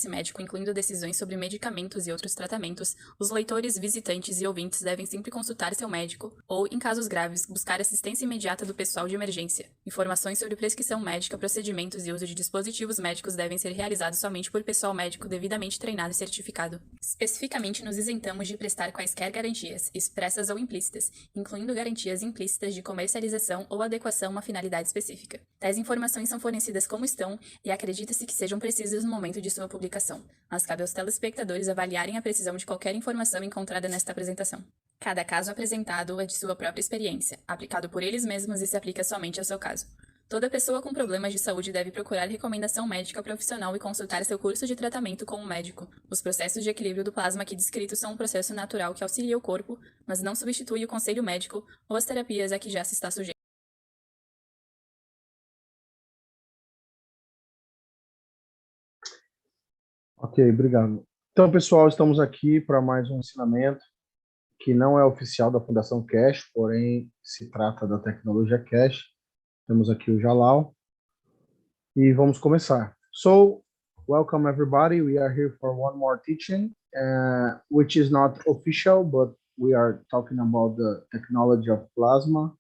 interesse médico, incluindo decisões sobre medicamentos e outros tratamentos, os leitores, visitantes e ouvintes devem sempre consultar seu médico ou, em casos graves, buscar assistência imediata do pessoal de emergência. Informações sobre prescrição médica, procedimentos e uso de dispositivos médicos devem ser realizados somente por pessoal médico devidamente treinado e certificado. Especificamente, nos isentamos de prestar quaisquer garantias, expressas ou implícitas, incluindo garantias implícitas de comercialização ou adequação a uma finalidade específica. Tais informações são fornecidas como estão e acredita-se que sejam precisas no momento de sua publicação, mas cabe aos telespectadores avaliarem a precisão de qualquer informação encontrada nesta apresentação. Cada caso apresentado é de sua própria experiência, aplicado por eles mesmos e se aplica somente ao seu caso. Toda pessoa com problemas de saúde deve procurar recomendação médica profissional e consultar seu curso de tratamento com um médico. Os processos de equilíbrio do plasma aqui descritos são um processo natural que auxilia o corpo, mas não substitui o conselho médico ou as terapias a que já se está sujeito. Ok, obrigado. Então, pessoal, estamos aqui para mais um ensinamento que não é oficial da Fundação Keshe, porém se trata da Tecnologia Keshe. Temos aqui o Jalal e vamos começar. So, welcome everybody. We are here for one more teaching, which is not official, but we are talking about the technology of plasma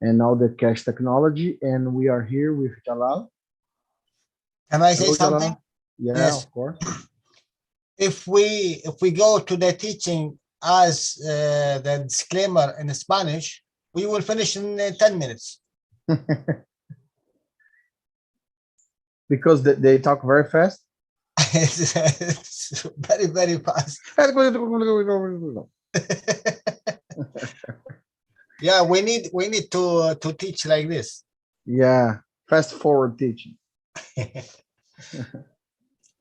and all the Keshe technology, and we are here with Jalal. Can I say Hello, something? Jalal. Yeah, Yes. of course. If we go to the teaching as the disclaimer in Spanish, we will finish in 10 minutes. Because they talk very fast. It's very, very fast. Yeah, we need to teach like this. Yeah, fast forward teaching.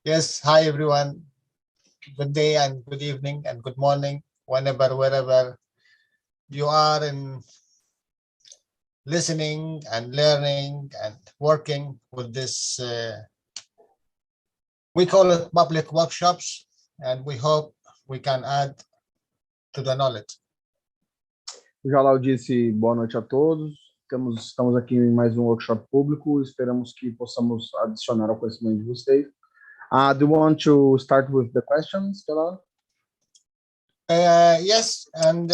Yes, hi everyone. Good day and good evening and good morning, whenever, wherever you are in listening and learning and working with this. We call it public workshops, and we hope we can add to the knowledge. O Jalal disse boa noite a todos. Estamos aqui em mais um workshop público. Esperamos que possamos adicionar ao conhecimento de vocês. Do you want to start with the questions, Jalal? Yes, and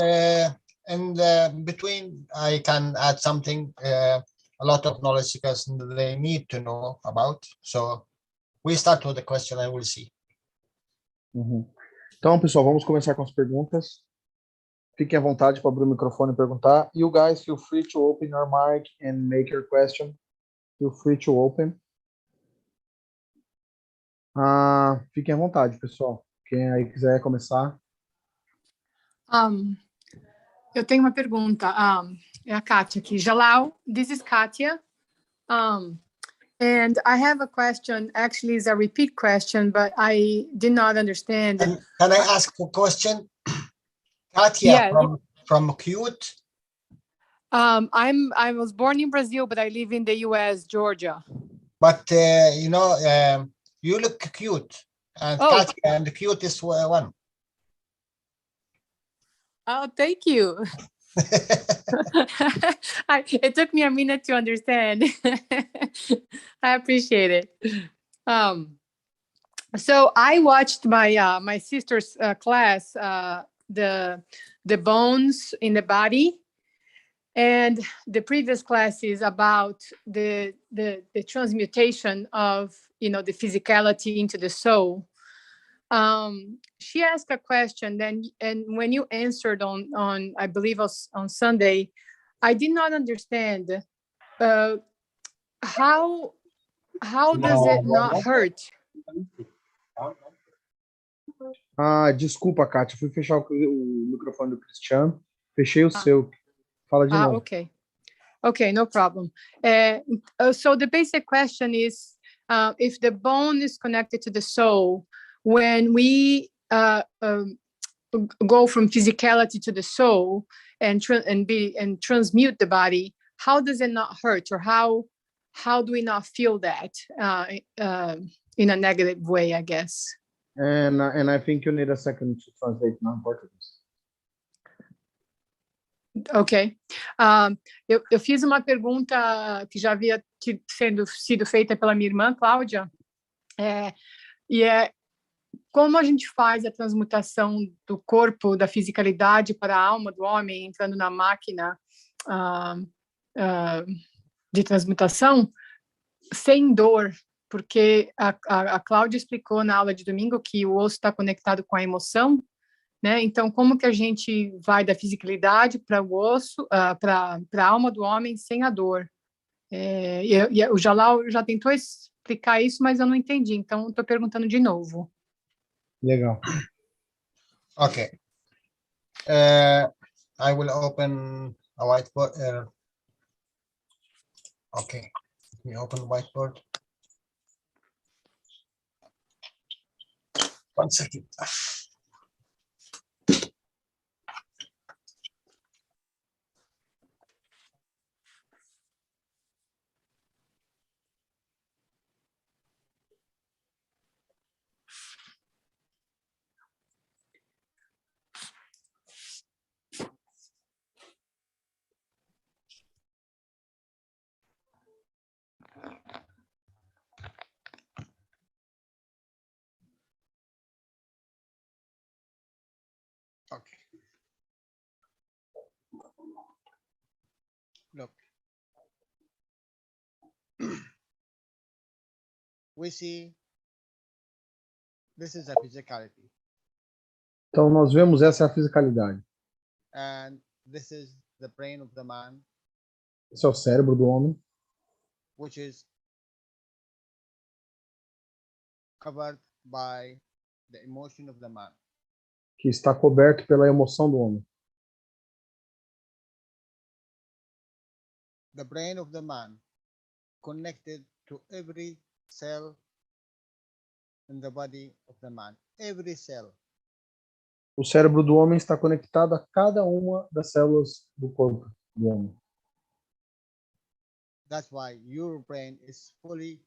between I can add something, a lot of knowledge because they need to know about. So we start with the question and we'll see. Então, pessoal, vamos começar com as perguntas. Fiquem à vontade para abrir o microfone e perguntar. You guys, feel free to open your mic and make your question. Feel free to open. Fiquem à vontade, pessoal. Quem aí quiser começar. Eu tenho uma pergunta. É a Kátia aqui. Jalal, this is Kátia. And I have a question. Actually, it's a repeat question, but I did not understand. Can I ask a question? Katia, Yeah. from Cute? I was born in Brazil, but I live in the US, Georgia. But you look cute, and Katia and the Cute is one. Oh, thank you. It took me a minute to understand. I appreciate it. So I watched my sister's class, the bones in the body, and the previous class is about the transmutation of the physicality into the soul. She asked a question, and when you answered on I believe on Sunday, I did not understand how does it not hurt? Desculpa, Kátia, fui fechar o microfone do Cristiano, fechei o seu. Fala de novo. Okay, no problem. So the basic question is, if the bone is connected to the soul, when we go from physicality to the soul and transmute the body, how does it not hurt, or how do we not feel that in a negative way, I guess? And I think you need a second to translate now in Portuguese. Ok. Eu fiz uma pergunta que já havia sido feita pela minha irmã, Cláudia. E como a gente faz a transmutação do corpo, da fisicalidade para a alma do homem, entrando na máquina de transmutação, sem dor, porque a Cláudia explicou na aula de domingo que o osso está conectado com a emoção, né? Então, como que a gente vai da fisicalidade para o osso, para a alma do homem sem a dor? O Jalal já tentou explicar isso, mas eu não entendi, então estou perguntando de novo. Legal. Okay. I will open a whiteboard. Okay. Let me open the whiteboard. 1 second. Okay. Look. We see this is a physicality, Então, nós vemos essa é a fisicalidade. and this is the brain of the man, Esse é o cérebro do homem, which is covered by the emotion of the man. que está coberto pela emoção do homem. The brain of the man connected to every cell in the body of the man. Every cell. O cérebro do homem está conectado a cada uma das células do corpo do homem. That's why your brain is fully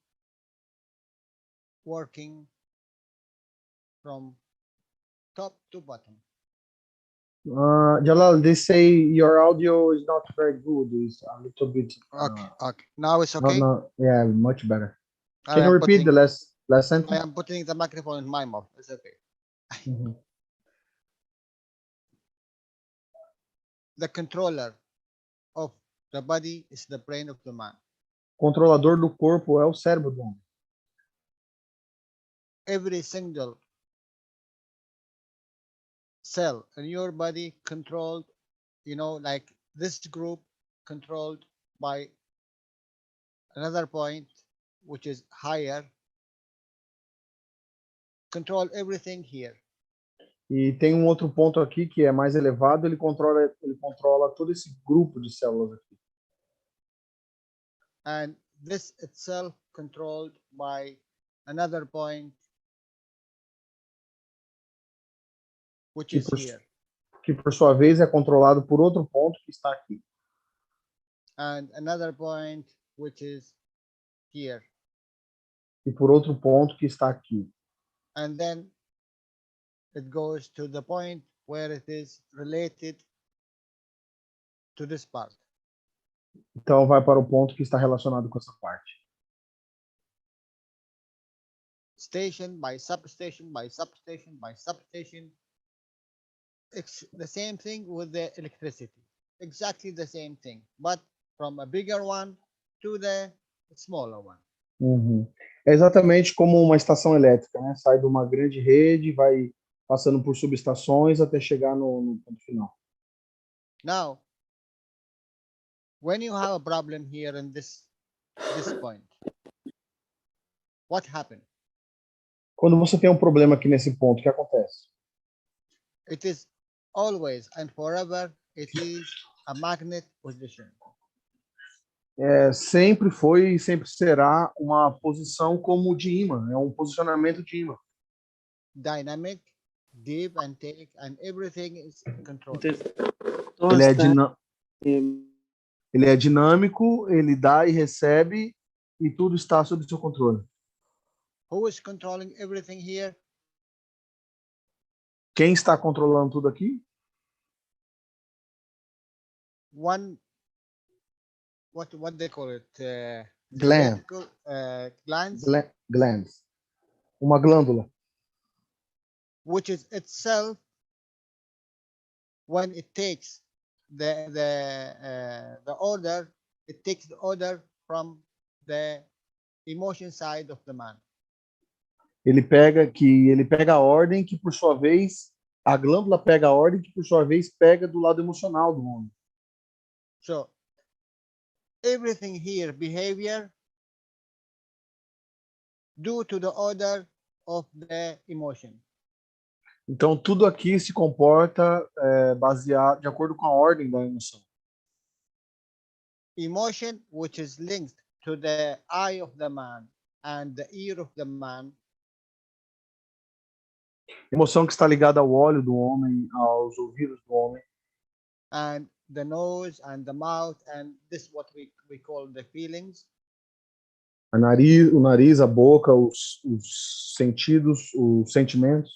working from top to bottom. Jalal, they say your audio is not very good. It's a little bit. Okay. Now it's okay. Yeah, much better. I Can you am repeat the last I sentence? am putting the microphone in my mouth. It's okay. Mhm. The controller of the body is the brain of the man. Controlador do corpo é o cérebro do homem. Every single cell in your body controlled, like this group controlled by another point, which is higher, control everything here. E tem um outro ponto aqui que é mais elevado, ele controla todo esse grupo de células aqui. And this itself controlled by another point, which is here. Que por sua vez é controlado por outro ponto que está aqui. And another point, which is here. E por outro ponto que está aqui. And then it goes to the point where it is related to this part. Então vai para o ponto que está relacionado com essa parte. Station by substation by substation by substation. It's the same thing with the electricity. Exactly the same thing, but from a bigger one to the smaller one. Uhum. É exatamente como uma estação elétrica, né? Sai de uma grande rede, vai passando por subestações até chegar no ponto final. Now, when you have a problem here in this point, what happened? Quando você tem um problema aqui nesse ponto, o que acontece? It is always and forever, it is a magnet position. Sempre foi e sempre será uma posição como de ímã, é um posicionamento de ímã. Dynamic, give and take, and everything is controlled. Ele é dinâmico, ele dá e recebe, e tudo está sob seu controle. Who is controlling everything here? Quem está controlando tudo aqui? One, what they call it? Gland. Glands. Glands. Uma glândula. which is itself, when it takes the order, it takes the order from the emotion side of the man. Ele pega a ordem que, por sua vez, a glândula pega a ordem que, por sua vez, pega do lado emocional do homem. So everything here, behavior, due to the order of the emotion. Então, tudo aqui se comporta baseado, de acordo com a ordem da emoção. Emotion, which is linked to the eye of the man and the ear of the man, Emoção que está ligada ao olho do homem, aos ouvidos do homem, and the nose and the mouth, and this is what we call the feelings. o nariz, a boca, os sentidos, os sentimentos.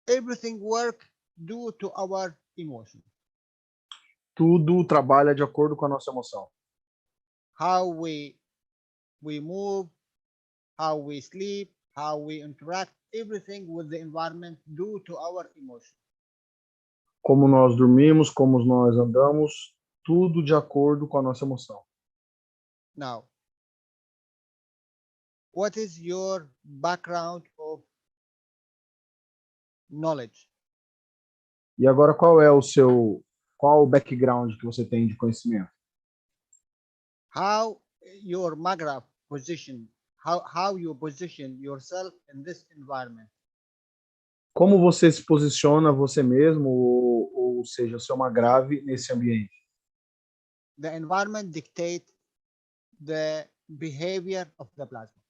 Everything work due to our emotion. Tudo trabalha de acordo com a nossa emoção. How we move, how we sleep, how we interact, everything with the environment due to our emotion. Como nós dormimos, como nós andamos, tudo de acordo com a nossa emoção. Now, what is your background of knowledge? E agora, qual o background que você tem de conhecimento? How your background position, how you position yourself in this environment? Como você se posiciona você mesmo, ou seja, o seu grave nesse ambiente? The environment dictates the behavior of the plasma.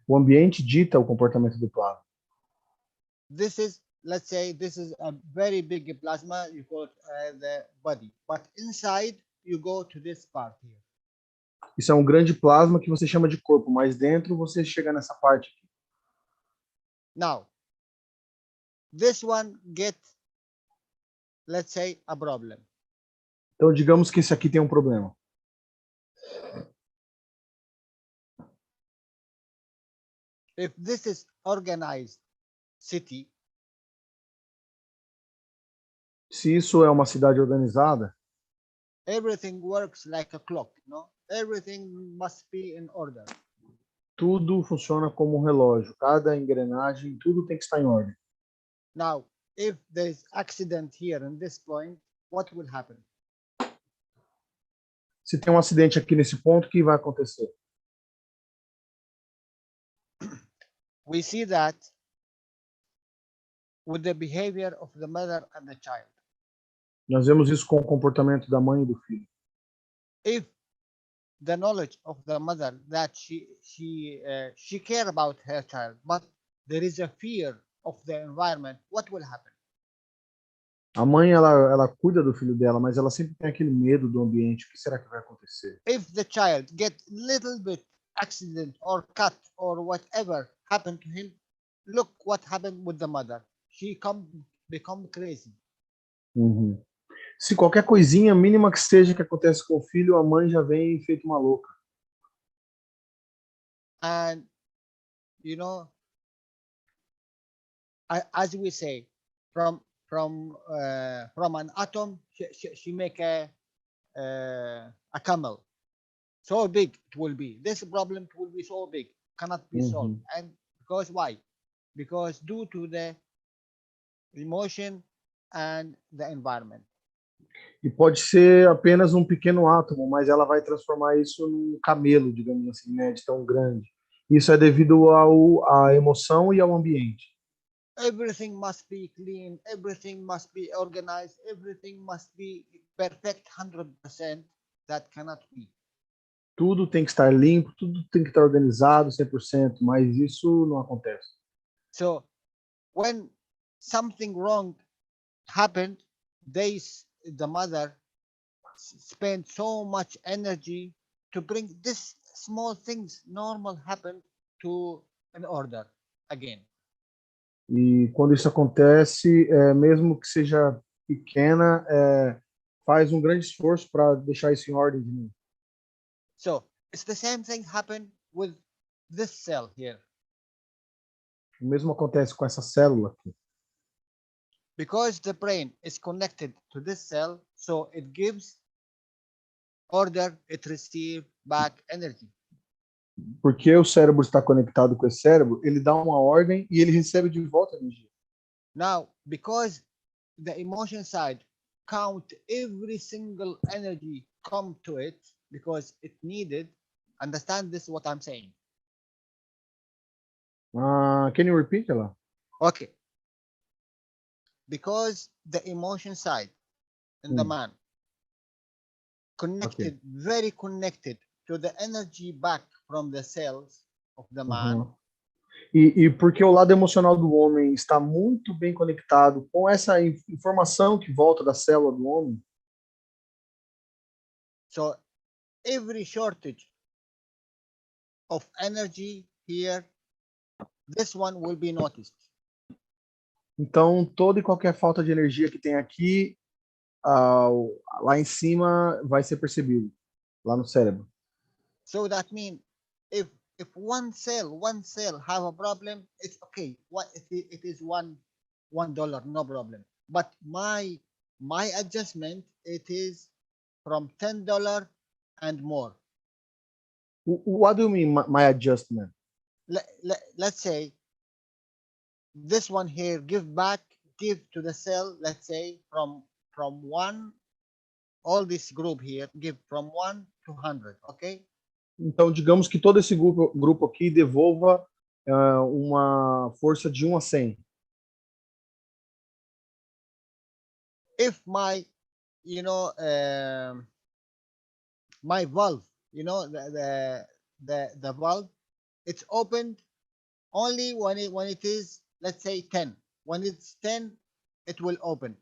O ambiente dita o comportamento do plasma. This is, let's say, this is a very big plasma, you call it the body, but inside you go to this part here. Isso é um grande plasma que você chama de corpo, mas dentro você chega nessa parte aqui. Now, this one get, let's say, a problem. Então, digamos que esse aqui tem um problema. If this is organized city, Se isso é uma cidade organizada, everything works like a clock, no? Everything must be in order. tudo funciona como um relógio. Cada engrenagem, tudo tem que estar em ordem. Now, if there is accident here in this point, what will happen? Se tem um acidente aqui nesse ponto, o que vai acontecer? We see that with the behavior of the mother and the child. Nós vemos isso com o comportamento da mãe e do filho. If the knowledge of the mother that she care about her child, but there is a fear of the environment, what will happen? A mãe, ela cuida do filho dela, mas ela sempre tem aquele medo do ambiente. O que será que vai acontecer? If the child get little bit accident or cut or whatever happened to him, look what happened with the mother. She become crazy. Uhum. Se qualquer coisinha mínima que seja que acontece com o filho, a mãe já vem feito uma louca. And you know, as we say, from an atom, she make a camel. So big it will be. This problem it will be so big, cannot be solved. And because why? Because due to the emotion and the environment. E pode ser apenas um pequeno átomo, mas ela vai transformar isso num camelo, digamos assim, né, de tão grande. Isso é devido à emoção e ao ambiente. Everything must be clean, everything must be organized, everything must be perfect 100%. That cannot be. Tudo tem que estar limpo, tudo tem que estar organizado 100%, mas isso não acontece. So when something wrong happened, the mother spent so much energy to bring this small things normal happen to an order again. E quando isso acontece, mesmo que seja pequena, faz um grande esforço para deixar isso em ordem de novo. So it's the same thing happened with this cell here. O mesmo acontece com essa célula aqui. Because the brain is connected to this cell, so it gives order, it receives back energy. Porque o cérebro está conectado com esse cérebro, ele dá uma ordem e ele recebe de volta a energia. Now, because the emotion side count every single energy come to it because it needed, understand this what I'm saying. Can you repeat, Jalal? Okay. Because the emotion side in the man connected, very connected to the energy back from the cells of the man. E porque o lado emocional do homem está muito bem conectado com essa informação que volta da célula do homem. So every shortage of energy here, this one will be noticed. Então, toda e qualquer falta de energia que tem aqui, lá em cima, vai ser percebido, lá no cérebro. So that means if one cell have a problem, it's okay. It is $1, no problem. But my adjustment, it is from $10 and more. What do you mean, my adjustment? Let's say this one here, give to the cell, let's say from 1, all this group here, give from 1 to 100, okay? Então, digamos que todo esse grupo aqui devolva uma força de 1 a 100. If my valve, the valve, it's opened only when it is, let's say 10. When it's 10, it will open.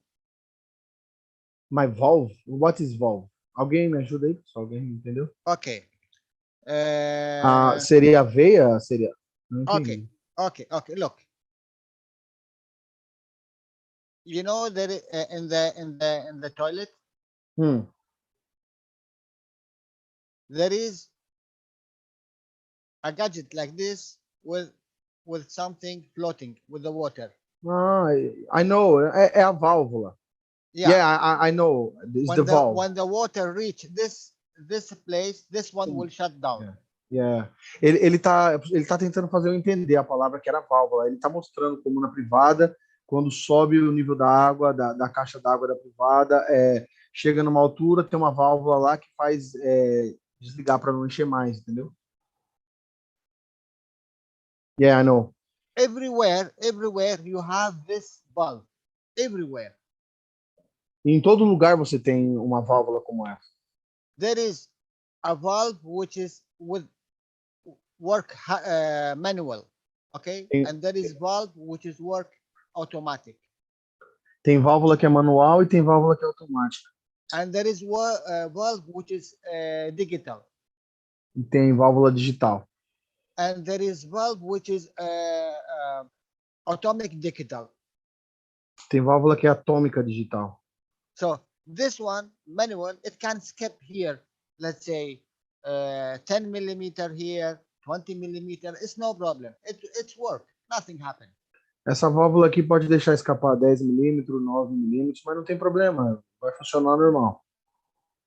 My valve? What is valve? Alguém me ajuda aí, pessoal? Alguém entendeu? Okay. Seria a veia? Seria. Okay. Look. You know that in the toilet, there is a gadget like this with something floating with the water. I know. É a válvula. Yeah, I know. It's the valve. When the water reach this place, this one will shut down. Yeah. Ele tá tentando fazer eu entender a palavra que era válvula. Ele tá mostrando como na privada, quando sobe o nível da água, da caixa d'água da privada, chega numa altura, tem uma válvula lá que faz desligar para não encher mais, entendeu? Yeah, I know. Everywhere you have this valve. Everywhere. Em todo lugar você tem uma válvula como essa. There is a valve which is with work manual, okay? And there is valve which is work automatic. Tem válvula que é manual e tem válvula que é automática. And there is valve which is digital. E tem válvula digital. And there is valve which is atomic digital. Tem válvula que é atômica digital. So this one, manual, it can skip here, let's say 10 millimeter here, 20 millimeter, it's no problem. It's work, nothing happened. Essa válvula aqui pode deixar escapar 10 milímetros, 9 milímetros, mas não tem problema, vai funcionar normal.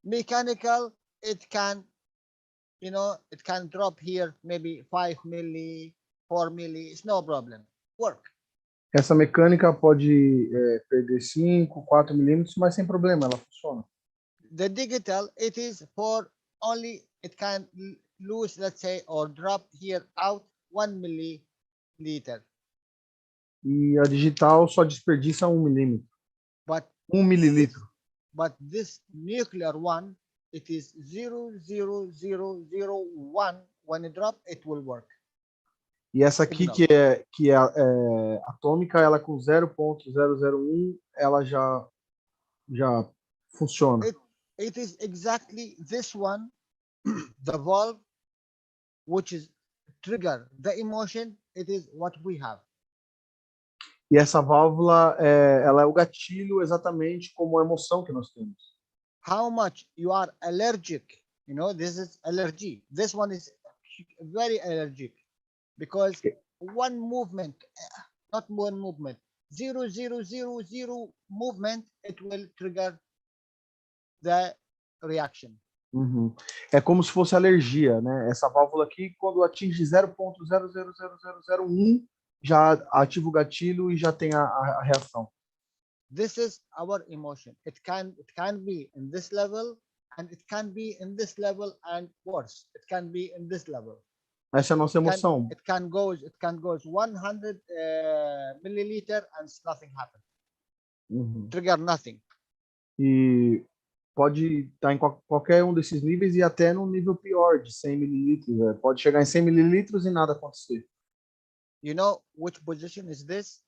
Mechanical, it can drop here maybe 5 milli, 4 milli, it's no problem, work. Essa mecânica pode perder 5, 4 milímetros, mas sem problema, ela funciona. The digital, it is for only, it can lose, let's say, or drop here out 1 milliliter. E a digital só desperdiça 1 milímetro. 1 mililitro. But this nuclear one, it is 0.0001. When it drop, it will work. E essa aqui que é atômica, ela com 0.001, ela já funciona. It is exactly this one, the valve, which is trigger the emotion. It is what we have. E essa válvula, ela é o gatilho exatamente como a emoção que nós temos. How much you are allergic, this is allergy. This one is very allergic because one movement, not one movement, 0,000 movement, it will trigger the reaction. Uhum. É como se fosse alergia, né? Essa válvula aqui, quando atinge 0,00001, já ativa o gatilho e já tem a reação. This is our emotion. It can be in this level, and it can be in this level, and worse, it can be in this level. Essa é a nossa emoção. It can go 100 milliliter and nothing happen. Uhum. Trigger nothing. E pode estar em qualquer um desses níveis e até no nível pior, de 100 mililitros. Né? Pode chegar em 100 mililitros e nada acontecer. You know which position is this?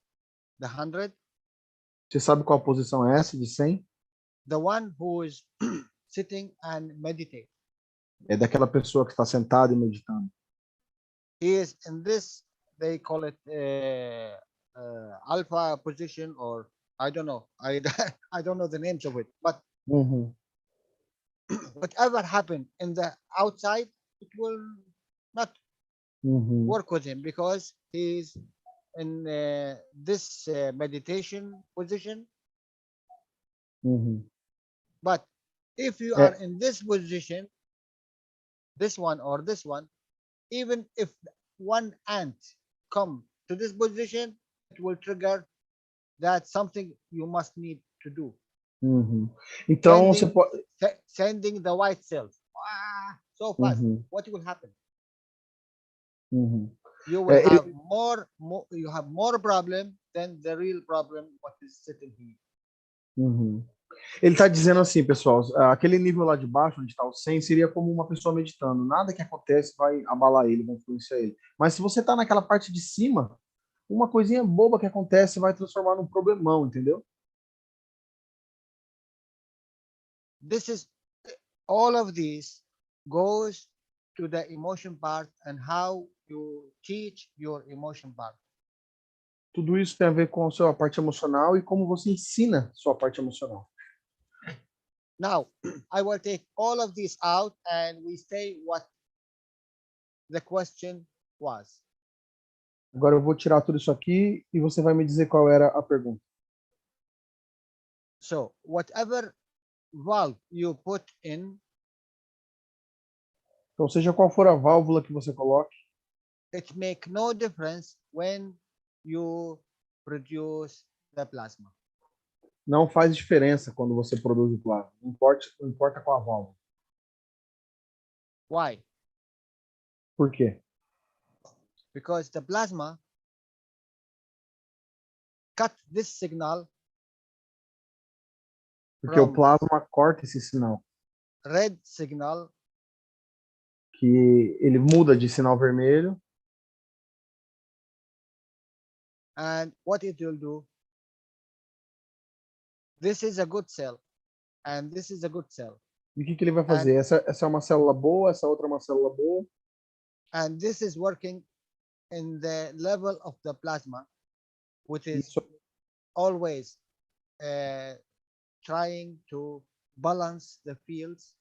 The 100? Você sabe qual posição é essa de 100? The one who is sitting and meditate. É daquela pessoa que está sentada e meditando. He is in this, they call it alpha position, or I don't know. I don't know the names of it. But Uhum. whatever happened in the outside, it will not Uhum. work with him, because he's in this meditation position. Uhum. But if you É. are in this position, this one or this one, even if one ant come to this position, it will trigger that something you must need to do. Uhum. Então você pode. Sending the white cells so fast. Uhum. What will happen? Uhum. You will have more problem than the real problem what is sitting here. Uhum. Ele está dizendo assim, pessoal, aquele nível lá de baixo, onde está o 100, seria como uma pessoa meditando. Nada que acontece vai abalar ele, vai influenciar ele. Mas se você está naquela parte de cima, uma coisinha boba que acontece vai transformar num problemão, entendeu? All of these goes to the emotion part and how you teach your emotion part. Tudo isso tem a ver com a sua parte emocional e como você ensina sua parte emocional. Now, I will take all of these out and we say what the question was. Agora eu vou tirar tudo isso aqui e você vai me dizer qual era a pergunta. So, whatever valve you put in, então, seja qual for a válvula que você coloque, it make no difference when you produce the plasma. Não faz diferença quando você produz o plasma. Não importa qual a válvula. Why? Por quê? Because the plasma cut this signal. Porque o plasma corta esse sinal. Red signal. Que ele muda de sinal vermelho. And what it will do? This is a good cell. And this is a good cell. E o que ele vai fazer? Essa é uma célula boa, essa outra é uma célula boa. And this is working in the level of the plasma, which is always trying to balance the fields.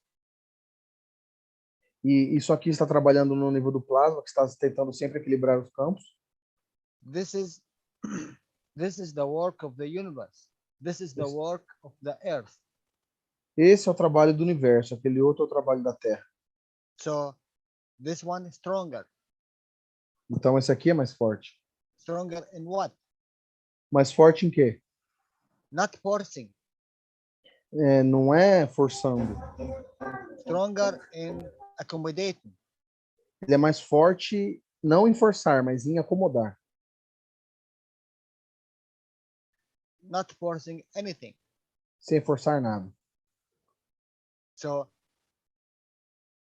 E isso aqui está trabalhando no nível do plasma, que está tentando sempre equilibrar os campos. This is the work of the universe. This is the work of the earth. Esse é o trabalho do universo, aquele outro é o trabalho da Terra. So this one is stronger. Então esse aqui é mais forte. Stronger in what? Mais forte em quê? Not forcing. Não é forçando. Stronger in accommodating. Ele é mais forte não em forçar, mas em acomodar. Not forcing anything. Sem forçar nada. So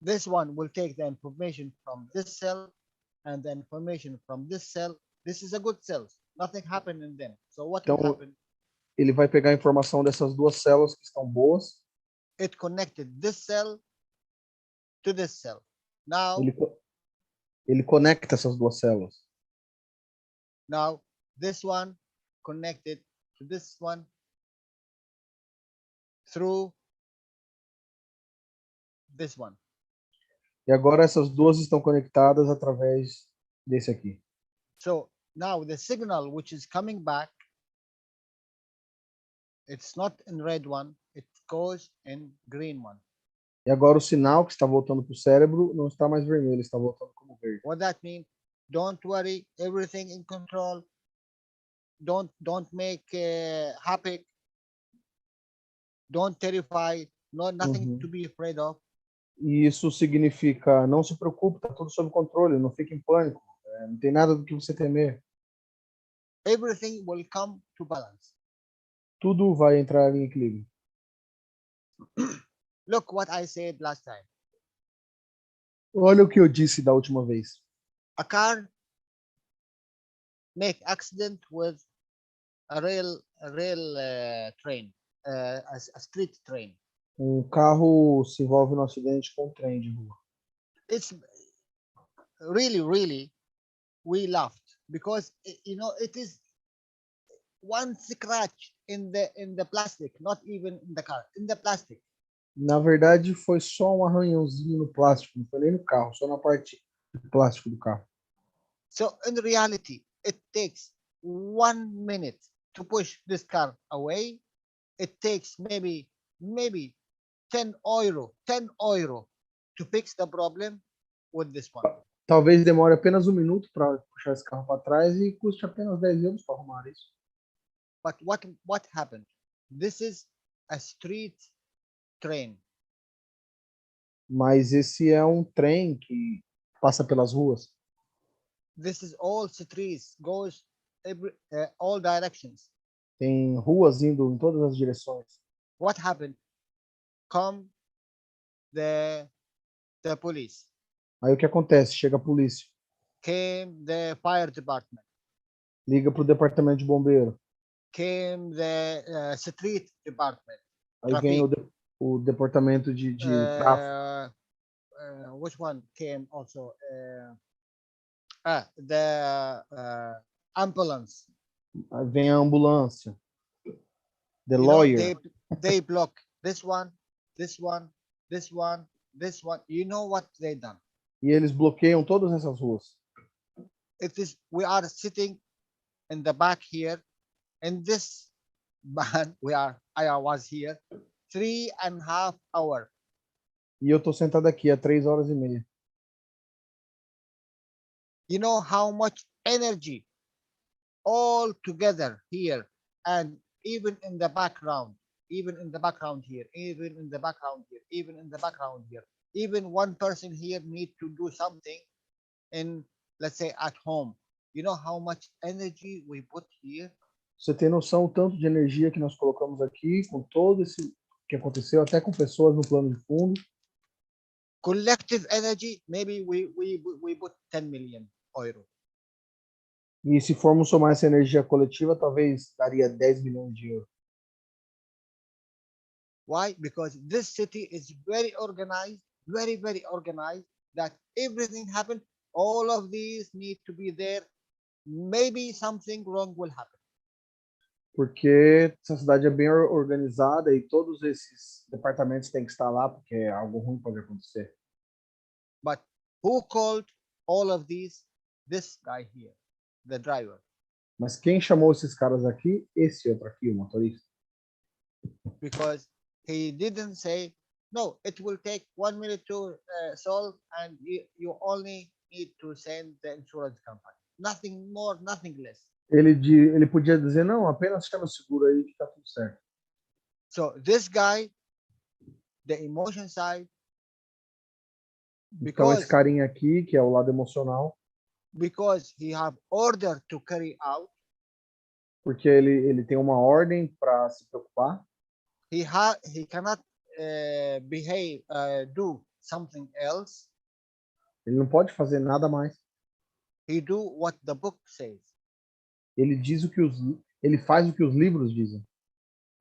this one will take the information from this cell and the information from this cell. This is a good cell. Nothing happened in them. So what will happen? Ele vai pegar a informação dessas duas células que estão boas. It connected this cell to this cell. Now, ele conecta essas duas células. Now, this one connected to this one through this one. E agora essas duas estão conectadas através desse aqui. So now the signal which is coming back, it's not in red one, it goes in green one. E agora o sinal que está voltando para o cérebro não está mais vermelho, está voltando como verde. What that means? Don't worry, everything in control. Don't make happy. Don't terrify. Nothing to be afraid of. E isso significa, não se preocupe, está tudo sob controle, não fique em pânico, não tem nada do que você temer. Everything will come to balance. Tudo vai entrar em equilíbrio. Look what I said last time. Olha o que eu disse da última vez. A car make accident with a rail train, a street train. Carro se envolve no acidente com trem de rua. It's really we laughed because it is one scratch in the plastic, not even in the car, in the plastic. Na verdade, foi só um arranhãozinho no plástico, não foi nem no carro, só na parte de plástico do carro. So in reality, it takes 1 minute to push this car away. It takes maybe 10 euro to fix the problem with this one. Talvez demore apenas 1 minuto para puxar esse carro para trás e custe apenas 10 euros para arrumar isso. But what happened? This is a street train. Mas esse é um trem que passa pelas ruas. This is all streets, goes all directions. Tem ruas indo em todas as direções. What happened? Come the police. Aí o que acontece? Chega a polícia. Came the fire department. Liga para o departamento de bombeiro. Came the street department. Aí vem o departamento de tráfego. Which one came also? The ambulance. Aí vem a ambulância. The You lawyer. know, they block this one, this one, this one, this one. You know what they done? E eles bloqueiam todas essas ruas. We are sitting in the back here, in this van. I was here 3.5 hours. E eu estou sentado aqui há 3h30. You know how much energy all together here, and even in the background, even in the background here, even in the background here, even in the background here. Even one person here need to do something in, let's say, at home. You know how much energy we put here? Você tem noção do tanto de energia que nós colocamos aqui, com todo esse que aconteceu, até com pessoas no plano de fundo. Collective energy, maybe we put 10 million euro. E se formos somar essa energia coletiva, talvez daria 10 milhões de euros. Why? Because this city is very organized, very organized, that everything happened. All of these need to be there. Maybe something wrong will happen. Porque essa cidade é bem organizada e todos esses departamentos têm que estar lá, porque algo ruim pode acontecer. But who called all of these? This guy here, the driver. Mas quem chamou esses caras aqui? Esse outro aqui, o motorista. Because he didn't say, no, it will take 1 minute to solve, and you only need to send the insurance company. Nothing more, nothing less. Ele podia dizer, não, apenas chama o seguro aí que tá tudo certo. So this guy, the emotion side, Então esse carinha aqui, que é o lado emocional, because he have order to carry out, porque ele tem uma ordem para se preocupar, he cannot do something else. ele não pode fazer nada mais. He do what the book says. Ele faz o que os livros dizem.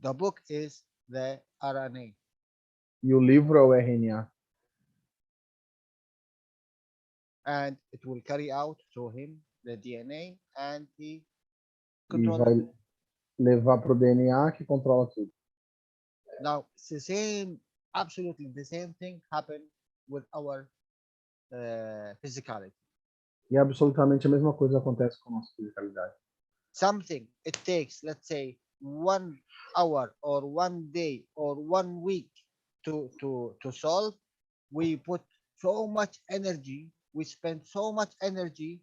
The book is the RNA. E o livro é o RNA. And it will carry out to him the DNA, and he E controls vai it. levar para o DNA que controla tudo. Now, it's the same, absolutely the same thing happened with our physicality. E absolutamente a mesma coisa acontece com a nossa fisicalidade. Something it takes, let's say, 1 hour or 1 day or 1 week to solve. We put so much energy, we spend so much energy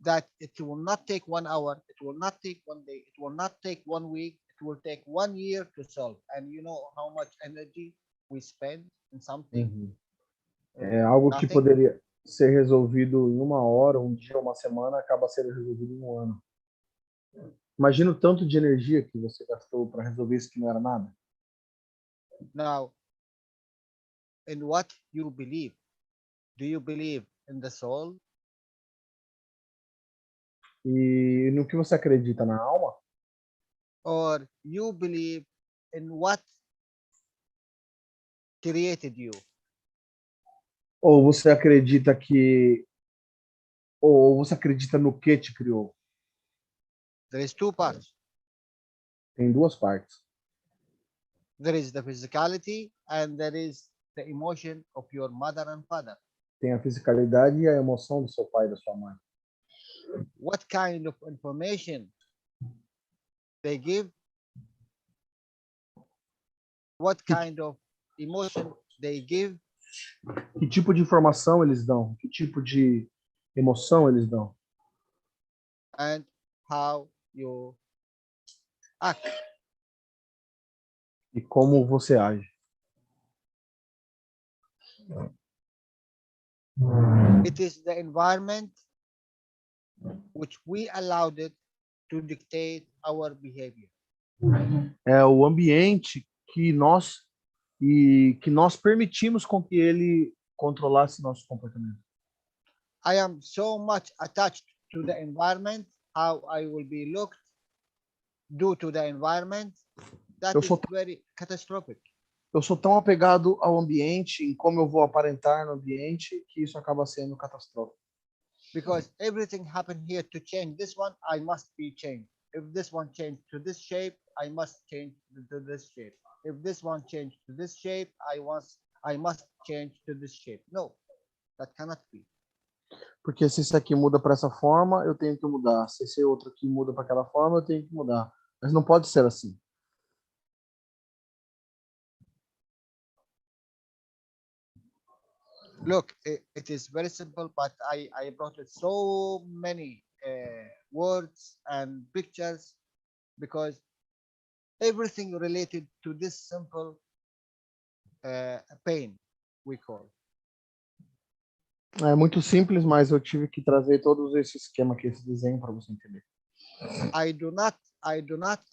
that it will not take 1 hour, it will not take 1 day, it will not take 1 week, it will take 1 year to solve. And you know how much energy we spend in something? Uhum. É algo que Nothing. poderia ser resolvido em 1 hora, 1 dia, 1 semana, acaba sendo resolvido em 1 ano. Imagina o tanto de energia que você gastou para resolver isso que não era nada. Now, in what you believe? Do you believe in the soul? E no que você acredita, na alma? Or you believe in what created you? Ou você acredita no que te criou? There is 2 parts. Tem 2 partes. There is the physicality and there is the emotion of your mother and father. Tem a fisicalidade e a emoção do seu pai e da sua mãe. What kind of information they give? What kind of emotion they give? Que tipo de informação eles dão? Que tipo de emoção eles dão? And how you act. E como você age? It is the environment which we allowed it to dictate our behavior. É o ambiente que nós permitimos com que ele controlasse nosso comportamento. I am so much attached to the environment, how I will be looked due to the environment, that Eu is sou, very catastrophic. eu sou tão apegado ao ambiente, em como eu vou aparentar no ambiente, que isso acaba sendo catastrófico. Because everything happened here to change this one, I must be changed. If this one changed to this shape, I must change to this shape. If this one changed to this shape, I must change to this shape. No, that cannot be. Porque se esse aqui muda para essa forma, eu tenho que mudar. Se esse outro aqui muda para aquela forma, eu tenho que mudar. Mas não pode ser assim. Look, it is very simple, but I brought it so many words and pictures because everything related to this simple pain we call. É muito simples, mas eu tive que trazer todo esse esquema aqui, esse desenho para você entender. I do not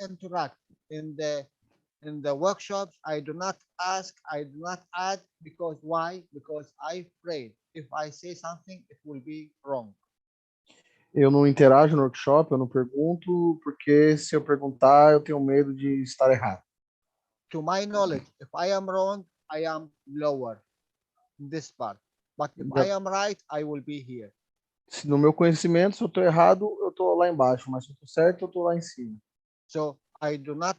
interact in the workshops. I do not ask, I do not add, because why? Because I'm afraid if I say something, it will be wrong. Eu não interajo no workshop, eu não pergunto, porque se eu perguntar, eu tenho medo de estar errado. To my knowledge, if I am wrong, I am lower in this part. But if I am right, I will be here. No meu conhecimento, se eu estou errado, eu estou lá embaixo, mas se eu estou certo, eu estou lá em cima. So I do not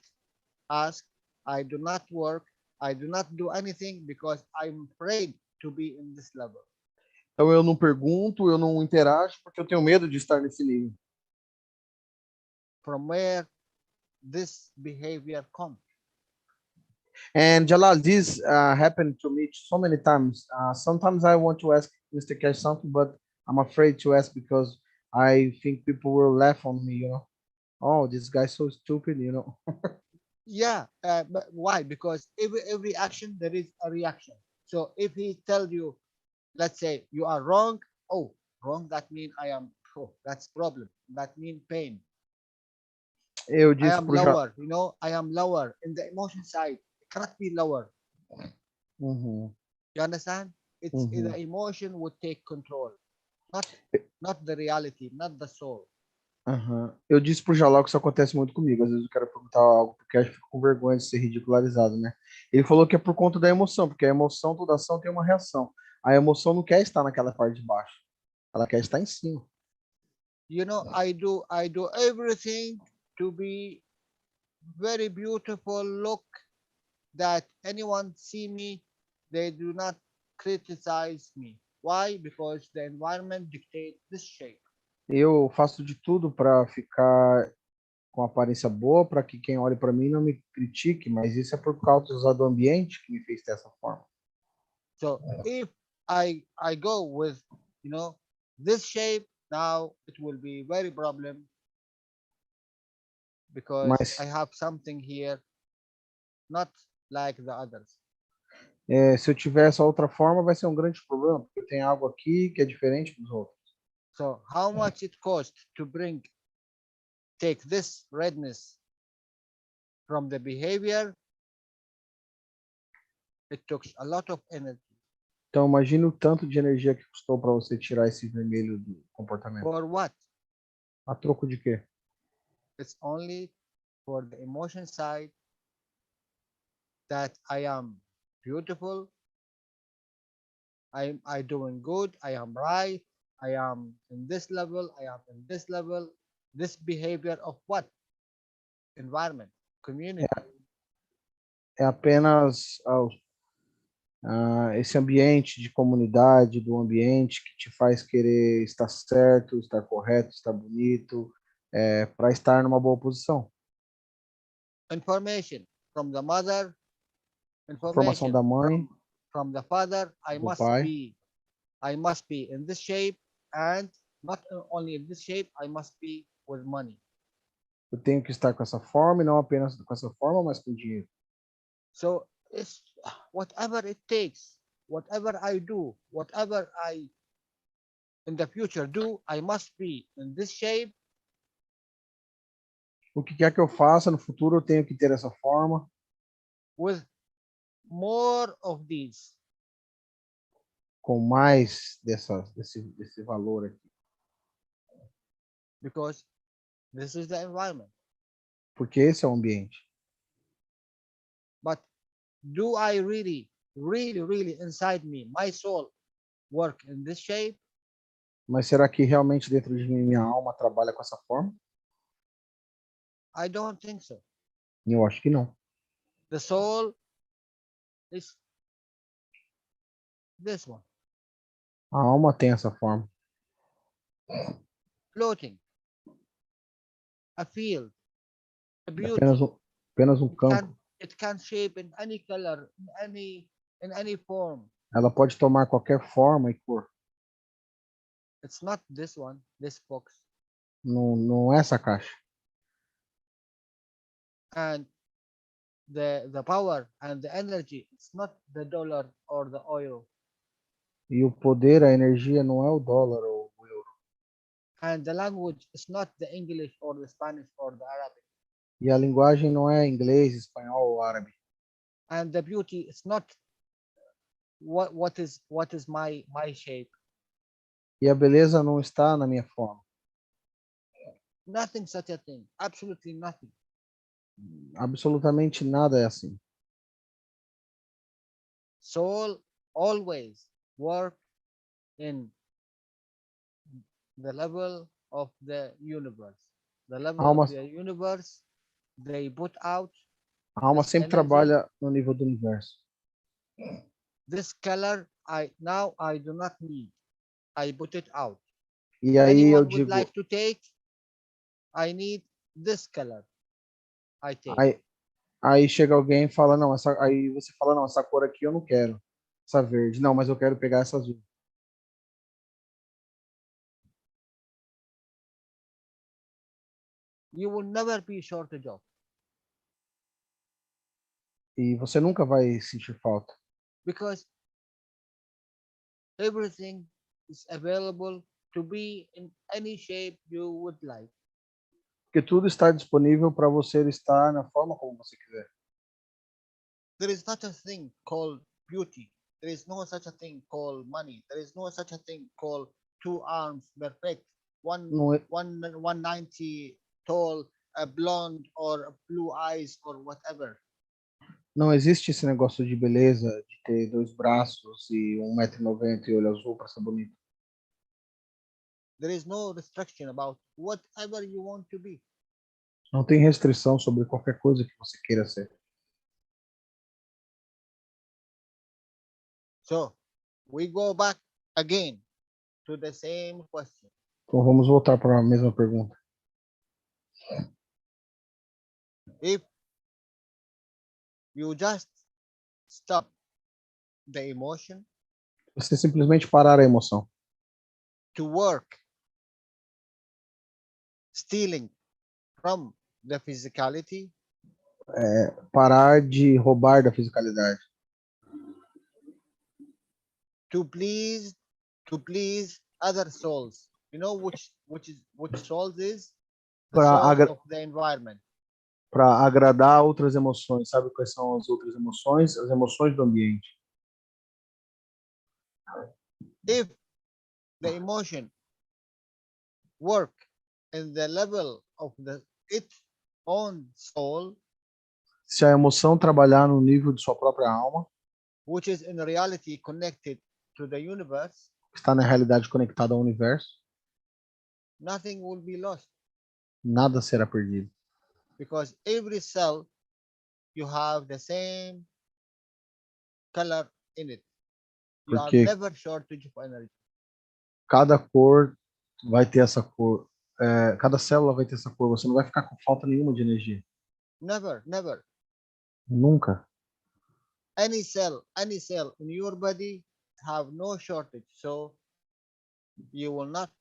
ask, I do not work, I do not do anything because I'm afraid to be in this level. Então eu não pergunto, eu não interajo, porque eu tenho medo de estar nesse nível. From where this behavior comes. And Jalal, this happened to me so many times. Sometimes I want to ask Mr. Keshe something, but I'm afraid to ask because I think people will laugh on me, you know. Oh, this guy's so stupid, you know. Yeah, but why? Because every action there is a reaction. So if he tells you, let's say you are wrong, oh, wrong, that means I am, oh, that's problem. That means pain. Eu I disse am pro lower, you know, I am lower in the emotion side. It cannot be lower. Uhum. You understand? It's the emotion would take control, not the reality, not the soul. Uhum. Eu disse pro Jalal que isso acontece muito comigo. Às vezes eu quero perguntar algo porque acho que fico com vergonha de ser ridicularizado, né? Ele falou que é por conta da emoção, porque a emoção, toda ação tem uma reação. A emoção não quer estar naquela parte de baixo. Ela quer estar em cima. You know, I do everything to be very beautiful look that anyone see me, they do not criticize me. Why? Because the environment dictates this shape. Eu faço de tudo para ficar com aparência boa, para que quem olhe para mim não me critique, mas isso é por causa do ambiente que me fez dessa forma. So if I go with, you know, this shape, now it will be very problem because Mas I have something here not like the others. se eu tiver essa outra forma, vai ser um grande problema, porque tem algo aqui que é diferente dos outros. So how much it costs to take this redness from the behavior? It took a lot of energy. Então, imagine o tanto de energia que custou para você tirar esse vermelho do comportamento. For what? A troco de quê? It's only for the emotion side that I am beautiful, I doing good, I am right, I am in this level, I am in this level. This behavior of what? Environment, community. É apenas esse ambiente de comunidade, do ambiente que te faz querer estar certo, estar correto, estar bonito, para estar numa boa posição. Information from the mother, Informação information da mãe, from the father. do pai. I must be in this shape, and not only in this shape, I must be with money. Eu tenho que estar com essa forma, e não apenas com essa forma, mas com dinheiro. So it's whatever it takes, whatever I do, whatever I in the future do, I must be in this shape. O que quer que eu faça no futuro, eu tenho que ter essa forma. With more of these. Com mais desse valor aqui. Because this is the environment. Porque esse é o ambiente. But do I really inside me, my soul, work in this shape? Mas será que realmente dentro de mim, minha alma trabalha com essa forma? I don't think so. Eu acho que não. The soul is this one. A alma tem essa forma. Floating. A field. A É beauty. apenas um campo. It can shape in any color, in any form. Ela pode tomar qualquer forma e cor. It's not this one, this box. Não é essa caixa. And the power and the energy, it's not the dollar or the oil. E o poder, a energia, não é o dólar ou o euro. And the language is not the English or the Spanish or the Arabic. E a linguagem não é inglês, espanhol ou árabe. And the beauty is not what is my shape. E a beleza não está na minha forma. Nothing such a thing. Absolutely nothing. Absolutamente nada é assim. Soul always work in the level of the universe. The level of the universe, they put out. A alma sempre trabalha no nível do universo. This color I do not need. I put it out. E aí Anyone eu would digo, like to take? I need this color. I take. Aí chega alguém e fala, não, aí você fala, não, essa cor aqui eu não quero. Essa verde. Não, mas eu quero pegar essa azul. You will never be shortage of. E você nunca vai sentir falta. Because everything is available to be in any shape you would like. Porque tudo está disponível para você estar na forma como você quiser. There is not a thing called beauty. There is no such a thing called money. There is no such a thing called 2 arms perfect. 190 tall, a blonde or blue eyes or whatever. Não existe esse negócio de beleza, de ter 2 braços e 1,90 m e olho azul para ser bonito. There is no restriction about whatever you want to be. Não tem restrição sobre qualquer coisa que você queira ser. So, we go back again to the same question. Então vamos voltar para a mesma pergunta. If you just stop the emotion Você simplesmente parar a emoção. to work, stealing from the physicality, Parar de roubar da fisicalidade. to please other souls. You know which souls is? The Para souls of the environment. agradar outras emoções. Sabe quais são as outras emoções? As emoções do ambiente. If the emotion work in the level of its own soul, Se a emoção trabalhar no nível de sua própria alma, which is in reality connected to the universe, está na realidade conectada ao universo, nothing will be lost, nada será perdido. because every cell you have the same color in it. You are Porque never shortage of energy. cada cor vai ter essa cor. Cada célula vai ter essa cor. Você não vai ficar com falta nenhuma de energia. Never. Nunca. Any cell in your body have no shortage. So you will not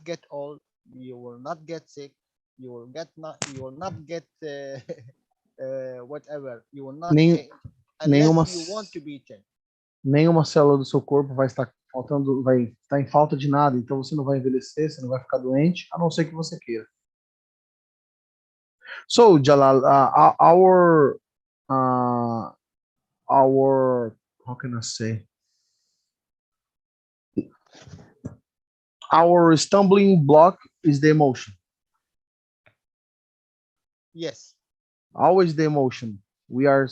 get old, you will not get sick, you will not get whatever. You will not change unless you want to be changed. Nenhuma célula do seu corpo vai estar em falta de nada. Então você não vai envelhecer, você não vai ficar doente, a não ser que você queira. So, Jalal, our how can I say? Our stumbling block is the emotion. Yes. Always the emotion. We are,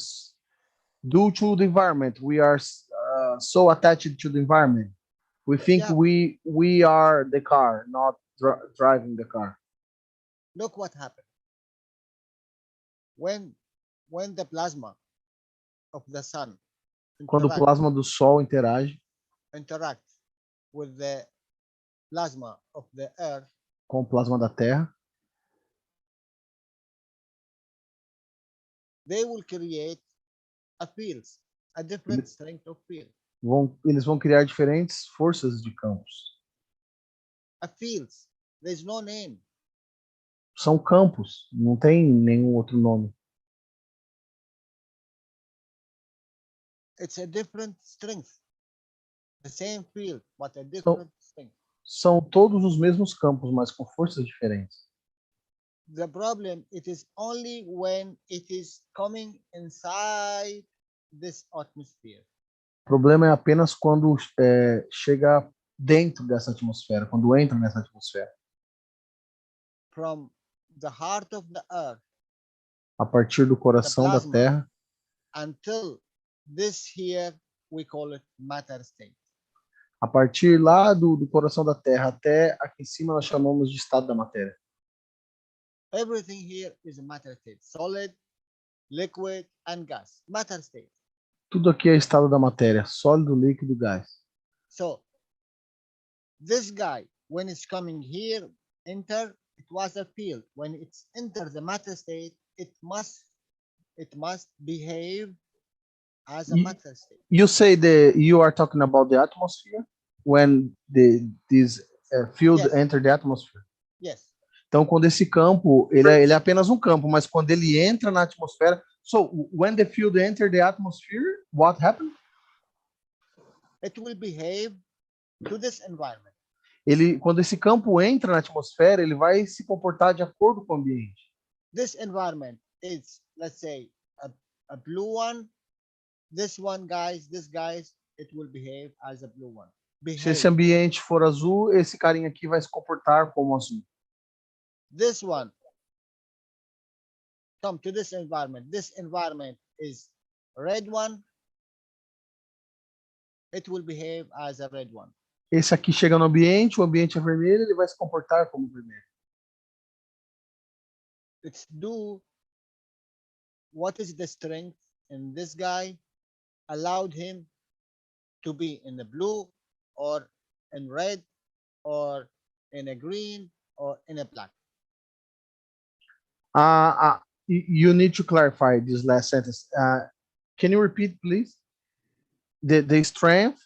due to the environment, we are so attached to the environment. We think we are the car, not driving the car. Look what happened. When the plasma of the sun Quando o plasma do Sol interage with the plasma of the Earth, com o plasma da Terra, they will create a different strength of field. Eles vão criar diferentes forças de campos. There's no name. São campos, não tem nenhum outro nome. It's a different strength. The same field, but a different strength. São todos os mesmos campos, mas com forças diferentes. The problem, it is only when it is coming inside this atmosphere. O problema é apenas quando chega dentro dessa atmosfera, quando entra nessa atmosfera. From the heart of the earth, a partir do coração da Terra, until this here we call it matter state. A partir lá do coração da Terra até aqui em cima nós chamamos de estado da matéria. Everything here is a matter state, solid, liquid and gas. Matter state. Tudo aqui é estado da matéria, sólido, líquido, gás. So this guy, when it's coming here, it was a field. When it's enter the matter state, it must behave as a matter state. You say you are talking about the atmosphere when this field enter the atmosphere. Yes. Então, quando esse campo, ele é apenas um campo, mas quando ele entra na atmosfera, so when the field enter the atmosphere, what happens? It will behave to this environment. Quando esse campo entra na atmosfera, ele vai se comportar de acordo com o ambiente. This environment is, let's say, a blue one. This guys, it will behave as a blue one. Se esse ambiente for azul, esse carinha aqui vai se comportar como azul. This one, come to this environment. This environment is red one. It will behave as a red one. Esse aqui chega no ambiente, o ambiente é vermelho, ele vai se comportar como vermelho. It's what is the strength in this guy allowed him to be in the blue or in red, or in a green, or in a black. You need to clarify this last sentence. Can you repeat, please? The strength.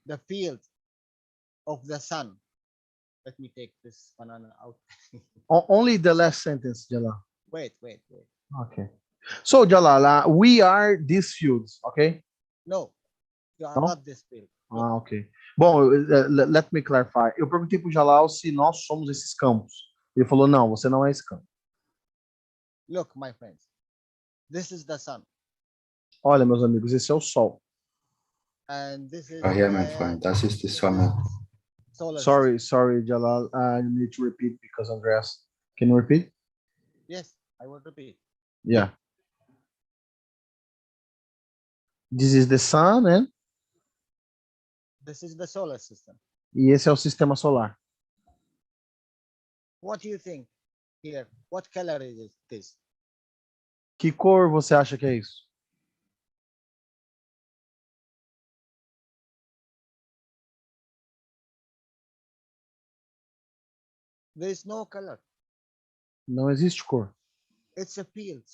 The field of the sun. Let me take this banana out. Only the last sentence, Jalal. Wait. Okay. So, Jalal, we are these fields, okay? No, you are No? not this field. Ok. Bom, let me clarify. Eu perguntei para o Jalal se nós somos esses campos. Ele falou, não, você não é esse campo. Look, my friends, this is the sun. Olha, meus amigos, esse é o Sol. And this is Here, my friend, das ist die Sonne. solar system. Sorry, Jalal. You need to repeat because Andreas. Can you repeat? Yes, I will repeat. Yeah. This is the sun, né? This is the solar system. E esse é o sistema solar. What do you think here? What color is this? Que cor você acha que é isso? There is no color. Não existe cor. It's a field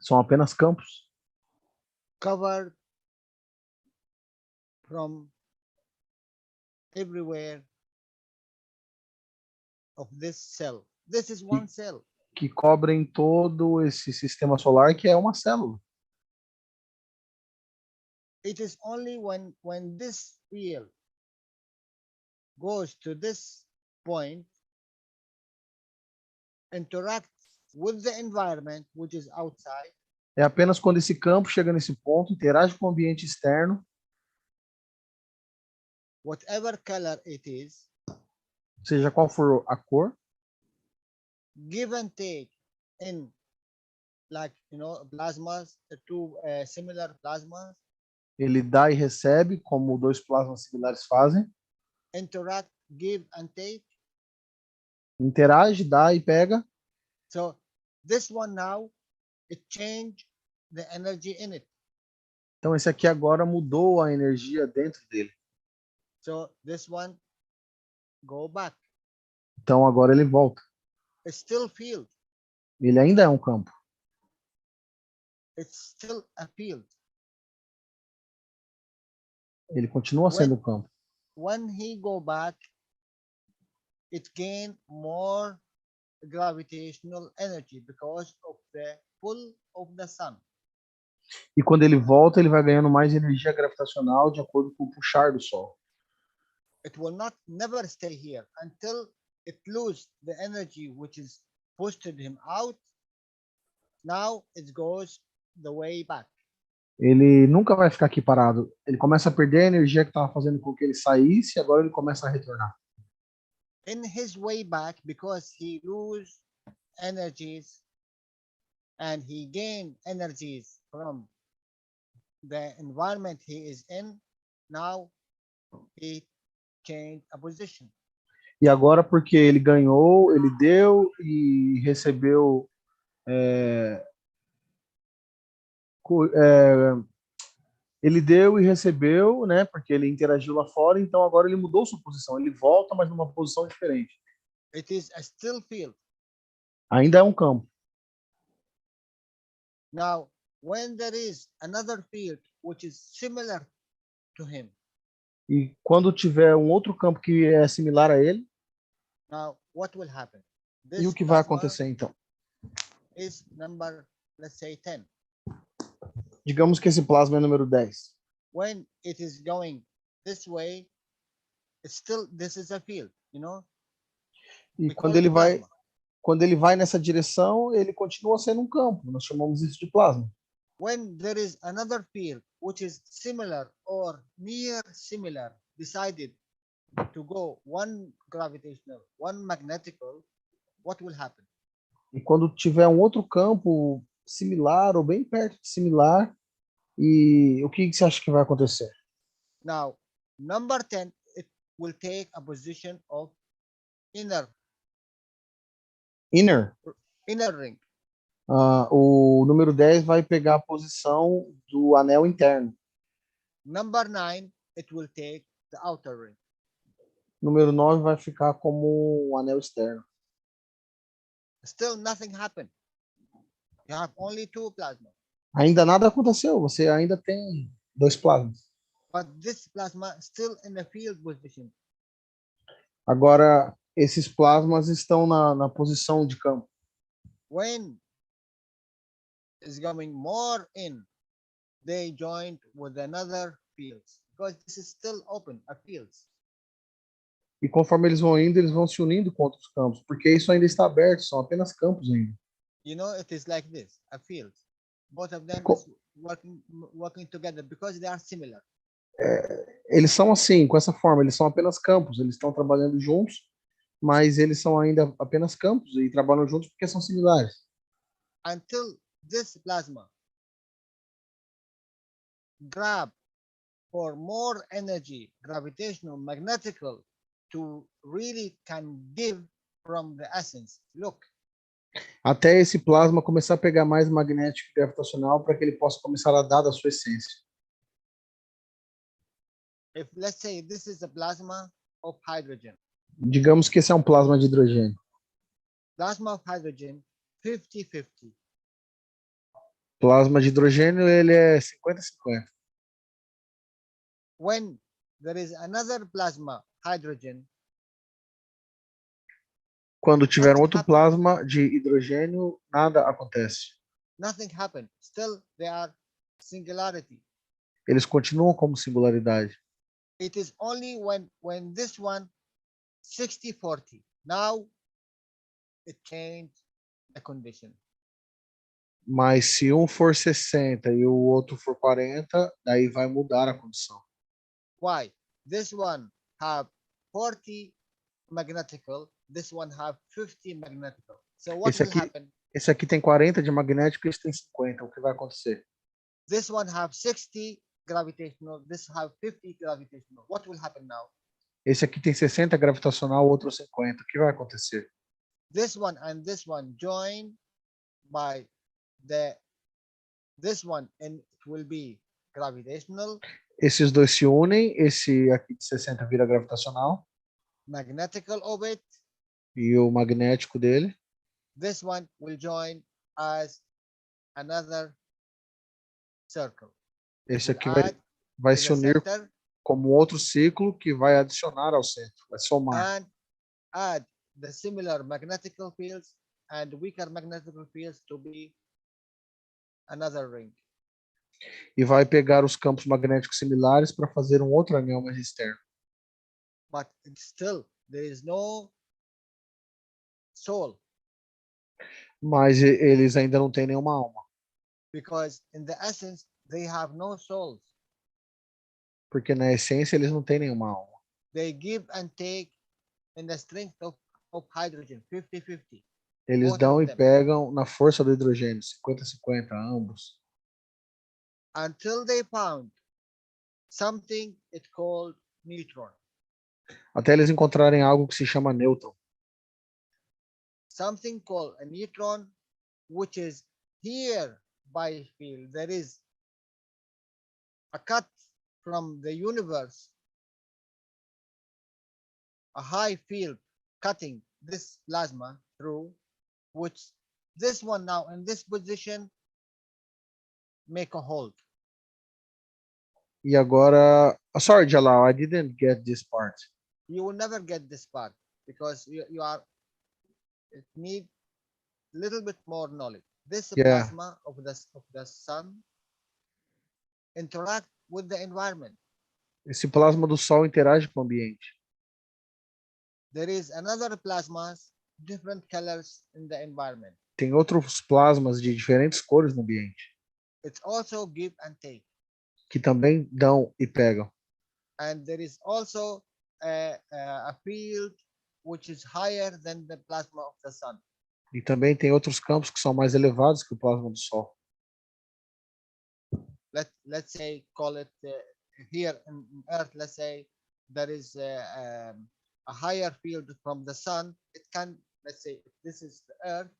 São apenas campos covered from everywhere of this cell. This is one cell. que cobrem todo esse sistema solar, que é uma célula. It is only when this field goes to this point, interacts with the environment, which is outside, É apenas quando esse campo chega nesse ponto, interage com o ambiente externo, whatever color it is, seja qual for a cor, give and take in, like, plasmas, two similar plasmas, ele dá e recebe, como dois plasmas similares fazem, interact, give and take. interage, dá e pega. So this one now, it changed the energy in it. Então esse aqui agora mudou a energia dentro dele. So this one go back. Então agora ele volta. It's still field. Ele ainda é um campo. It's still a field. Ele continua sendo um campo. When he go back, it gain more gravitational energy because of the pull of the sun. E quando ele volta, ele vai ganhando mais energia gravitacional de acordo com o puxar do Sol. It will never stay here until it lose the energy which is pushed him out. Now it goes the way back. Ele nunca vai ficar aqui parado. Ele começa a perder a energia que estava fazendo com que ele saísse, e agora ele começa a retornar. In his way back, because he lose energies and he gain energies from the environment he is in, now he changed a position. E agora, porque ele ganhou, ele deu e recebeu ele deu e recebeu, né? Porque ele interagiu lá fora, então agora ele mudou sua posição. Ele volta, mas numa posição diferente. It is a still field. Ainda é um campo. Now, when there is another field which is similar to him, E quando tiver um outro campo que é similar a ele, now what will happen? e o que vai acontecer então? Is number, let's say 10. Digamos que esse plasma é número 10. When it is going this way, it's still, this is a field, E We quando call ele it vai, plasma. quando ele vai nessa direção, ele continua sendo um campo. Nós chamamos isso de plasma. When there is another field which is similar or near similar, decided to go one gravitational, one magnetical, what will happen? E quando tiver um outro campo similar ou bem perto de similar, e o que você acha que vai acontecer? Now, number 10, it will take a position of inner ring. O número 10 vai pegar a posição do anel interno. Number 9, it will take the outer ring. Número 9 vai ficar como um anel externo. Still nothing happened. You have only two plasma. Ainda nada aconteceu, você ainda tem 2 plasmas. But this plasma still in the field position. Agora, esses plasmas estão na posição de campo. When is going more in, they joined with another fields because this is still open, a fields. E conforme eles vão indo, eles vão se unindo com outros campos, porque isso ainda está aberto, são apenas campos ainda. You know, it is like this, a field. Both of them Co- is working together because they are similar. Eles são assim, com essa forma, eles são apenas campos, eles estão trabalhando juntos, mas eles são ainda apenas campos e trabalham juntos porque são similares. Until this plasma grab for more energy, gravitational, magnetical, to really can give from the essence. Look, Até esse plasma começar a pegar mais magnético e gravitacional para que ele possa começar a dar da sua essência. if let's say this is a plasma of hydrogen. Digamos que esse é um plasma de hidrogênio. Plasma of hydrogen, 50-50. Plasma de hidrogênio, ele é 50-50. When there is another plasma hydrogen, Quando tiver um nothing outro happens. plasma de hidrogênio, nada acontece. Nothing happened. Still, they are singularity. Eles continuam como singularidade. It is only when this one 60-40. Now it changed the condition. Mas se um for 60 e o outro for 40, daí vai mudar a condição. Why? This one have 40 magnetical. This one have 50 magnetical. So what Esse will aqui, happen? esse aqui tem 40 de magnético e esse tem 50. O que vai acontecer? This one have 60 gravitational. This have 50 gravitational. What will happen now? Esse aqui tem 60 gravitacional, o outro 50. O que vai acontecer? This one and this one join by this one, and it will be gravitational, Esses dois se unem, esse aqui de 60 vira gravitacional magnetical orbit. e o magnético dele. This one will join as another circle. Esse Will aqui add vai to se the unir center como outro ciclo que vai adicionar ao centro, vai somar. and add the similar magnetical fields and weaker magnetical fields to be another ring. E vai pegar os campos magnéticos similares para fazer um outro anel mais externo. But still, there is no soul Mas eles ainda não têm nenhuma alma, because in the essence they have no souls. porque na essência eles não têm nenhuma alma. They give and take in the strength of hydrogen, 50-50. Eles Both dão of e them. pegam na força do hidrogênio, 50-50, ambos. Until they found something it called neutron. Até eles encontrarem algo que se chama nêutron. Something called a neutron, which is here by field. There is a cut from the universe, a high field cutting this plasma through, which this one now in this position make a hold. E agora, sorry, Jalal, I didn't get this part. You will never get this part because you are, it need little bit more knowledge. This Yeah. plasma of the sun interact with the environment. Esse plasma do Sol interage com o ambiente. There is another plasmas, different colors in the environment. Tem outros plasmas de diferentes cores no ambiente, It's also give and take. que também dão e pegam. And there is also a field which is higher than the plasma of the sun. E também tem outros campos que são mais elevados que o plasma do Sol. Let's say, call it here in Earth, let's say there is a higher field from the sun. It can, let's say, if this is the Earth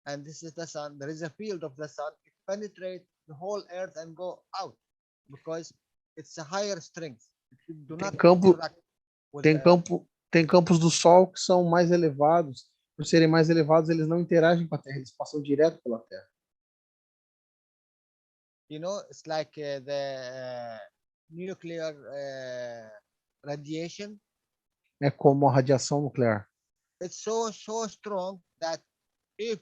and this is the sun, there is a field of the sun. It penetrates the whole Earth and go out because it's a higher strength. Do Tem not campo, interact with tem campos do Sol que são mais elevados. Por serem mais elevados, eles não interagem com a Terra, eles passam direto pela Terra. it's like the nuclear radiation. É como a radiação nuclear. It's so strong that if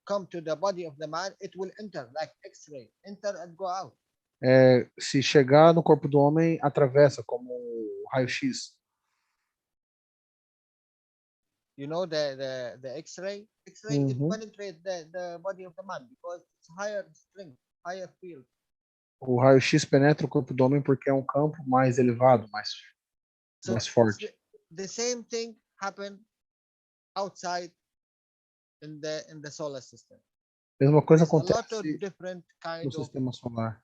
come to the body of the man, it will enter like X-ray, enter and go out. Se chegar no corpo do homem, atravessa como um raio-x. The X-ray? X-ray, it penetrates the body of the man because it's higher strength, higher field. O raio-x penetra o corpo do homem porque é um campo mais elevado, mais forte. The same thing happened outside in the solar system. Mesma coisa There's a lot of acontece different no kind of sistema solar.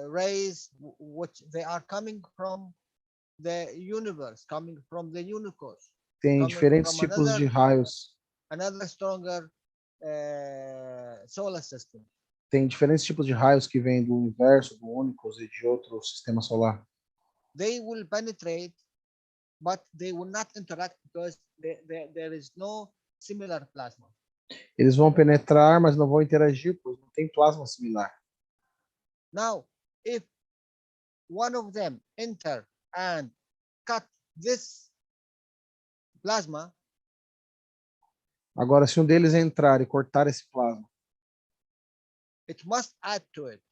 rays which they are coming from the universe, coming from the universe. Tem diferentes tipos de raios. Another stronger solar system. Tem diferentes tipos de raios que vêm do universo, do Unicos e de outro sistema solar. They will penetrate, but they will not interact because there is no similar plasma. Eles vão penetrar, mas não vão interagir, pois não tem plasma similar. Now, if one of them enter and cut this plasma, agora, se um deles entrar e cortar esse plasma, it must add to it.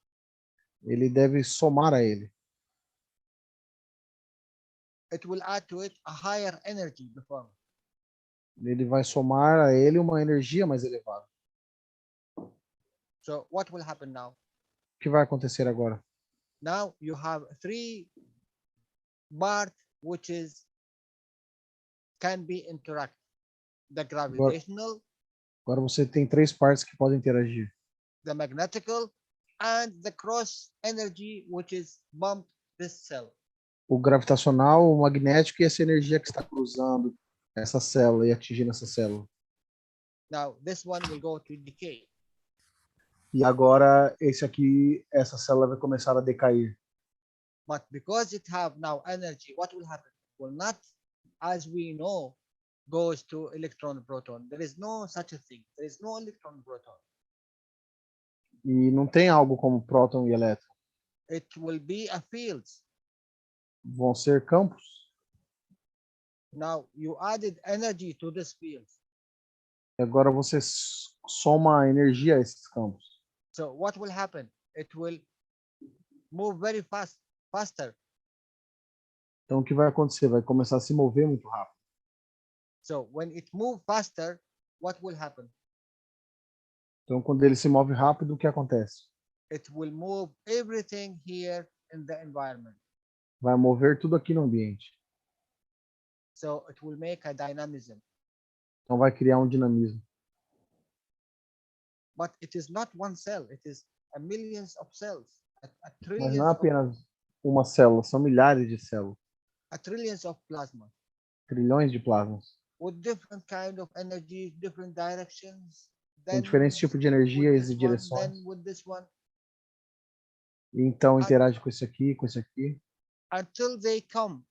ele deve somar a ele. It will add to it a higher energy before. Ele vai somar a ele uma energia mais elevada. So what will happen now? O que vai acontecer agora? Now you have three parts which can be interact. The gravitational, agora você tem três partes que podem interagir. the magnetical, and the cross energy which is bumped this cell. O gravitacional, o magnético e essa energia que está cruzando essa célula e atingindo essa célula. Now this one will go to decay. E agora essa célula vai começar a decair. But because it have now energy, what will happen? It will not, as we know, goes to electron proton. There is no such a thing. There is no electron proton. E não tem algo como próton e elétron. It will be a field. Vão ser campos. Now you added energy to this field. E agora você soma energia a esses campos. So what will happen? It will move very faster. Então o que vai acontecer? Vai começar a se mover muito rápido. So when it moves faster, what will happen? Então quando ele se move rápido, o que acontece? It will move everything here in the environment. Vai mover tudo aqui no ambiente. So it will make a dynamism. Então vai criar um dinamismo. But it is not one cell. It is a millions of cells. A Mas trillions não é apenas uma célula, são milhares de células. a trillions of plasma Trilhões de plasmas. with different kind of energy, different directions. Com diferentes tipos de energias e direções. Then with this one, E então interage com esse aqui, com esse aqui. until they come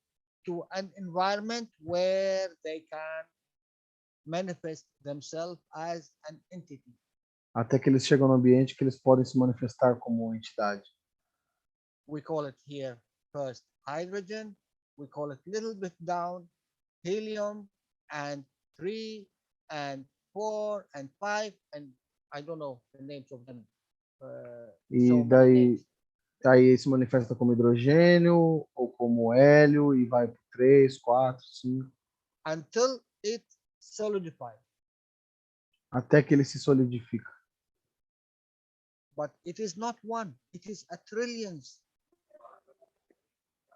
to an environment where they can manifest themselves as an entity. Até que eles chegam no ambiente que eles podem se manifestar como entidade. We call it here first hydrogen. We call it little bit down helium and 3 and 4 and 5 and I don't know the names of them. E so daí aí se manifesta como hidrogênio ou como hélio e vai para 3, 4, 5. Until it solidifies. Até que ele se solidifica. But it is not one. It is a trillions.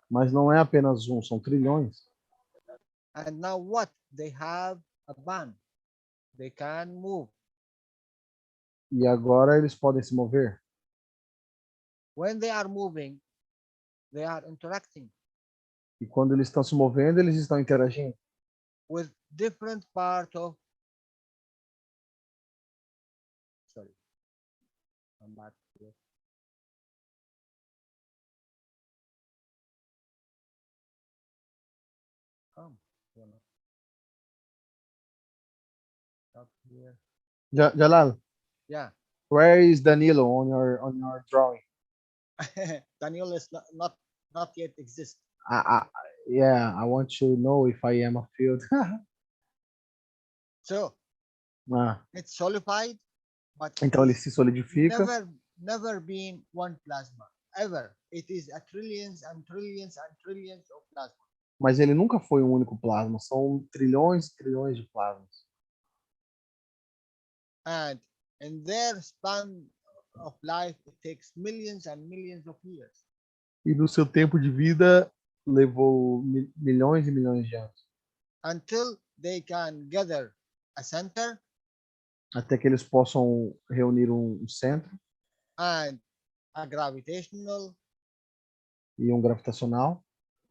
Mas não é apenas um, são trilhões. And now what? They have a band. They can move. E agora eles podem se mover. When they are moving, they are interacting E quando eles estão se movendo, eles estão interagindo with different part of. Sorry. I'm back here. Come. You know. Up here. Jalal, Yeah. where is Danilo on your drawing? Daniel is not yet exist. Yeah, I want to know if I am a field. So Ah, it's solidified, but então ele se solidifica, never been one plasma ever. It is a trillions and trillions and trillions of plasma. mas ele nunca foi um único plasma, são trilhões e trilhões de plasmas. And in their span of life, it takes millions and millions of years E no seu tempo de vida levou milhões e milhões de anos, until they can gather a center até que eles possam reunir um centro and a gravitational e um gravitacional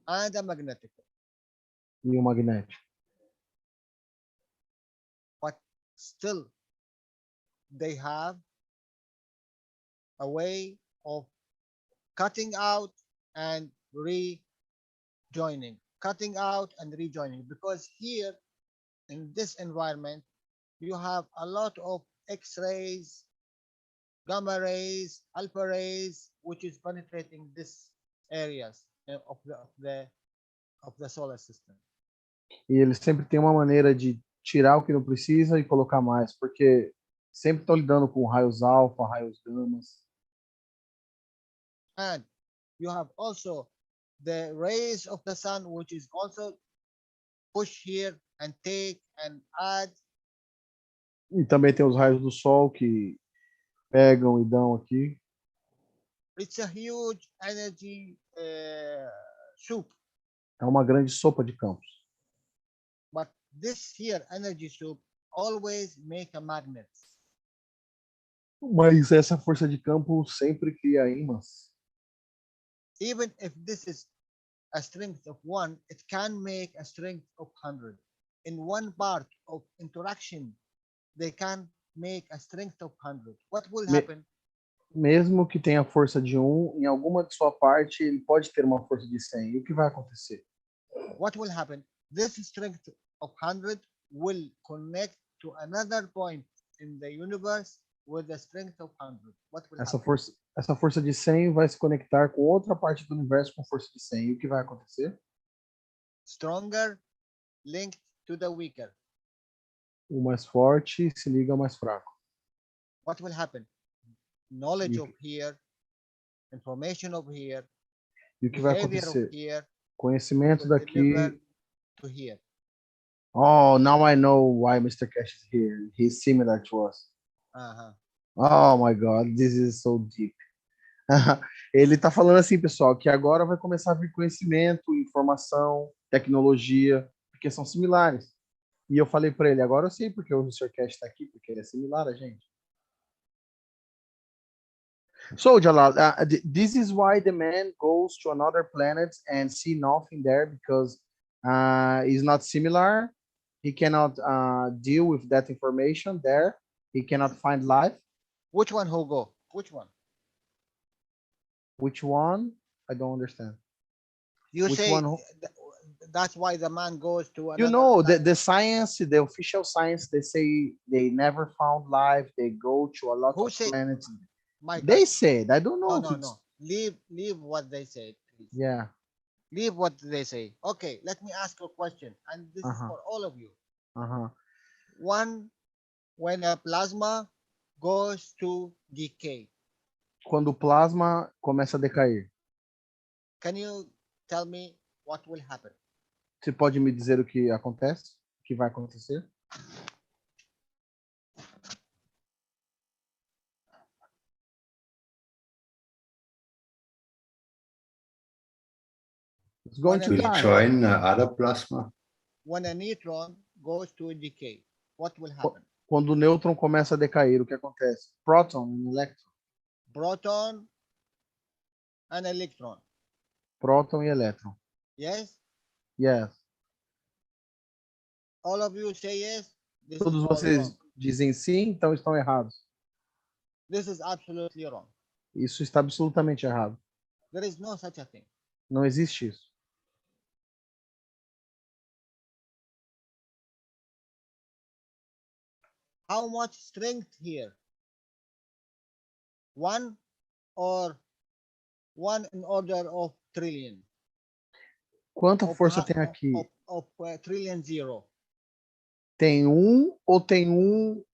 and a magnetic. e um magnético. But still, they have a way of cutting out and rejoining, cutting out and rejoining, because here in this environment you have a lot of X-rays, gamma rays, alpha rays, which is penetrating these areas of the solar system. E eles sempre têm uma maneira de tirar o que não precisa e colocar mais, porque sempre estão lidando com raios alfa, raios gamas. And you have also the rays of the sun, which is also push here and take and add. E também tem os raios do sol que pegam e dão aqui. It's a huge energy soup. É uma grande sopa de campos. But this here energy soup always make a magnet. Mas essa força de campo sempre cria ímãs. Even if this is a strength of 1, it can make a strength of 100. In one part of interaction, they can make a strength of 100. What will happen? Mesmo que tenha força de 1, em alguma de sua parte, ele pode ter uma força de 100. E o que vai acontecer? What will happen? This strength of 100 will connect to another point in the universe with the strength of 100. What will happen? Essa força de 100 vai se conectar com outra parte do universo com força de 100. E o que vai acontecer? Stronger linked to the weaker. O mais forte se liga ao mais fraco. What will happen? Knowledge of here, information of here, E o que vai behavior acontecer? of here, Conhecimento will daqui. deliver to here. Oh, now I know why Mr. Keshe is here. He's similar to us. Oh my God, this is so deep. Ele está falando assim, pessoal, que agora vai começar a vir conhecimento, informação, tecnologia, porque são similares. E eu falei para ele, agora eu sei porque o Mr. Keshe está aqui, porque ele é similar a gente. So, Jalal, this is why the man goes to another planet and see nothing there, because he's not similar. He cannot deal with that information there. He cannot find life. Which one, Hugo? Which one? Which one? I don't understand. You Which say one? that's why the man goes to another. You know, the science, the official science, they say they never found life. They go to a lot Who of said? planets. My God. They said, I don't know. No. Leave what they said, please. Yeah. Leave what they say. Okay, let me ask you a question, and this is for all of you. When a plasma goes to decay, Quando o plasma começa a decair, can you tell me what will happen? você pode me dizer o que acontece? O que vai acontecer? It's going to Will die. join other plasma. When a neutron goes to decay, what will happen? Quando o nêutron começa a decair, o que acontece? Próton e elétron. Proton and electron. Próton e elétron. Yes? Yes. All of you say yes? This Todos is all vocês wrong. dizem sim, então estão errados. This is absolutely wrong. Isso está absolutamente errado. There is no such a thing. Não existe isso. How much strength here? 1 or 1 in order of trillion? Quanta força tem aqui? Of trillion zero. Tem um ou tem um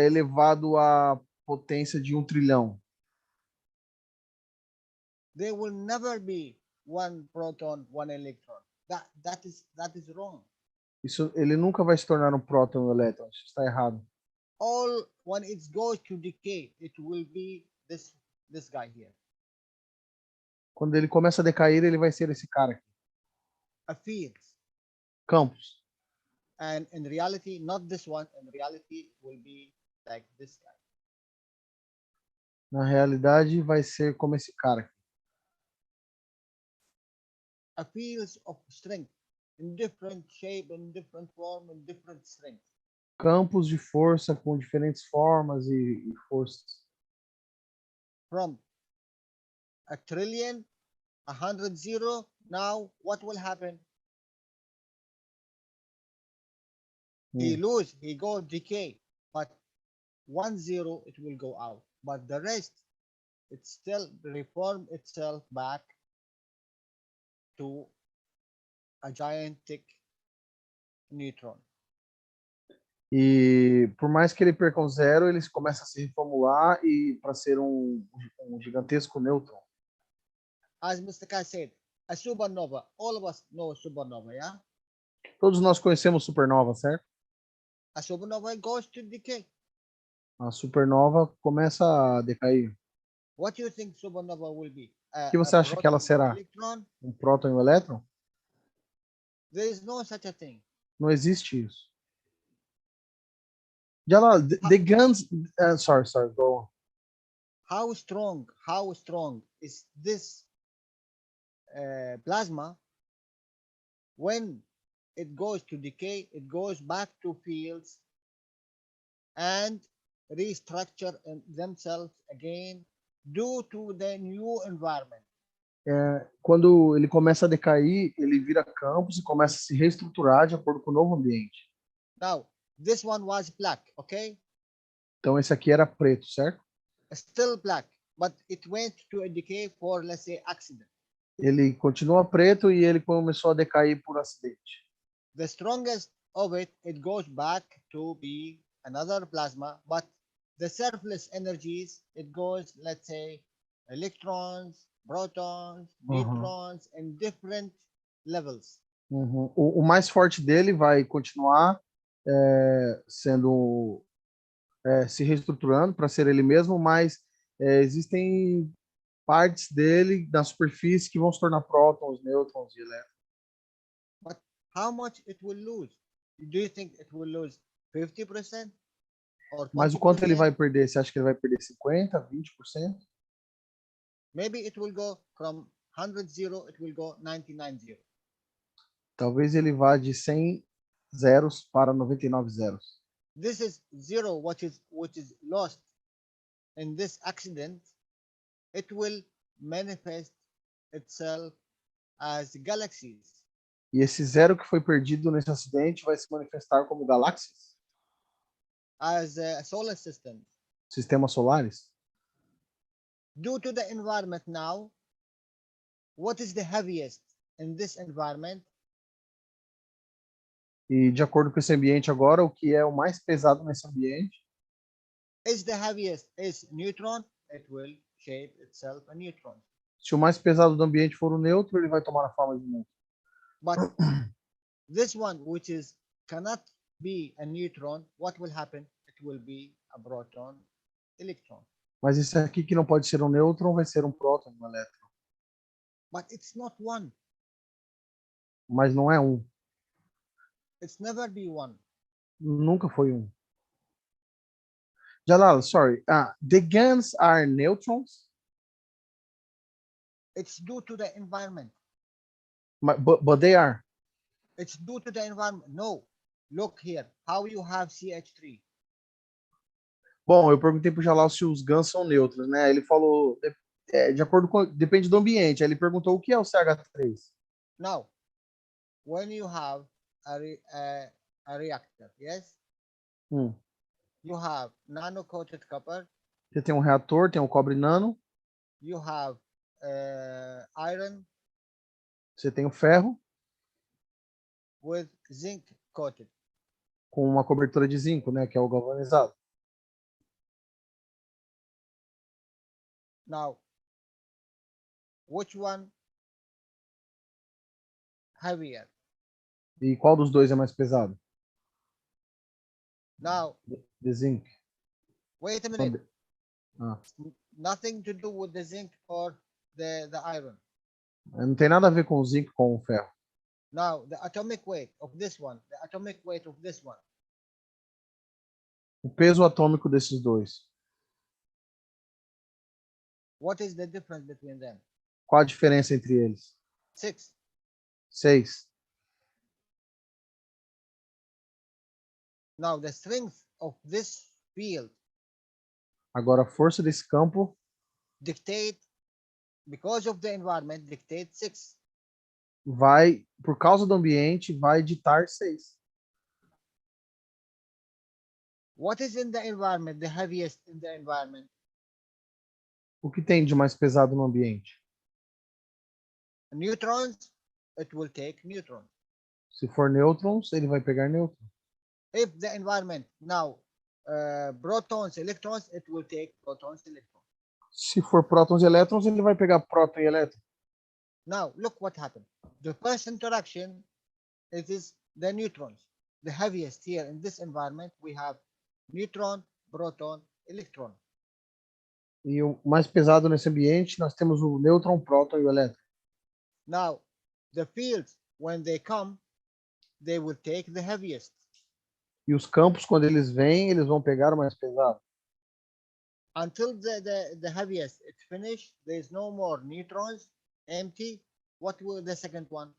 elevado à potência de 1 trilhão? There will never be 1 proton, 1 electron. That is wrong. Isso, ele nunca vai se tornar um próton ou um elétron. Isso está errado. All when it goes to decay, it will be this guy here. Quando ele começa a decair, ele vai ser esse cara aqui. A field. Campos. And in reality, not this one. In reality, will be like this guy. Na realidade, vai ser como esse cara aqui. A fields of strength in different shape, in different form, in different strength. Campos de força com diferentes formas e forças. From a trillion, 100 zero. Now, what will happen? He lose, he go decay, but 1 0 it will go out. But the rest, it still reform itself back to a gigantic neutron. E por mais que ele perca um zero, ele começa a se reformular e para ser um gigantesco nêutron. As Mr. Keshe said, a supernova. All of us know supernova, yeah? Todos nós conhecemos supernova, certo? A supernova goes to decay. A supernova começa a decair. What do you think supernova will be? O que você acha que ela será? Electron? Um próton e um elétron? There is no such a thing. Não existe isso. Jalal, the guns... sorry, go on. How strong is this plasma? When it goes to decay, it goes back to fields and restructure themselves again due to the new environment. Quando ele começa a decair, ele vira campos e começa a se reestruturar de acordo com o novo ambiente. Now, this one was black, okay? Então esse aqui era preto, certo? Still black, but it went to a decay for, let's say, accident. Ele continua preto e ele começou a decair por acidente. The strongest of it goes back to be another plasma, but the surplus energies, it goes, let's say, electrons, protons, neutrons, in different levels. O mais forte dele vai continuar sendo se reestruturando para ser ele mesmo, mas existem partes dele na superfície que vão se tornar prótons, nêutrons e elétrons. But how much it will lose? Do you think it will lose 50% or 20%? Mas o quanto ele vai perder? Você acha que ele vai perder 50%, 20%? Maybe it will go from 100 zero, it will go 99 zero. Talvez ele vá de 100 zeros para 99 zeros. This is zero, which is lost in this accident. It will manifest itself as galaxies. E esse zero que foi perdido nesse acidente vai se manifestar como galáxias? As solar systems. Sistemas solares? Due to the environment now, what is the heaviest in this environment? E de acordo com esse ambiente agora, o que é o mais pesado nesse ambiente? Is the heaviest is neutron, it will shape itself a neutron. Se o mais pesado do ambiente for o neutro, ele vai tomar a forma de neutro. But this one, which is cannot be a neutron, what will happen? It will be a proton, electron. Mas esse aqui que não pode ser um nêutron, vai ser um próton, um elétron. But it's not one. Mas não é um. It's never be one. Nunca foi um. Jalal, sorry. The GANs are neutrons? It's due to the environment. But they are. It's due to the environment. No. Look here. How you have CH3. Bom, eu perguntei para o Jalal se os GANs são neutros, né? Ele falou, de acordo com, depende do ambiente. Aí ele perguntou o que é o CH3. Now, when you have a reactor, yes? You have nano-coated copper. Você tem um reator, tem um cobre nano, You have iron você tem o ferro with zinc coated. com uma cobertura de zinco, né, que é o galvanizado. Now, which one heavier? E qual dos dois é mais pesado? Now, De zinco. wait a minute. Ah, Nothing to do with the zinc or the iron. não tem nada a ver com o zinco com o ferro. Now, the atomic weight of this one, the atomic weight of this one. O peso atômico desses dois. What is the difference between them? Qual a diferença entre eles? 6. 6. Now, the strength of this field Agora, a força desse campo, dictate, because of the environment, dictate 6. vai, por causa do ambiente, vai ditar 6. What is in the environment, the heaviest in the environment? O que tem de mais pesado no ambiente? Neutrons, it will take neutrons. Se for nêutrons, ele vai pegar nêutrons. If the environment now protons, electrons, it will take protons, electrons. Se for prótons e elétrons, ele vai pegar próton e elétron. Now look what happened. The first interaction, it is the neutrons. The heaviest here in this environment, we have neutron, proton, electron. E o mais pesado nesse ambiente, nós temos o nêutron, próton e o elétron. Now, the fields, when they come, they will take the heaviest. E os campos, quando eles vêm, eles vão pegar o mais pesado. Until the heaviest it's finished, there is no more neutrons, empty. What will the second one?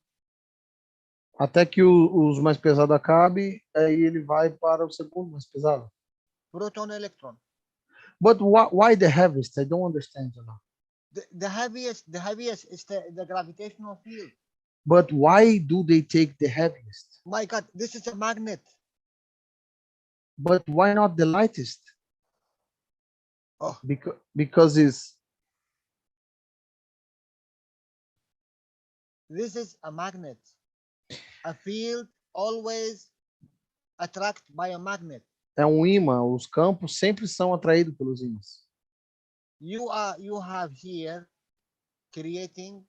Até que os mais pesados acabe, aí ele vai para o segundo mais pesado. Proton, electron. But why the heaviest? I don't understand. The heaviest is the gravitational field. But why do they take the heaviest? My God, this is a magnet. But why not the lightest? Oh. Because this is a magnet. A field always attracted by a magnet. É um ímã. Os campos sempre são atraídos pelos ímãs. You have here creating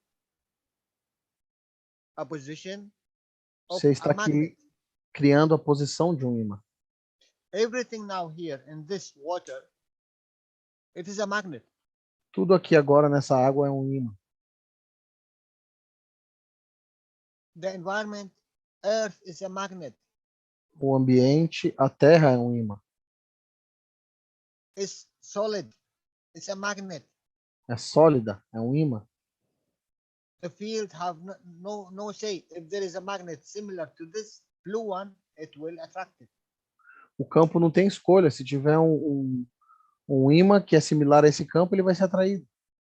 a position of Você está a magnet. aqui criando a posição de um ímã. Everything now here in this water, it is a magnet. Tudo aqui agora nessa água é um ímã. The environment, Earth is a magnet. O ambiente, a Terra é um ímã. It's solid. It's a magnet. É sólida, é um ímã. The field have no say. If there is a magnet similar to this blue one, it will attract it. O campo não tem escolha. Se tiver um ímã que é similar a esse campo, ele vai ser atraído.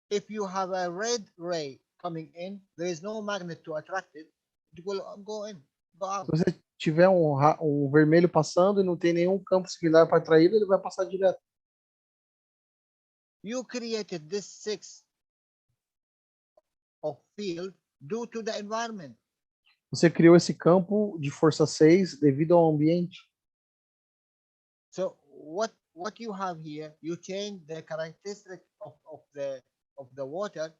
If you have a red ray coming in, there is no magnet to attract it. It will go in, go out. Se você tiver um vermelho passando e não tem nenhum campo similar para atrair, ele vai passar direto. You created this 6 of field due to the environment. Você criou esse campo de força 6 devido ao ambiente. So what you have here, you change the characteristic of the water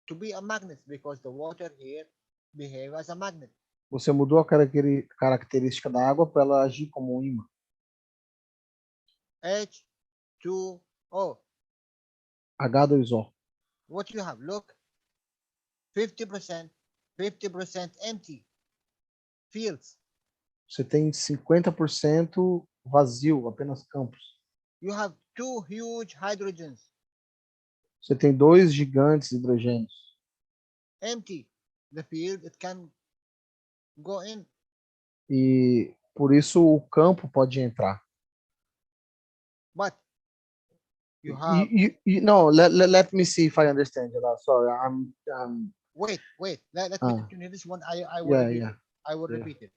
to be a magnet, because the water here behave as a magnet. Você mudou a característica da água para ela agir como um ímã. H2O. H2O. What you have? Look, 50% empty fields. Você tem 50% vazio, apenas campos. You have 2 huge hydrogens. Você tem 2 gigantes hidrogênios. Empty. The field, it can go in. E por isso o campo pode entrar. But you have. No, let me see if I understand. Sorry, Wait. Let me continue this one. I will repeat it. I will repeat it.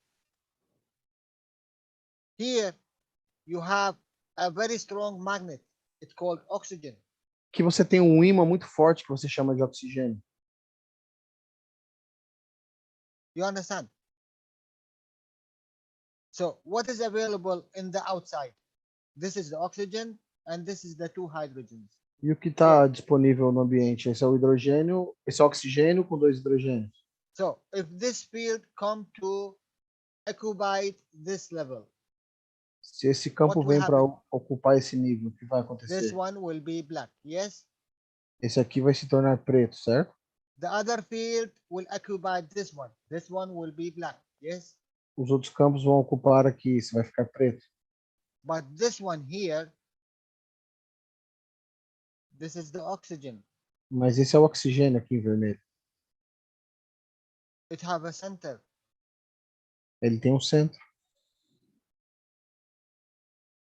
Here you have a very strong magnet. It's called oxygen. Que você tem um ímã muito forte que você chama de oxigênio. You understand? So what is available in the outside? This is the oxygen and this is the two hydrogens. E o que está disponível no ambiente? Esse é o hidrogênio, esse é o oxigênio com 2 hidrogênios. So if this field come to occupy this level, Se esse campo What will vem para happen? ocupar esse nível, o que vai this acontecer? one will be black. Yes. Esse aqui vai se tornar preto, certo? The other field will occupy this one. This one will be black. Yes. Os outros campos vão ocupar aqui, esse vai ficar preto. But this one here, this is the oxygen. Mas esse é o oxigênio aqui em vermelho. It have a center. Ele tem um centro.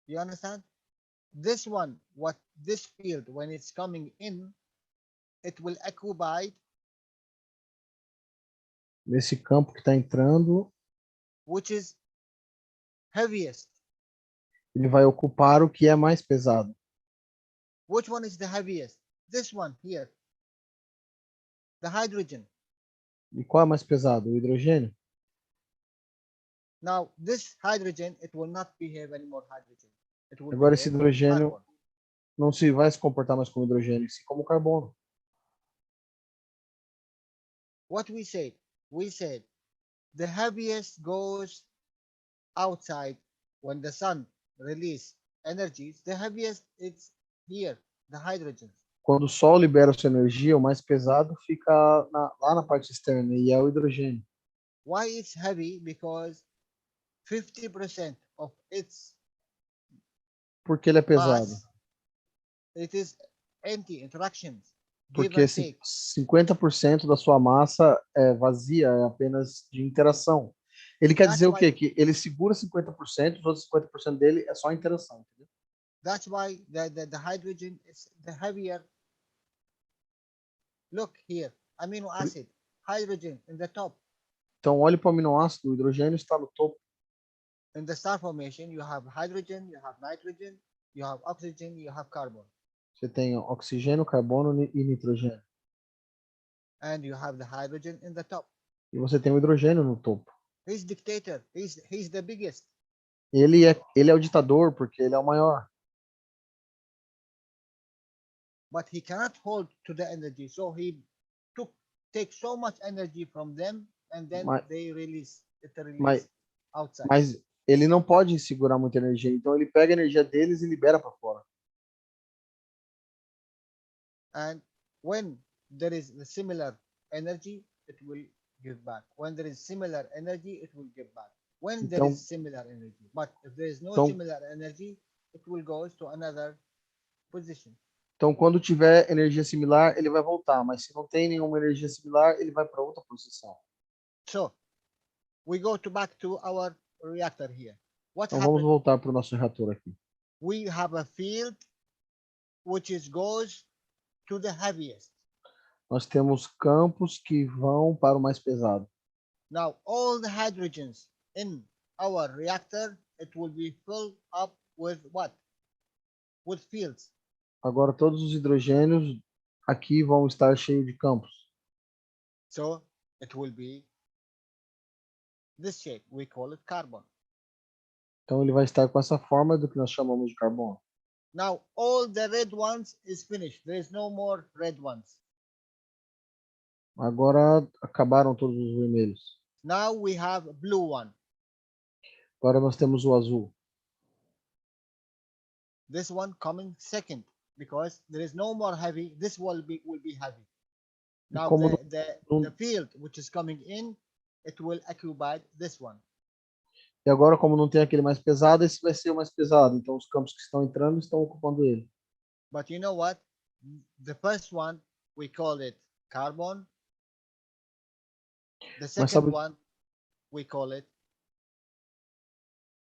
You understand? This one, what this field, when it's coming in, it will occupy Nesse campo que está entrando, which is heaviest. ele vai ocupar o que é mais pesado. Which one is the heaviest? This one here. The hydrogen. E qual é mais pesado? O hidrogênio? Now, this hydrogen, it will not behave anymore hydrogen. It will Agora esse behave hidrogênio carbon. não vai se comportar mais como hidrogênio, sim como carbono. What we said? We said the heaviest goes outside when the sun release energies. The heaviest it's here, the hydrogen. Quando o Sol libera sua energia, o mais pesado fica lá na parte externa, e é o hidrogênio. Why it's heavy? Because 50% of its Por que ele é pesado? mass, it is empty interactions. Give Porque and take. 50% da sua massa é vazia, é apenas de interação. Ele quer That's dizer o why- quê? Que ele segura 50%, os outros 50% dele é só interação. Entendeu? That's why the hydrogen is the heavier. Look here, amino acid, hydrogen in the top. Então, olhe para o aminoácido, o hidrogênio está no topo. In the star formation, you have hydrogen, you have nitrogen, you have oxygen, you have carbon, Você tem oxigênio, carbono e nitrogênio. and you have the hydrogen in the top. E você tem o hidrogênio no topo. He's dictator. He's the biggest. Ele é o ditador, porque ele é o maior. But he cannot hold to the energy, so he take so much energy from them, and then Mas- they release mas- outside. Mas ele não pode segurar muita energia, então ele pega a energia deles e libera para fora. And when there is the similar energy, it will give back. When there is similar energy, it will give back. When there Então- is similar energy, but if there is no Então- similar energy, it will go to another position. Então, quando tiver energia similar, ele vai voltar, mas se não tem nenhuma energia similar, ele vai para outra posição. So we go back to our reactor here. What Então, vamos happened? voltar para o nosso reator aqui. We have a field which goes to the heaviest. Nós temos campos que vão para o mais pesado. Now all the hydrogens in our reactor, it will be filled up with what? With fields. Agora, todos os hidrogênios aqui vão estar cheios de campos. So it will be this shape. We call it carbon. Então, ele vai estar com essa forma do que nós chamamos de carbono. Now all the red ones is finished. There is no more red ones. Agora, acabaram todos os vermelhos. Now we have a blue one. Agora, nós temos o azul. This one coming second because there is no more heavy. This will be heavy. Now como the field which is coming in, it will occupy this one. E agora, como não tem aquele mais pesado, esse vai ser o mais pesado. Então, os campos que estão entrando estão ocupando ele. But you know what? The first one, we call it carbon. The second sabe- one, we call it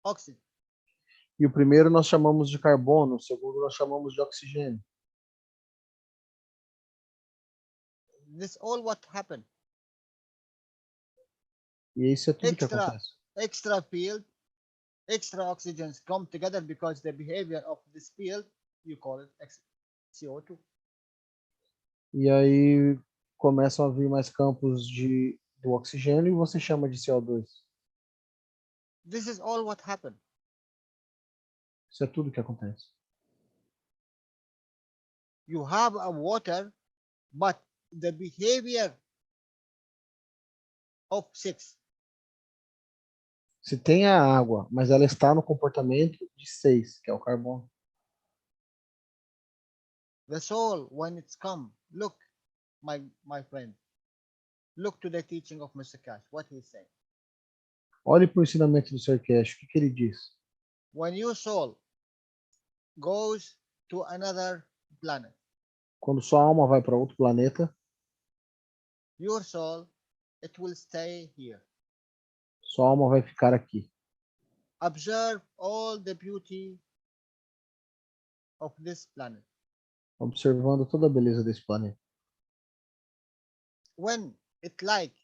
oxygen. E o primeiro nós chamamos de carbono, o segundo nós chamamos de oxigênio. This all what happened. E isso é tudo que Extra. acontece. Extra field extra oxygens come together because the behavior of this field, you call it CO2. E aí começam a vir mais campos do oxigênio e você chama de CO2. This is all what happened. Isso é tudo que acontece. You have a water, but the behavior of 6. Se tem a água, mas ela está no comportamento de 6, que é o carbono. The soul, when it's come, look, my friend, look to the teaching of Mr. Keshe, what he's saying. Olhe para o ensinamento do Sr. Keshe, o que ele diz? When your soul goes to another planet, Quando sua alma vai para outro planeta, your soul, it will stay here. sua alma vai ficar aqui. Observe all the beauty of this planet. Observando toda a beleza desse planeta. When it like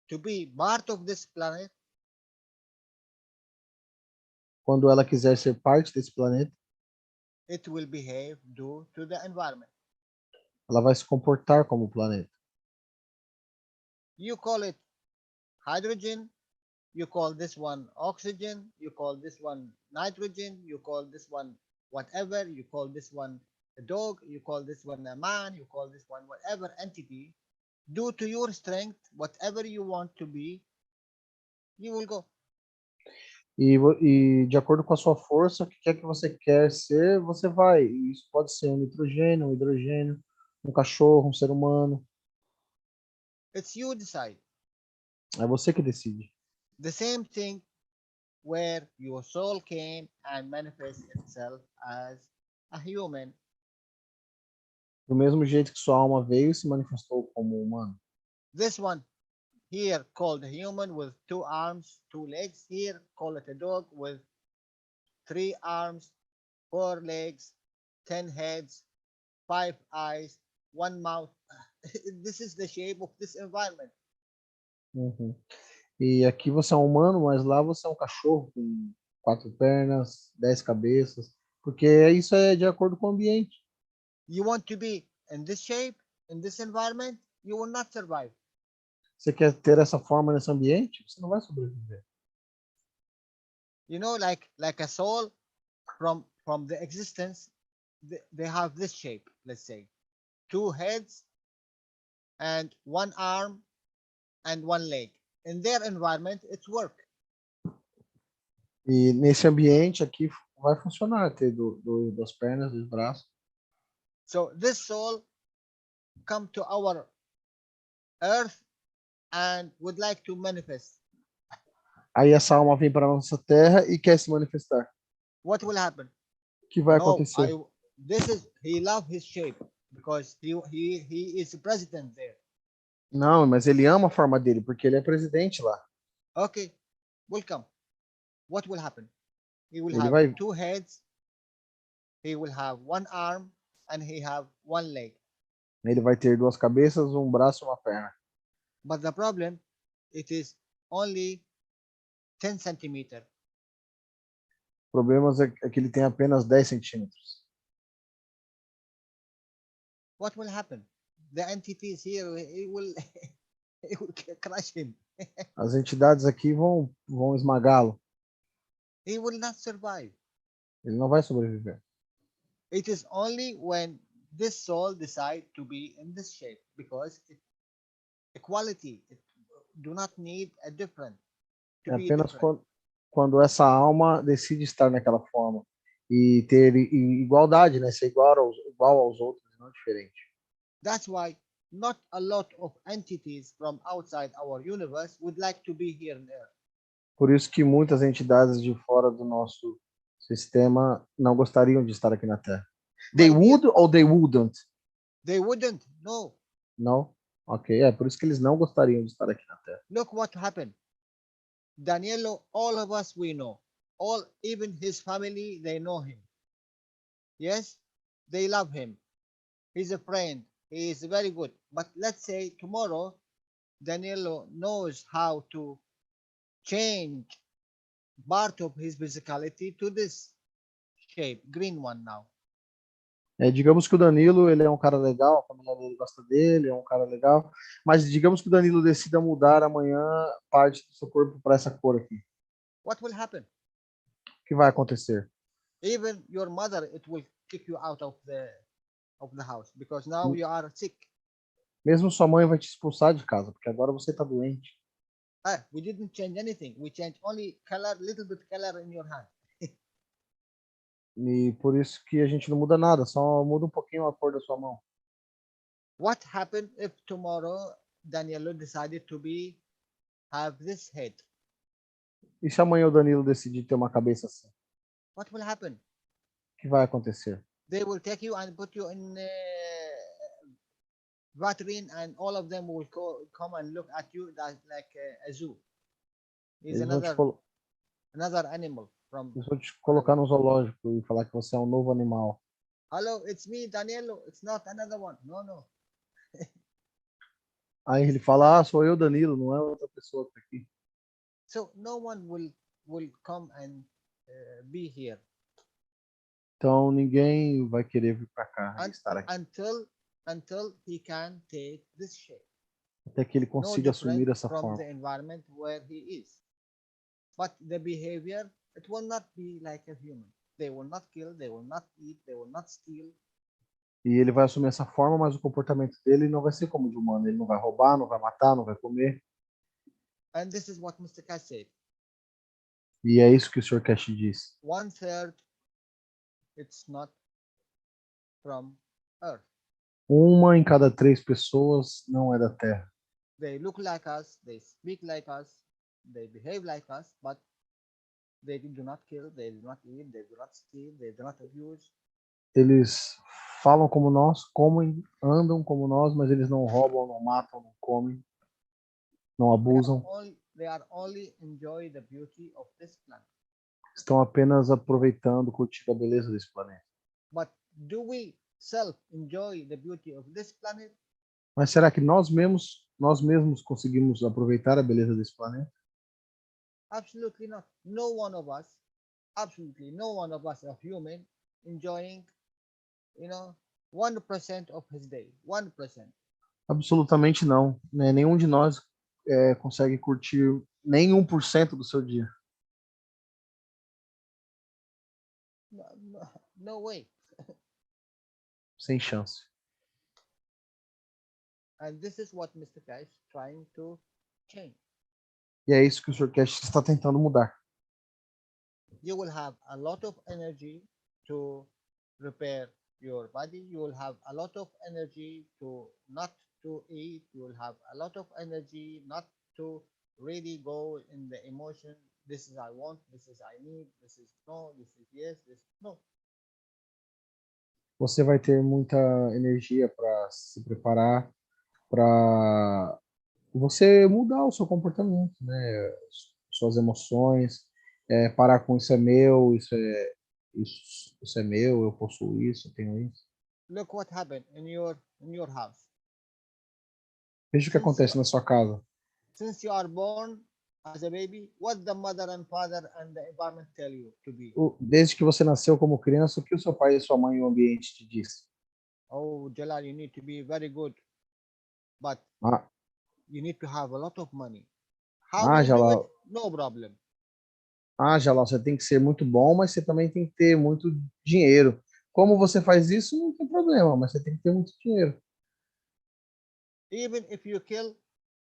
to be part of this planet, Quando ela quiser ser parte desse planeta, it will behave due to the environment. ela vai se comportar como o planeta. You call it hydrogen, you call this one oxygen, you call this one nitrogen, you call this one whatever, you call this one a dog, you call this one a man, you call this one whatever entity. Due to your strength, whatever you want to be, you will go. E de acordo com a sua força, o que quer que você quer ser, você vai. E isso pode ser um nitrogênio, um hidrogênio, um cachorro, um ser humano. It's you decide. É você que decide. The same thing where your soul came and manifests itself as a human. Do mesmo jeito que sua alma veio e se manifestou como humano. This one here called a human with 2 arms, 2 legs. Here call it a dog with 3 arms, 4 legs, 10 heads, 5 eyes, 1 mouth. This is the shape of this environment. Uhum. E aqui você é um humano, mas lá você é um cachorro com 4 pernas, 10 cabeças, porque isso é de acordo com o ambiente. You want to be in this shape, in this environment, you will not survive. Você quer ter essa forma nesse ambiente, você não vai sobreviver. You know, like a soul from the existence, they have this shape, let's say. 2 heads and 1 arm and 1 leg. In their environment, it's work. E nesse ambiente aqui vai funcionar, ter 2 pernas, 2 braços. So this soul come to our earth and would like to manifest. Aí essa alma vem para a nossa terra e quer se manifestar. What will happen? O que vai No, acontecer? he love his shape because he is the president there. Não, mas ele ama a forma dele, porque ele é presidente lá. Okay, welcome. What will happen? He will Ele have vai, 2 heads, he will have 1 arm, and he have 1 leg. ele vai ter 2 cabeças, 1 braço e 1 perna. But the problem, it is only 10 centimeter. O problema é que ele tem apenas 10 centímetros. What will happen? The entities here, it will, it will crush him. As entidades aqui vão esmagá-lo. He will not survive. Ele não vai sobreviver. It is only when this soul decide to be in this shape, because equality, it do not need a different to É be apenas different. quando essa alma decide estar naquela forma e ter igualdade, né? Ser igual aos outros, não diferente. That's why not a lot of entities from outside our universe would like to be here on Earth. Por isso que muitas entidades de fora do nosso sistema não gostariam de estar aqui na Terra. They would or they wouldn't? They wouldn't. No. Não? Ok, é por isso que eles não gostariam de estar aqui na Terra. Look what happened. Danielo, all of us we know. All, even his family, they know him. Yes, they love him. He's a friend. He is very good. But let's say tomorrow, Danielo knows how to change part of his physicality to this shape, green one now. Digamos que o Danilo, ele é um cara legal, a família dele gosta dele, é um cara legal, mas digamos que o Danilo decida mudar amanhã parte do seu corpo para essa cor aqui. What will happen? O que vai acontecer? Even your mother, it will kick you out of the house because now you are sick. Mesmo sua mãe vai te expulsar de casa, porque agora você está doente. We didn't change anything. We changed only color, little bit color in your hand. E por isso que a gente não muda nada, só muda um pouquinho a cor da sua mão. What happened if tomorrow Danielo decided to have this head? E se amanhã o Danilo decidir ter uma cabeça assim? What will happen? O que vai acontecer? They will take you and put you in vitrine, and all of them will come and look at you like a zoo. Is Eles vão another animal from. Eles vão te colocar no zoológico e falar que você é um novo animal. Hello, it's me, Danielo. It's not another one. No. Aí ele fala, sou eu, Danilo, não é outra pessoa que tá aqui. So no one will come and be here. Então ninguém vai querer vir para cá e estar aqui. Until he can take this shape. Até que ele consiga assumir essa from forma. the environment where he is. But the behavior, it will not be like a human. They will not kill, they will not eat, they will not steal. E ele vai assumir essa forma, mas o comportamento dele não vai ser como de humano. Ele não vai roubar, não vai matar, não vai comer. And this is what Mr. Keshe said. E é isso que o Sr. Keshe diz. 1/3, it's not from Earth. 1 em cada 3 pessoas não é da Terra. They look like us, they speak like us, they behave like us, but they do not kill, they do not eat, they do not steal, they do not abuse. Eles falam como nós, comem, andam como nós, mas eles não roubam, não matam, não comem, não abusam. They are only enjoy the beauty of this planet. Estão apenas aproveitando, curtindo a beleza desse planeta. But do we enjoy the beauty of this planet? Mas será que nós mesmos conseguimos aproveitar a beleza desse planeta? Absolutely not. No one of us, absolutely no one of us, a human, enjoying, 1% of his day. 1%. Absolutamente não. Nenhum de nós consegue curtir nem 1% do seu dia. No way. Sem chance. And this is what Mr. Keshe is trying to change. E é isso que o Sr. Keshe está tentando mudar. You will have a lot of energy to repair your body. You will have a lot of energy not to eat. You will have a lot of energy not to really go in the emotion. This is I want, this is I need, this is no, this is yes, this is no. Você vai ter muita energia para se preparar, para você mudar o seu comportamento, né? Suas emoções, parar com isso é meu, isso é meu, eu possuo isso, eu tenho isso. Look what happened in your house. Veja o que acontece na sua casa. Since you are born as a baby, what the mother and father and the environment tell you to be? Desde que você nasceu como criança, o que o seu pai, sua mãe e o ambiente te diz? Oh, Jalal, you need to be very good, but you need to have a lot of money. How you Jalal. do it? No problem. Jalal, você tem que ser muito bom, mas você também tem que ter muito dinheiro. Como você faz isso, não tem problema, mas você tem que ter muito dinheiro. Even if you kill,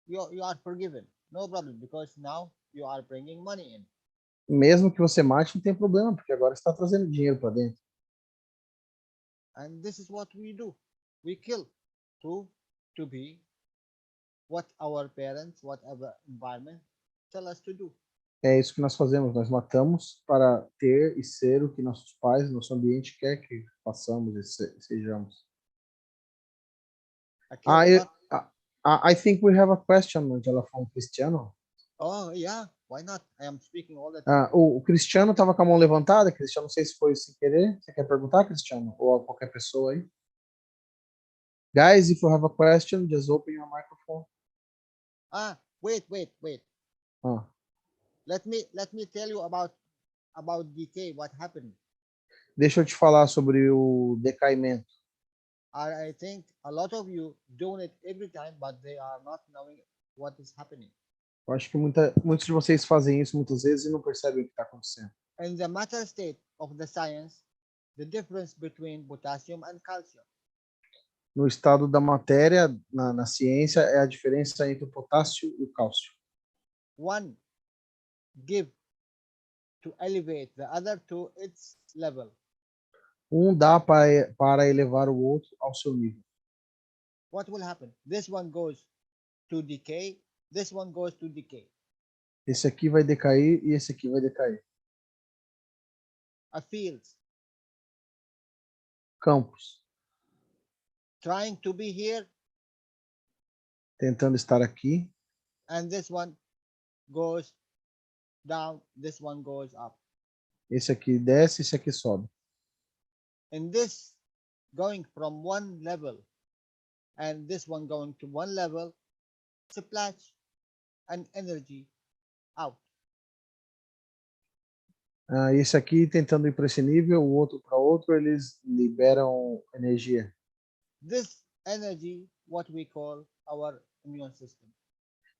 you are forgiven. No problem, because now you are bringing money in. Mesmo que você mate, não tem problema, porque agora você está trazendo dinheiro para dentro. And this is what we do. We kill to be what our parents, whatever environment tell us to do. É isso que nós fazemos, nós matamos para ter e ser o que nossos pais, nosso ambiente quer que façamos e sejamos. I think we have a question, Jalal, from Cristiano. Oh, yeah, why not? I am speaking all the time. O Cristiano estava com a mão levantada, Cristiano, não sei se foi sem querer. Você quer perguntar, Cristiano? Ou a qualquer pessoa aí? Guys, if you have a question, just open your microphone. Wait. Let me tell you about decay, what happened. Deixa eu te falar sobre o decaimento. I think a lot of you doing it every time, but they are not knowing what is happening. Eu acho que muitos de vocês fazem isso muitas vezes e não percebem o que está acontecendo. In the matter state of the science, the difference between potassium and calcium. No estado da matéria, na ciência, é a diferença entre o potássio e o cálcio. One give to elevate the other to its level. Um dá para elevar o outro ao seu nível. What will happen? This one goes to decay, this one goes to decay. Esse aqui vai decair e esse aqui vai decair. A field Campos, trying to be here, tentando estar aqui, and this one goes down, this one goes up. esse aqui desce, esse aqui sobe. In this going from one level and this one going to one level, splash an energy out. Esse aqui tentando ir para esse nível, o outro para outro, eles liberam energia. This energy, what we call our immune system.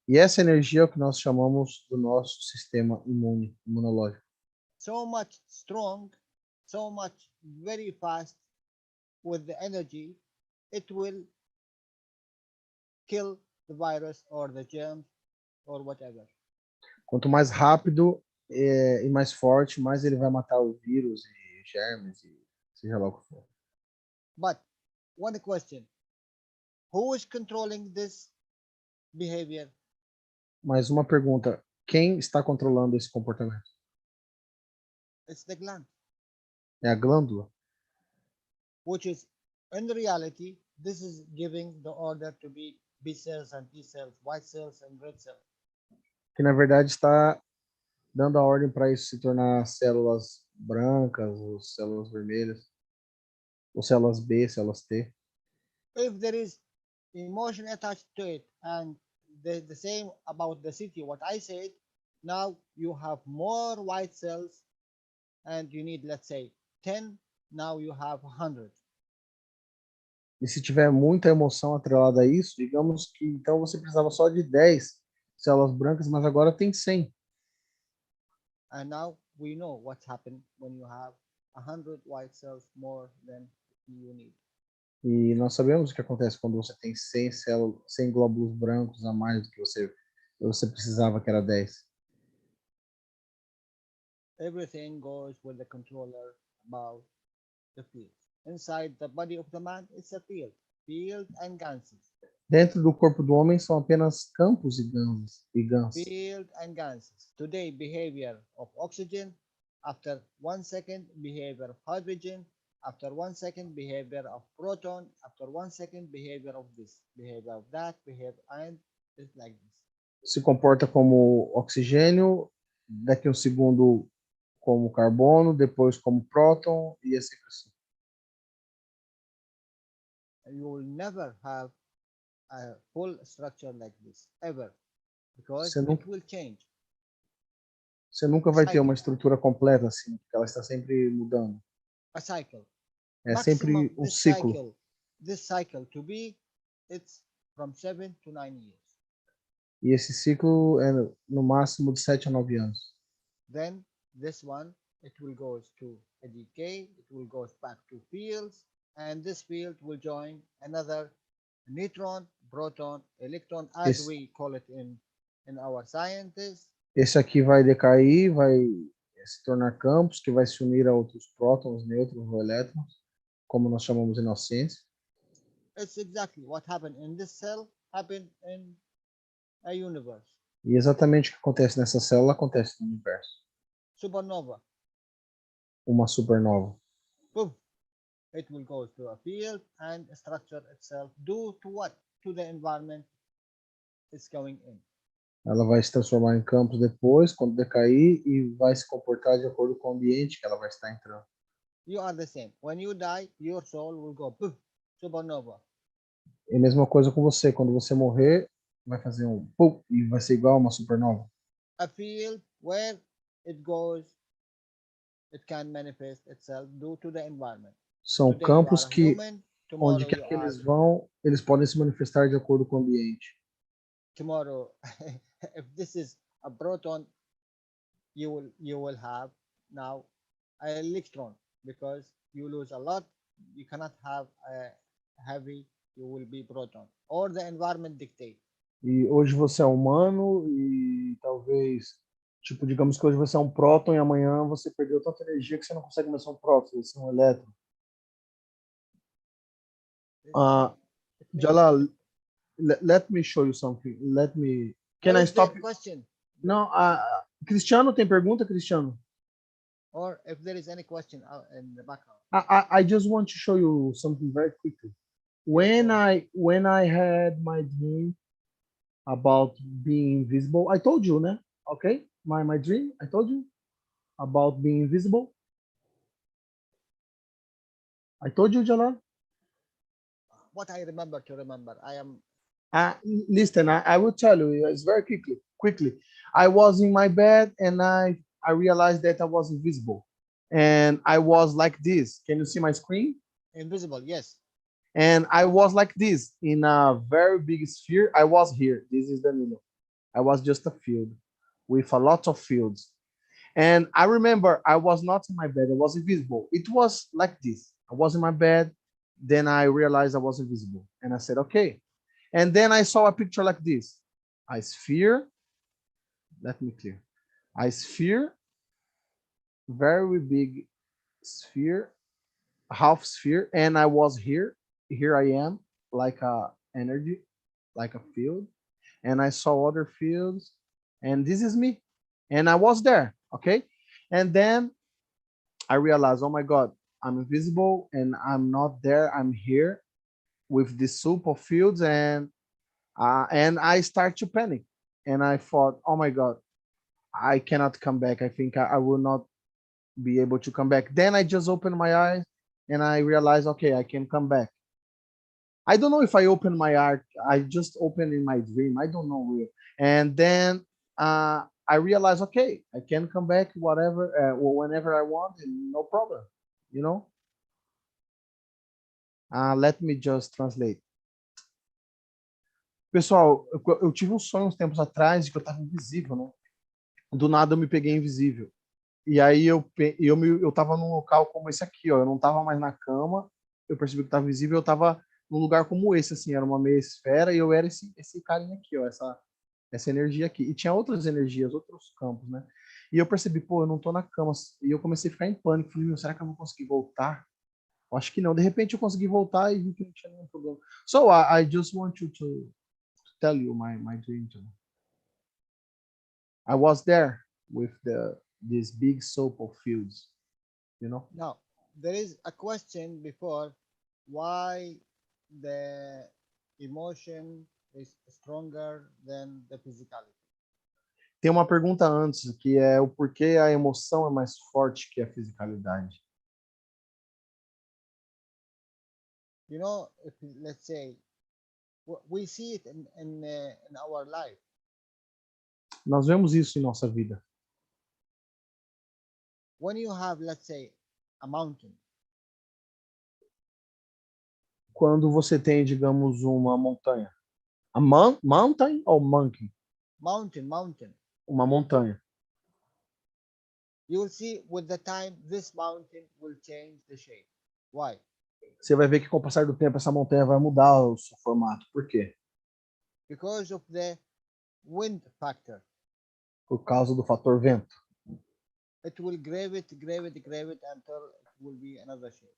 E essa energia é o que nós chamamos do nosso sistema imunológico. So much strong, so much very fast with the energy, it will kill the virus or the germs or whatever. Quanto mais rápido e mais forte, mais ele vai matar o vírus e germes e seja lá o que for. But one question, who is controlling this behavior? Mas uma pergunta, quem está controlando esse comportamento? It's the gland, É a glândula? which is in reality, this is giving the order to be B cells and T cells, white cells and red cells. Que na verdade está dando a ordem para isso se tornar células brancas, ou células vermelhas, ou células B, células T. If there is emotion attached to it, and the same about the city, what I said, now you have more white cells and you need, let's say, 10, now you have 100. E se tiver muita emoção atrelada a isso, digamos que então você precisava só de 10 células brancas, mas agora tem 100. And now we know what's happened when you have 100 white cells more than you need. E nós sabemos o que acontece quando você tem 100 células, 100 glóbulos brancos a mais do que você precisava, que era 10. Everything goes with the controller about the field. Inside the body of the man, it's a field and ganses. Dentro do corpo do homem são apenas campos e gansos. Field and ganses. Today, behavior of oxygen. After 1 second, behavior of hydrogen. After 1 second, behavior of proton. After 1 second, behavior of this, behavior of that, behavior, and it's like this. Se comporta como oxigênio, daqui a um segundo como carbono, depois como próton e assim por diante. You will never have a full structure like this, ever, because it will change. Você nunca vai ter uma estrutura completa assim, porque ela está sempre mudando. A cycle. É sempre um ciclo. This cycle to be, it's from 7 to 9 years. E esse ciclo é no máximo de 7 a 9 anos. Then this one, it will go to a decay, it will go back to fields, and this field will join another neutron, proton, electron, as we call it in our scientists. Esse aqui vai decair, vai se tornar campos, que vai se unir a outros prótons, nêutrons ou elétrons, como nós chamamos em nossa ciência. It's exactly what happened in this cell happened in a universe. E exatamente o que acontece nessa célula acontece no universo. Supernova. Uma supernova. Boom. It will go to a field and structure itself due to what? To the environment it's going in. Ela vai se transformar em campos depois, quando decair, e vai se comportar de acordo com o ambiente que ela vai estar entrando. You are the same. When you die, your soul will go boom, supernova. É a mesma coisa com você. Quando você morrer, vai fazer um pum e vai ser igual a uma supernova. A field where it goes, it can manifest itself due to the environment. São Today you campos are a que human, onde tomorrow quer you que are eles vão, eles podem se manifestar de acordo com o ambiente. tomorrow. If this is a proton, you will have now an electron, because you lose a lot. You cannot have a heavy. You will be proton, or the environment dictate. E hoje você é humano e talvez, tipo, digamos que hoje você é um próton e amanhã você perdeu tanta energia que você não consegue mais ser um próton, você é um elétron. It means- Jalal, let me show you something. Can I What is stop? the question? Não, Cristiano tem pergunta, Cristiano? Or if there is any question out in the background. I just want to show you something very quickly. When I had my dream about being invisible, I told you, né? Okay, my dream, I told you about being invisible. I told you, Jalal. What I remember to remember, I am Listen, I will tell you. It's very quickly. I was in my bed and I realized that I was invisible, and I was like this. Can you see my screen? invisible. Yes. And I was like this in a very big sphere. I was here. This is the middle. I was just a field with a lot of fields. And I remember I was not in my bed. I was invisible. It was like this. I was in my bed. Then I realized I was invisible. And I said, okay. And then I saw a picture like this. A sphere. Let me clear. A sphere. Very big sphere. Half sphere. And I was here. Here I am. Like a energy. Like a field. And I saw other fields. And this is me. And I was there. Okay. And then I realized, oh my God, I'm invisible and I'm not there. I'm here with this soup of fields, and I start to panic. And I thought, oh my God, I cannot come back. I think I will not be able to come back. Then I just opened my eyes and I realized, okay, I can come back. I don't know if I opened my eye. I just opened in my dream. I don't know really. And then I realized, okay, I can come back whatever, whenever I want, and no problem, you know. Let me just translate. Pessoal, eu tive um sonho uns tempos atrás de que eu estava invisível, né? Do nada eu me peguei invisível. E aí eu estava num local como esse aqui, ó. Eu não estava mais na cama, eu percebi que estava invisível, eu estava num lugar como esse, assim, era uma meia esfera e eu era esse carinha aqui, ó, essa energia aqui. E tinha outras energias, outros campos, né? E eu percebi, pô, eu não tô na cama. E eu comecei a ficar em pânico. Falei, meu, será que eu vou conseguir voltar? Eu acho que não. De repente eu consegui voltar e vi que não tinha nenhum problema. So I just want to tell you my dream. I was there with this big soap of fields, you know? Now, there is a question before, why the emotion is stronger than the physicality. Tem uma pergunta antes, que é o porquê a emoção é mais forte que a fisicalidade. You know, if let's say we see it in our life. Nós vemos isso em nossa vida. When you have, let's say, a mountain. Quando você tem, digamos, uma montanha. A mountain ou monkey? Mountain. Uma montanha. You will see with the time this mountain will change the shape. Why? Você vai ver que com o passar do tempo essa montanha vai mudar o seu formato. Por quê? Because of the wind factor. Por causa do fator vento. It will grave it until it will be another shape.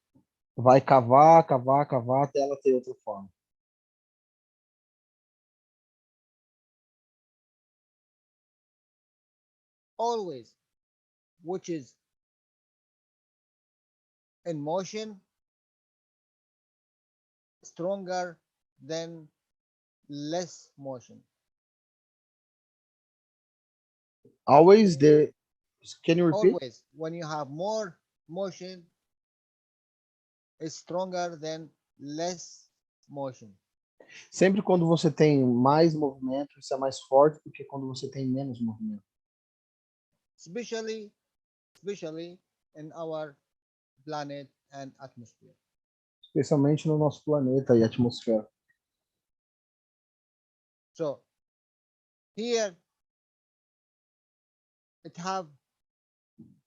Vai cavar até ela ter outra forma. Always, which is in motion, stronger than less motion. Always the. Can you repeat? Always, when you have more motion, is stronger than less motion. Sempre quando você tem mais movimento, isso é mais forte do que quando você tem menos movimento. especially in our planet and atmosphere. Especialmente no nosso planeta e atmosfera. So here it have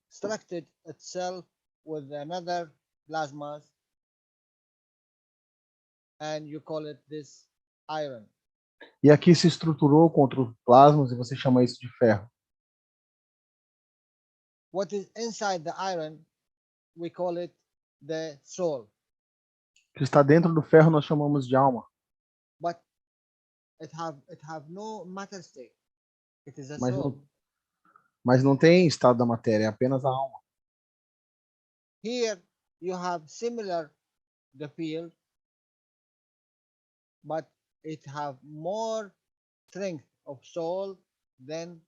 structured itself with another plasmas, and you call it this iron. E aqui se estruturou com outros plasmas e você chama isso de ferro. What is inside the iron, we call it the soul. O que está dentro do ferro nós chamamos de alma. But it have no matter state. It is a Mas soul. mas não tem estado da matéria, é apenas a alma. Here you have similar the field, but it have more strength of soul than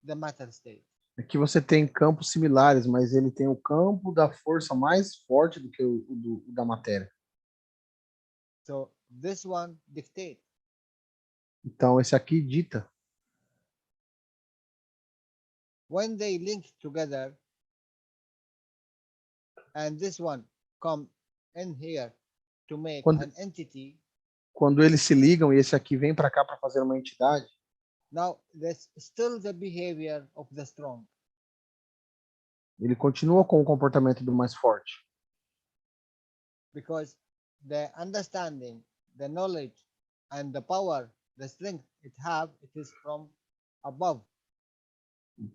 the matter state. Aqui você tem campos similares, mas ele tem o campo da força mais forte do que o da matéria. So this one dictate. Então esse aqui dita. When they link together, and this one come in here to make an entity. Quando eles se ligam e esse aqui vem para cá para fazer uma entidade. Now that's still the behavior of the strong. Ele continua com o comportamento do mais forte. Because the understanding, the knowledge, and the power, the strength it is from above.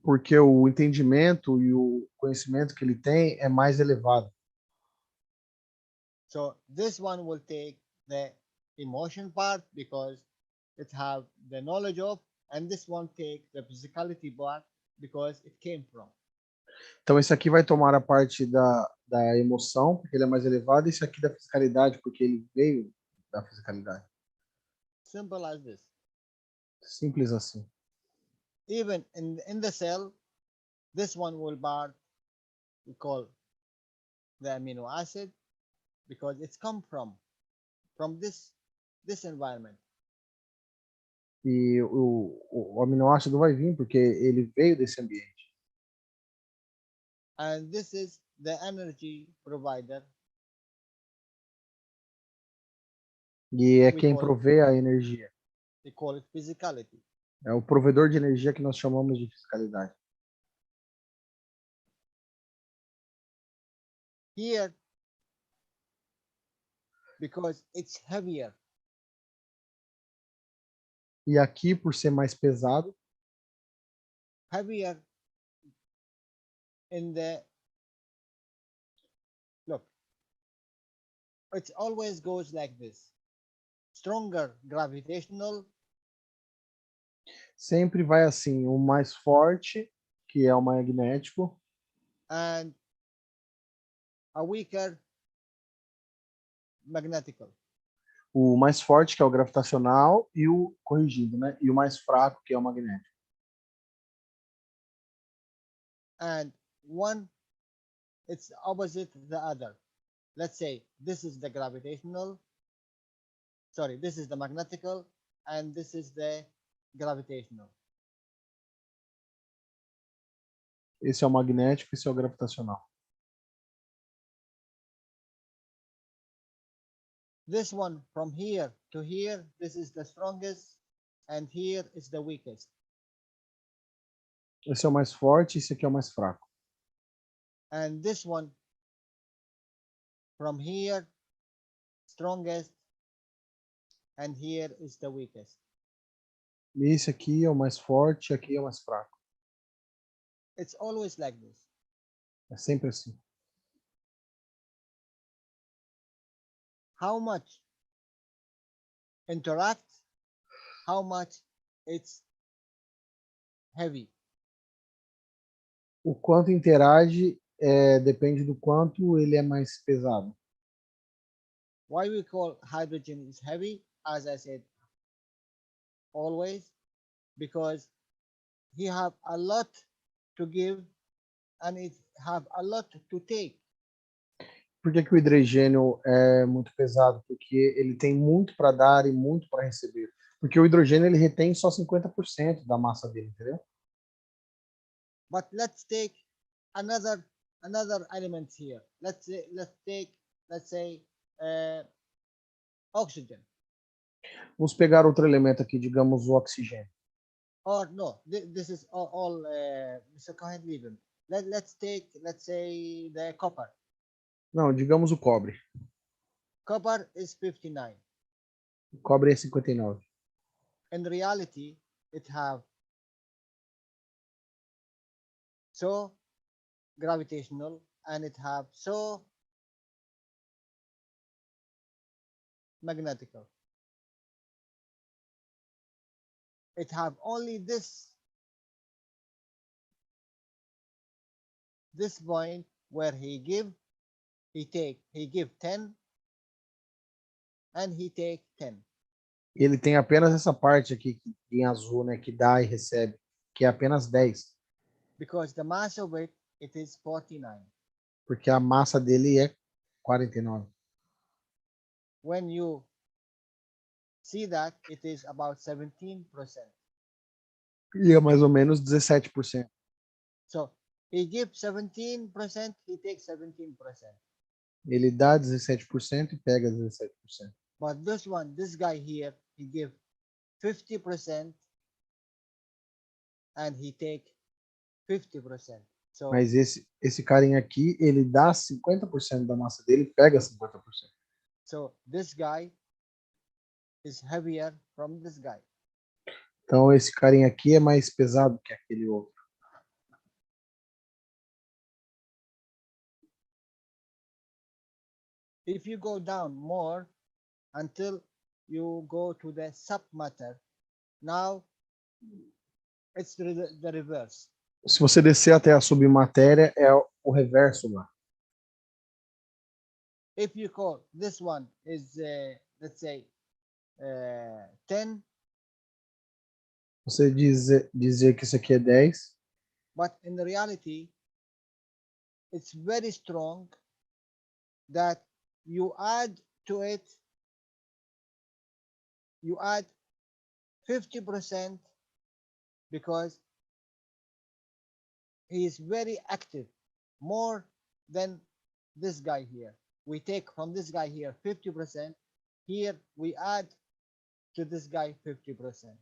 Porque o entendimento e o conhecimento que ele tem é mais elevado. So this one will take the emotion part because it have the knowledge of, and this one take the physicality part because it came from. Então esse aqui vai tomar a parte da emoção, porque ele é mais elevado, e esse aqui da fisicalidade, porque ele veio da fisicalidade. Simple as this. Simples assim. Even in the cell, this one will part, we call the amino acid, because it's come from this environment. E o aminoácido vai vir porque ele veio desse ambiente. And this is the energy provider. E é quem provê a energia. We call it physicality. É o provedor de energia que nós chamamos de fisicalidade. Here, because it's heavier. E aqui, por ser mais pesado, Heavier in the, look, it always goes like this. Stronger gravitational. sempre vai assim, o mais forte, que é o magnético, And a weaker magnetical. o mais forte, que é o gravitacional, e o corrigido, né? E o mais fraco, que é o magnético. And one, it's opposite the other. Let's say this is the gravitational, sorry, this is the magnetical, and this is the gravitational. Esse é o magnético, esse é o gravitacional. This one from here to here, this is the strongest, and here is the weakest. Esse é o mais forte, esse aqui é o mais fraco. And this one from here, strongest, and here is the weakest. Esse aqui é o mais forte, aqui é o mais fraco. It's always like this. É sempre assim. How much interact, how much it's heavy. O quanto interage depende do quanto ele é mais pesado. Why we call hydrogen is heavy, as I said, always, because he have a lot to give and it have a lot to take. Por que o hidrogênio é muito pesado? Porque ele tem muito para dar e muito para receber. Porque o hidrogênio ele retém só 50% da massa dele, entendeu? But let's take another element here. Let's say oxygen. Vamos pegar outro elemento aqui, digamos o oxigênio. Or no, this is all Mr. Cohen, leave him. Let's say the copper. Não, digamos o cobre. Copper is 59. O cobre é 59. In reality, it have so gravitational and it have so magnetical. It have only this point where he give 10 and he take 10. Ele tem apenas essa parte aqui em azul, né, que dá e recebe, que é apenas 10. Because the mass of it is 49. Porque a massa dele é 49. When you see that, it is about 17%. E é mais ou menos 17%. So he gives 17%, he takes 17%. Ele dá 17% e pega 17%. But this guy here, he give 50% and he take 50%. So, mas esse carinha aqui, ele dá 50% da massa dele e pega 50%. So this guy is heavier from this guy. Então esse carinha aqui é mais pesado que aquele outro. If you go down more until you go to the submatter, now it's the reverse. Se você descer até a submatéria, é o reverso lá. If you call this one is let's say 10, você dizer que isso aqui é 10, but in reality it's very strong that you add to it, you add 50% because he is very active, more than this guy here. We take from this guy here 50%, here we add to this guy 50%.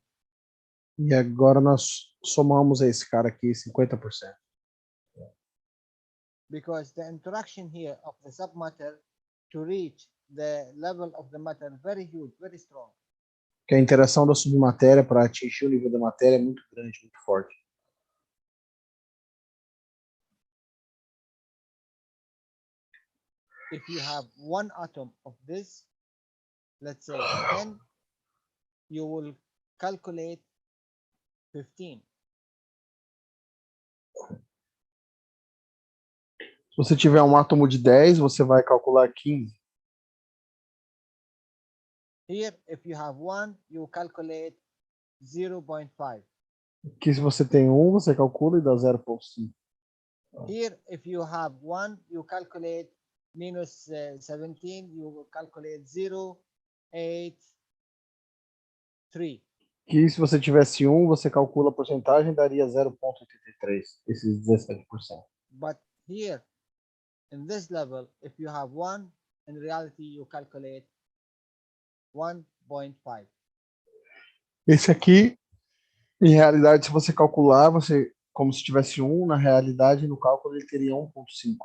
e agora nós somamos a esse cara aqui 50%. Because the interaction here of the submatter to reach the level of the matter very huge, very strong. Que a interação da submatéria para atingir o nível da matéria é muito grande, muito forte. If you have one atom of this, let's say 10, you will calculate 15. Se você tiver um átomo de 10, você vai calcular 15. Here, if you have one, you calculate 0.5. Aqui, se você tem um, você calcula e dá 0,5. Here, if you have one, you calculate minus 17, you calculate 0.83. Que se você tivesse um, você calcula a porcentagem e daria 0,83, esses 17%. But here, in this level, if you have one, in reality, you calculate 1.5. Esse aqui, em realidade, se você calcular, você, como se tivesse um, na realidade, no cálculo ele teria 1,5.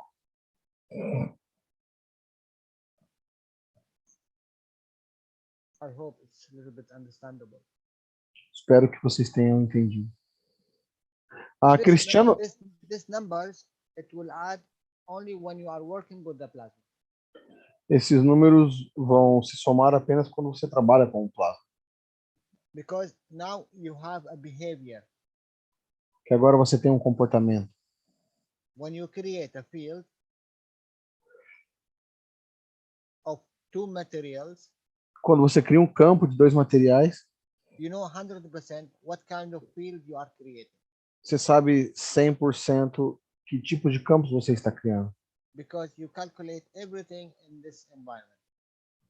I hope it's a little bit understandable. Espero que vocês tenham entendido. Cristiano... This numbers, it will add only when you are working with the plasma. Esses números vão se somar apenas quando você trabalha com o plasma. Because now you have a behavior. Que agora você tem um comportamento. When you create a field of two materials, quando você cria um campo de dois materiais, you know 100% what kind of field you are creating. Você sabe 100% que tipo de campos você está criando. Because you calculate everything in this environment.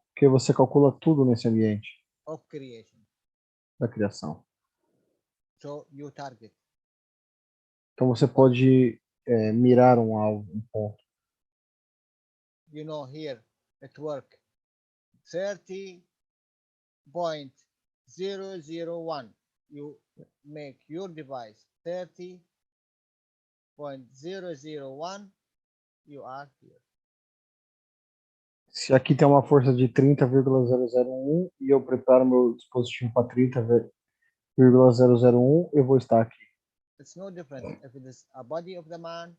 Porque você calcula tudo nesse ambiente of creation. da criação. So you target. Então você pode mirar um alvo, um ponto. You know, here at work, 30.001. You make your device 30.001. You are here. Se aqui tem uma força de 30,001 e eu preparo meu dispositivo para 30,001, eu vou estar aqui. It's no different if it is a body of the man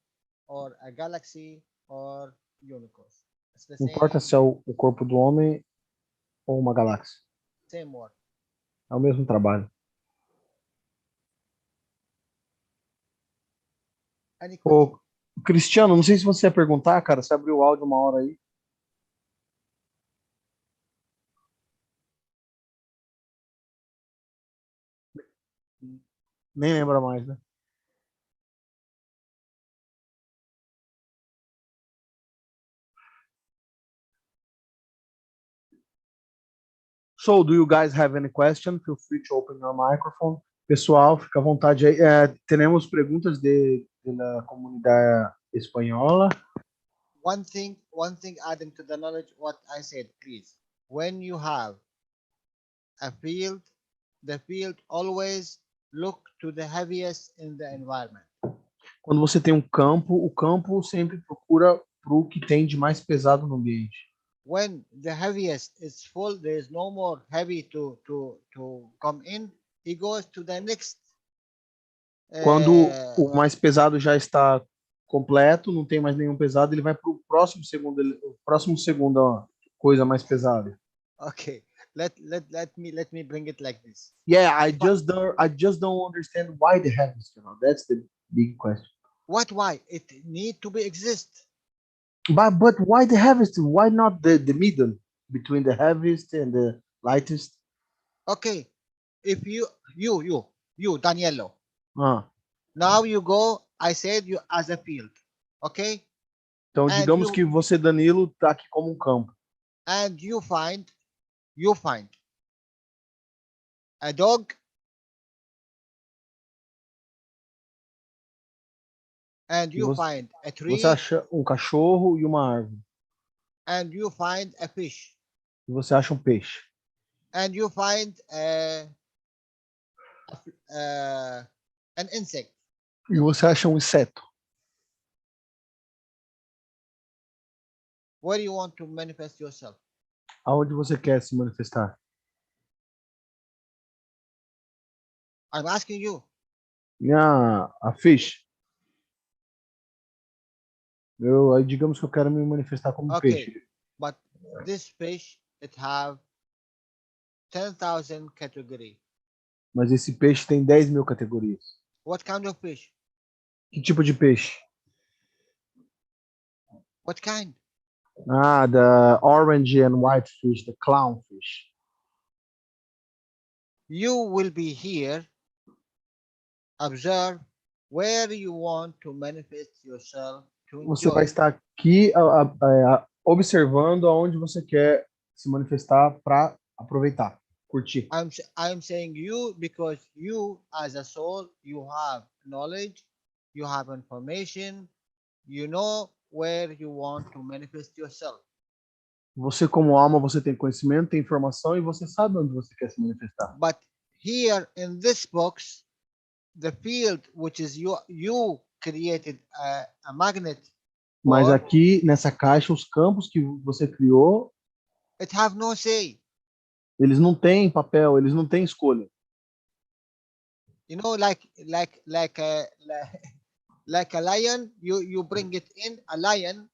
or a galaxy or universe. It's the Não importa same, se é o corpo do homem ou uma galáxia. same work. É o mesmo trabalho. Any question? Ô, Cristiano, não sei se você ia perguntar, cara, você abriu o áudio uma hora aí. Nem lembra mais, né? So, do you guys have any question? Feel free to open your microphone. Pessoal, fica à vontade aí. Temos perguntas da comunidade espanhola. One thing adding to the knowledge what I said, please. When you have a field, the field always look to the heaviest in the environment. Quando você tem um campo, o campo sempre procura para o que tem de mais pesado no ambiente. When the heaviest is full, there is no more heavy to come in. He goes to the next. Quando o mais pesado já está completo, não tem mais nenhum pesado, ele vai para o próximo segundo, ó, coisa mais pesada. Okay, let me bring it like this. Yeah, I just don't understand why the heaviest, that's the big question. Why it need to be exist? But why the heaviest? Why not the middle between the heaviest and the lightest? Okay, if you Danielo, Ah, now you go, I said you as a field, okay? então And digamos you- que você, Danilo, tá aqui como um campo. And you find a dog and you Você- find a tree Você acha um cachorro e uma árvore. and you find a fish E você acha um peixe. and you find an insect. E você acha um inseto. Where do you want to manifest yourself? Aonde você quer se manifestar? I'm asking you. A fish. Aí digamos que eu quero me manifestar como um Okay, peixe. but this fish, it have 10,000 category. Mas esse peixe tem 10.000 categorias. What kind of fish? Que tipo de peixe? What kind? The orange and white fish, the clownfish. You will be here, observe where you want to manifest yourself to Você vai enjoy. estar aqui observando aonde você quer se manifestar para aproveitar, curtir. I'm saying you because you as a soul, you have knowledge, you have information, you know where you want to manifest yourself. Você como alma, você tem conhecimento, tem informação e você sabe onde você quer se manifestar. But here in this box, the field which is you created a magnet. Mas for, aqui nessa caixa, os campos que você criou, it have no say. eles não têm papel, eles não têm escolha. You know, like a lion, you bring it in a lion,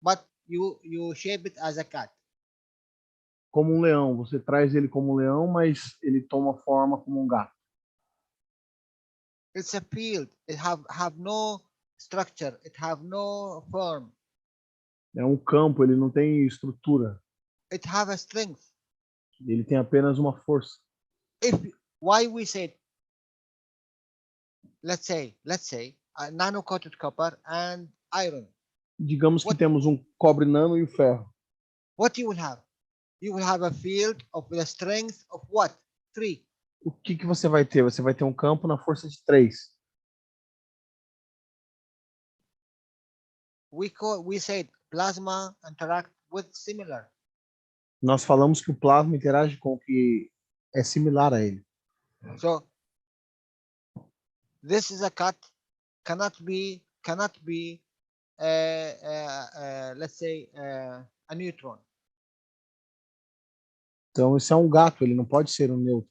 but you shape it as a cat. Como um leão, você traz ele como um leão, mas ele toma forma como um gato. It's a field. It have no structure. It have no form. É um campo, ele não tem estrutura. It have a strength. Ele tem apenas uma força. Why we said, let's say nano coated copper and iron. Digamos que temos um cobre nano e o ferro. What you will have? You will have a field of the strength of what? 3. O que você vai ter? Você vai ter um campo na força de 3. we said plasma interact with similar. Nós falamos que o plasma interage com o que é similar a ele. So this is a cut, cannot be let's say a neutron. Então, isso é um gato, ele não pode ser um nêutron.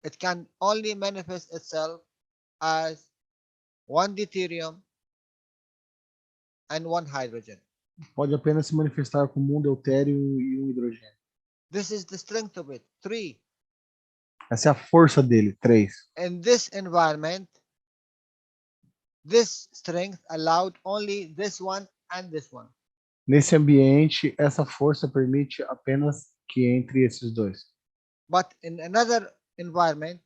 It can only manifest itself as one deuterium and one hydrogen. Pode apenas se manifestar como um deutério e um hidrogênio. This is the strength of it. 3. Essa é a força dele, 3. In this environment, this strength allowed only this one and this one. Nesse ambiente, essa força permite apenas que entre esses dois. But in another environment,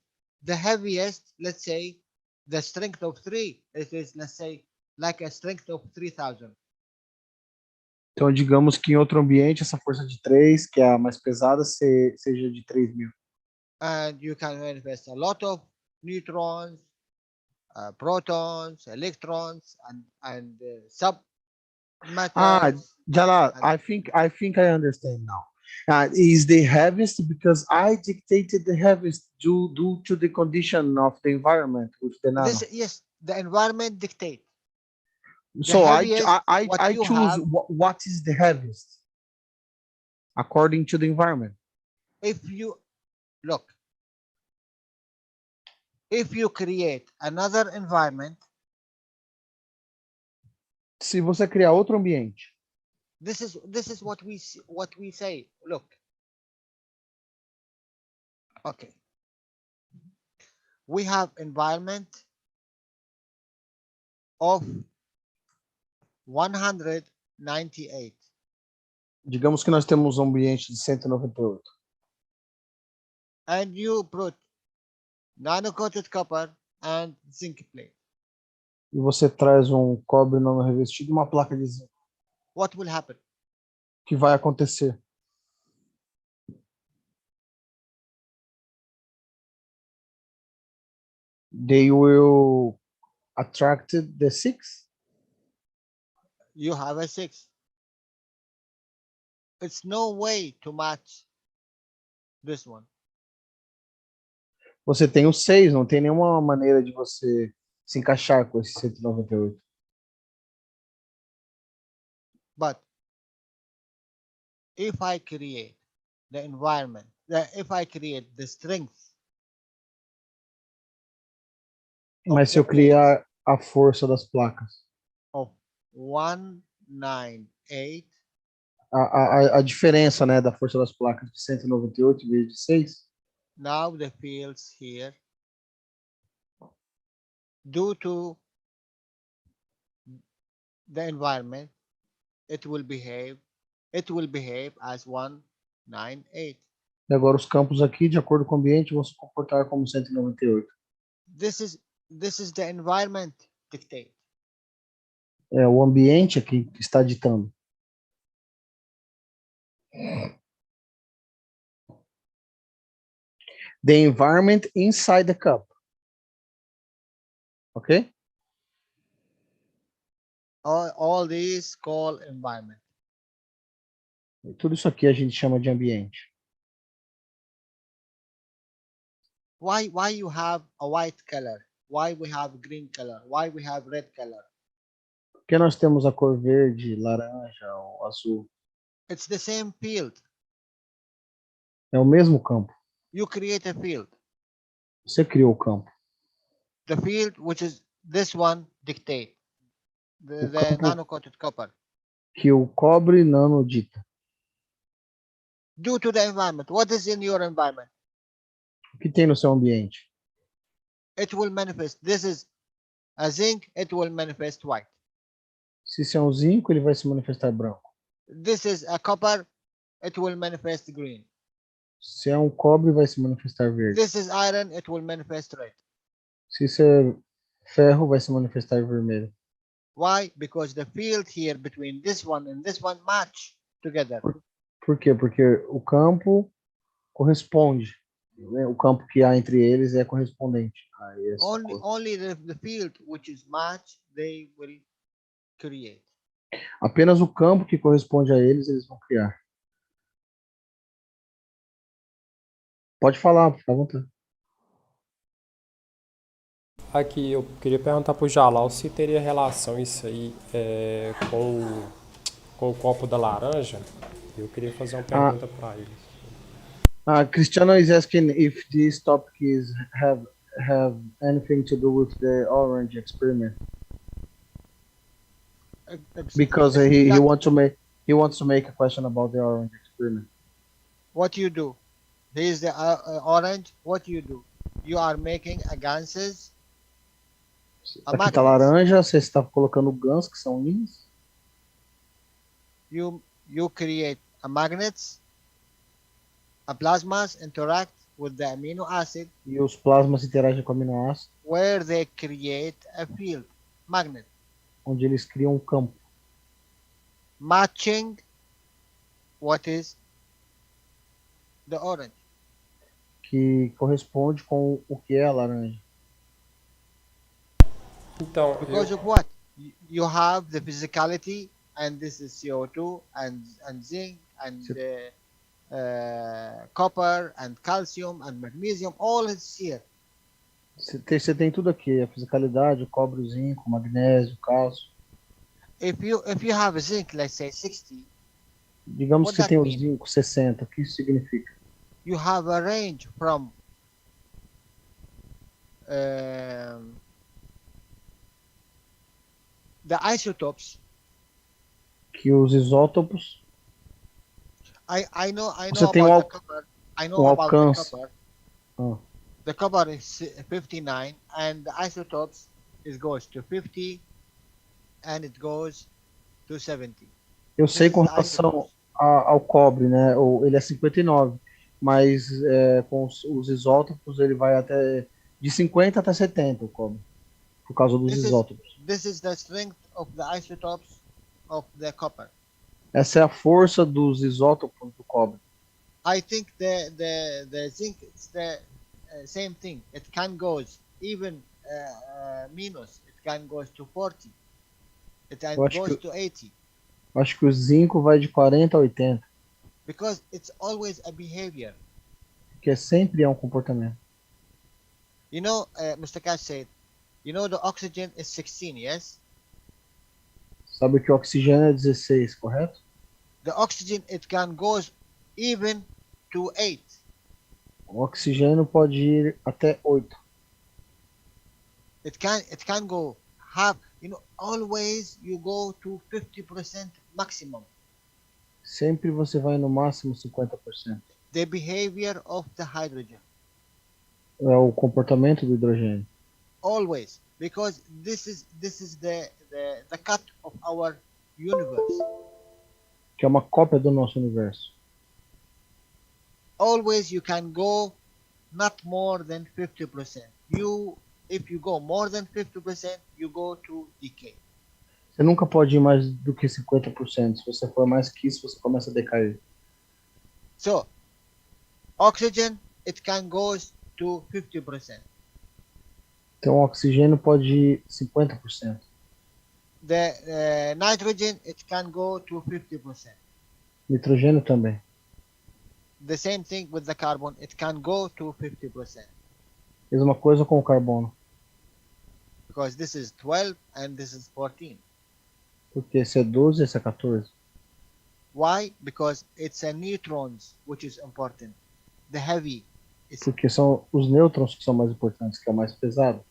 the heaviest, let's say, the strength of 3, it is, let's say, like a strength of 3,000. Então, digamos que em outro ambiente, essa força de 3, que é a mais pesada, seja de 3.000. And you can manifest a lot of neutrons, protons, electrons, and submetals. Jalal, I think I understand now. Is the heaviest because I dictated the heaviest due to the condition of the environment with the nano. Yes, the environment dictates. So I you choose have- what is the heaviest according to the environment. If you look, if you create another environment, Se você criar outro ambiente, this is what we say. Look, okay, we have environment of 198. digamos que nós temos um ambiente de 198. And you put nano-coated copper and zinc plate. E você traz um cobre não revestido e uma placa de zinco. What will happen? O que vai acontecer? They will attract the 6. You have a 6. It's no way to match this one. Você tem o 6, não tem nenhuma maneira de você se encaixar com esse 198. But if I create the environment, if I create the strength, Mas se eu criar a força das placas, of 198, a diferença, né, da força das placas de 198 vezes de 6, now the fields here, due to the environment, it will behave as 198. e agora os campos aqui, de acordo com o ambiente, vão se comportar como 198. This is the environment dictate. É o ambiente aqui que está ditando. The environment inside the cup. Ok? All these call environment. Tudo isso aqui a gente chama de ambiente. Why you have a white color? Why we have green color? Why we have red color? Por que nós temos a cor verde, laranja ou azul? It's the same field. É o mesmo campo. You create a field. Você criou o campo. The field, which is this one, dictate the campo- nano-coated copper. Que o cobre nano dita. Due to the environment. What is in your environment? O que tem no seu ambiente? It will manifest. This is a zinc, it will manifest white. Se isso é um zinco, ele vai se manifestar branco. This is a copper, it will manifest green. Se é um cobre, vai se manifestar verde. This is iron, it will manifest red. Se isso é ferro, vai se manifestar vermelho. Why? Because the field here between this one and this one match together. Por quê? Porque o campo corresponde. Né? O campo que há entre eles é correspondente a essa cor. Only the field which is match, they will create. Apenas o campo que corresponde a eles vão criar. Pode falar, fica à vontade. Aqui, eu queria perguntar pro Jalal se teria relação isso aí com o copo da laranja. Eu queria fazer uma pergunta para ele. Cristiano is asking if these topics have anything to do with the orange experiment, because he wants to make a question about the orange experiment. What you do? Here's the orange. What you do? You are making a ganses. Aqui tá laranja, você está colocando gansos, que são ímãs. You create a magnets. A plasmas interact with the amino acid. E os plasmas interagem com o aminoácido. Where they create a field, magnet. Onde eles criam um campo. Matching what is the orange. Que corresponde com o que é a laranja. Então, because of what? You have the physicality, and this is CO2 and zinc and copper and calcium and magnesium, all is here. Você tem tudo aqui, a fisicalidade, o cobre, o zinco, o magnésio, o cálcio. If you have a zinc, let's say 60. Digamos que você tem o zinco 60, o que isso significa? You have a range from the isotopes. Que os isótopos. I know Você tem about the copper. I know about alcance. the copper. The copper is 59, and the isotopes goes to 50, and it goes to 70. Eu sei com relação ao cobre, né? Ele é 59, mas com os isótopos ele vai até de 50 até 70 o cobre, por causa dos isótopos. This is the strength of the isotopes of the copper. Essa é a força dos isótopos do cobre. I think the zinc is the same thing. It can goes even minus. It can goes to 40. It can goes to 80. Acho que o zinco vai de 40 a 80. Because it's always a behavior. Porque sempre é um comportamento. You know, Mr. Keshe said, you know the oxygen is 16, yes? Sabe que o oxigênio é 16, correto? The oxygen, it can goes even to 8. O oxigênio pode ir até 8. It can go half, you know, always you go to 50% maximum. Sempre você vai no máximo 50%. The behavior of the hydrogen. É o comportamento do hidrogênio. Always, because this is the cut of our universe. Que é uma cópia do nosso universo. Always you can go not more than 50%. If you go more than 50%, you go to decay. Você nunca pode ir mais do que 50%. Se você for mais que isso, você começa a decair. So, oxygen, it can go to 50%. Então, o oxigênio pode ir 50%. The nitrogen, it can go to 50%. Nitrogênio também. The same thing with the carbon, it can go to 50%. Mesma coisa com o carbono. Because this is 12 and this is 14. Porque esse é 12 e esse é 14. Why? Because it's a neutrons, which is important. The heavy is... Porque são os nêutrons que são mais importantes, que é o mais pesado.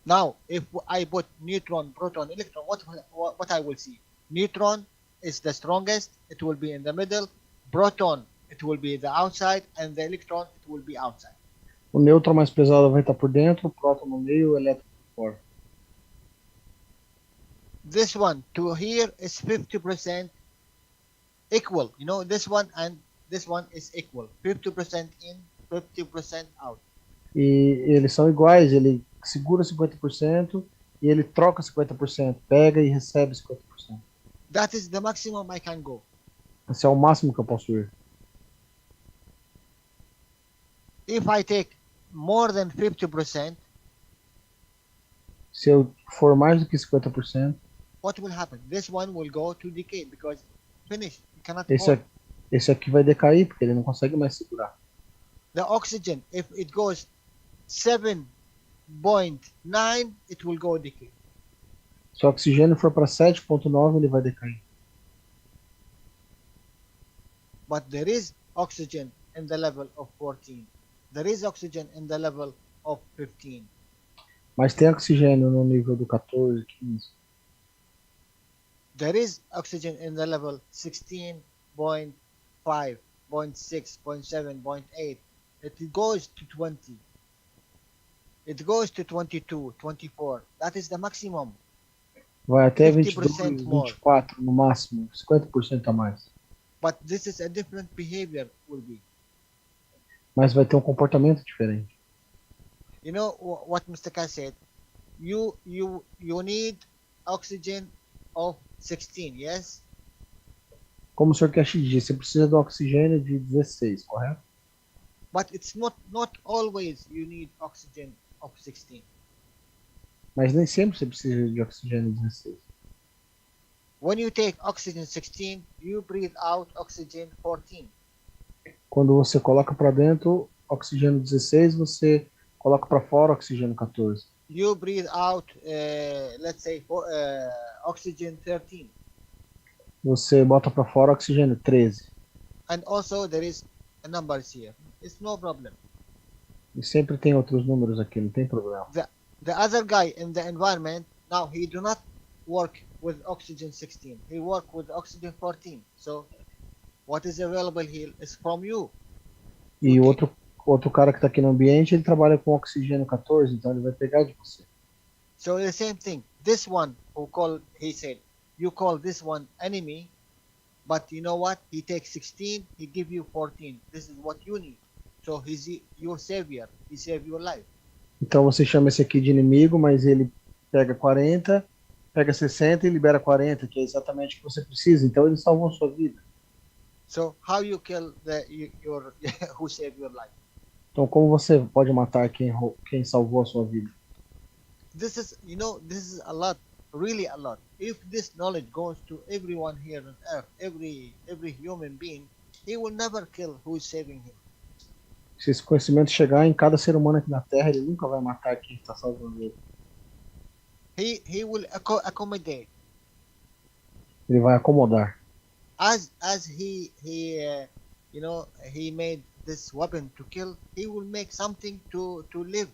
Now, if I put neutron, proton, electron, what I will see? Neutron is the strongest. It will be in the middle. Proton, it will be the outside, and the electron, it will be outside. O nêutron mais pesado vai estar por dentro, o próton no meio e o elétron por fora. This one to here is 50% equal. You know, this one and this one is equal. 50% in, 50% out. E eles são iguais, ele segura 50% e ele troca 50%, pega e recebe 50%. That is the maximum I can go. Esse é o máximo que eu posso ir. If I take more than 50%, Se eu for mais do que 50%, what will happen? This one will go to decay because finish. You cannot esse, hold. esse aqui vai decair, porque ele não consegue mais segurar. The oxygen, if it goes 7.9, it will go decay. Se o oxigênio for para 7,9, ele vai decair. But there is oxygen in the level of 14. There is oxygen in the level of 15. Mas tem oxigênio no nível do 14, 15. There is oxygen in the level 16.5, 0.6, 0.7, 0.8. It goes to 20. It goes to 22, 24. That is the maximum. Vai até 50% 22, more. 24 no máximo, 50% a mais. But this is a different behavior will be. Mas vai ter um comportamento diferente. You know what Mr. K said? You need oxygen of 16, yes? Como o Sr. Keshe disse, você precisa de um oxigênio de 16, correto? But it's not always you need oxygen of 16. Mas nem sempre você precisa de oxigênio 16. When you take oxygen 16, you breathe out oxygen 14. Quando você coloca para dentro oxigênio 16, você coloca para fora oxigênio 14. You breathe out, let's say, oxygen 13. Você bota para fora oxigênio 13. And also there is a numbers here. It's no problem. E sempre tem outros números aqui, não tem problema. The other guy in the environment, now he do not work with oxygen 16. He work with oxygen 14. So what is available here is from you. E Okay. outro cara que está aqui no ambiente, ele trabalha com oxigênio 14, então ele vai pegar de você. So the same thing. This one he said, you call this one enemy, but you know what? He takes 16, he give you 14. This is what you need. So he's your savior. He saved your life. Então você chama esse aqui de inimigo, mas ele pega 40, pega 60 e libera 40, que é exatamente o que você precisa. Então ele salvou a sua vida. So how you kill your who saved your life? Então como você pode matar quem salvou a sua vida? This is, this is a lot, really a lot. If this knowledge goes to everyone here on earth, every human being, he will never kill who is saving him. Se esse conhecimento chegar em cada ser humano aqui na Terra, ele nunca vai matar quem está salvando ele. He will accommodate. Ele vai acomodar. As he made this weapon to kill, he will make something to live.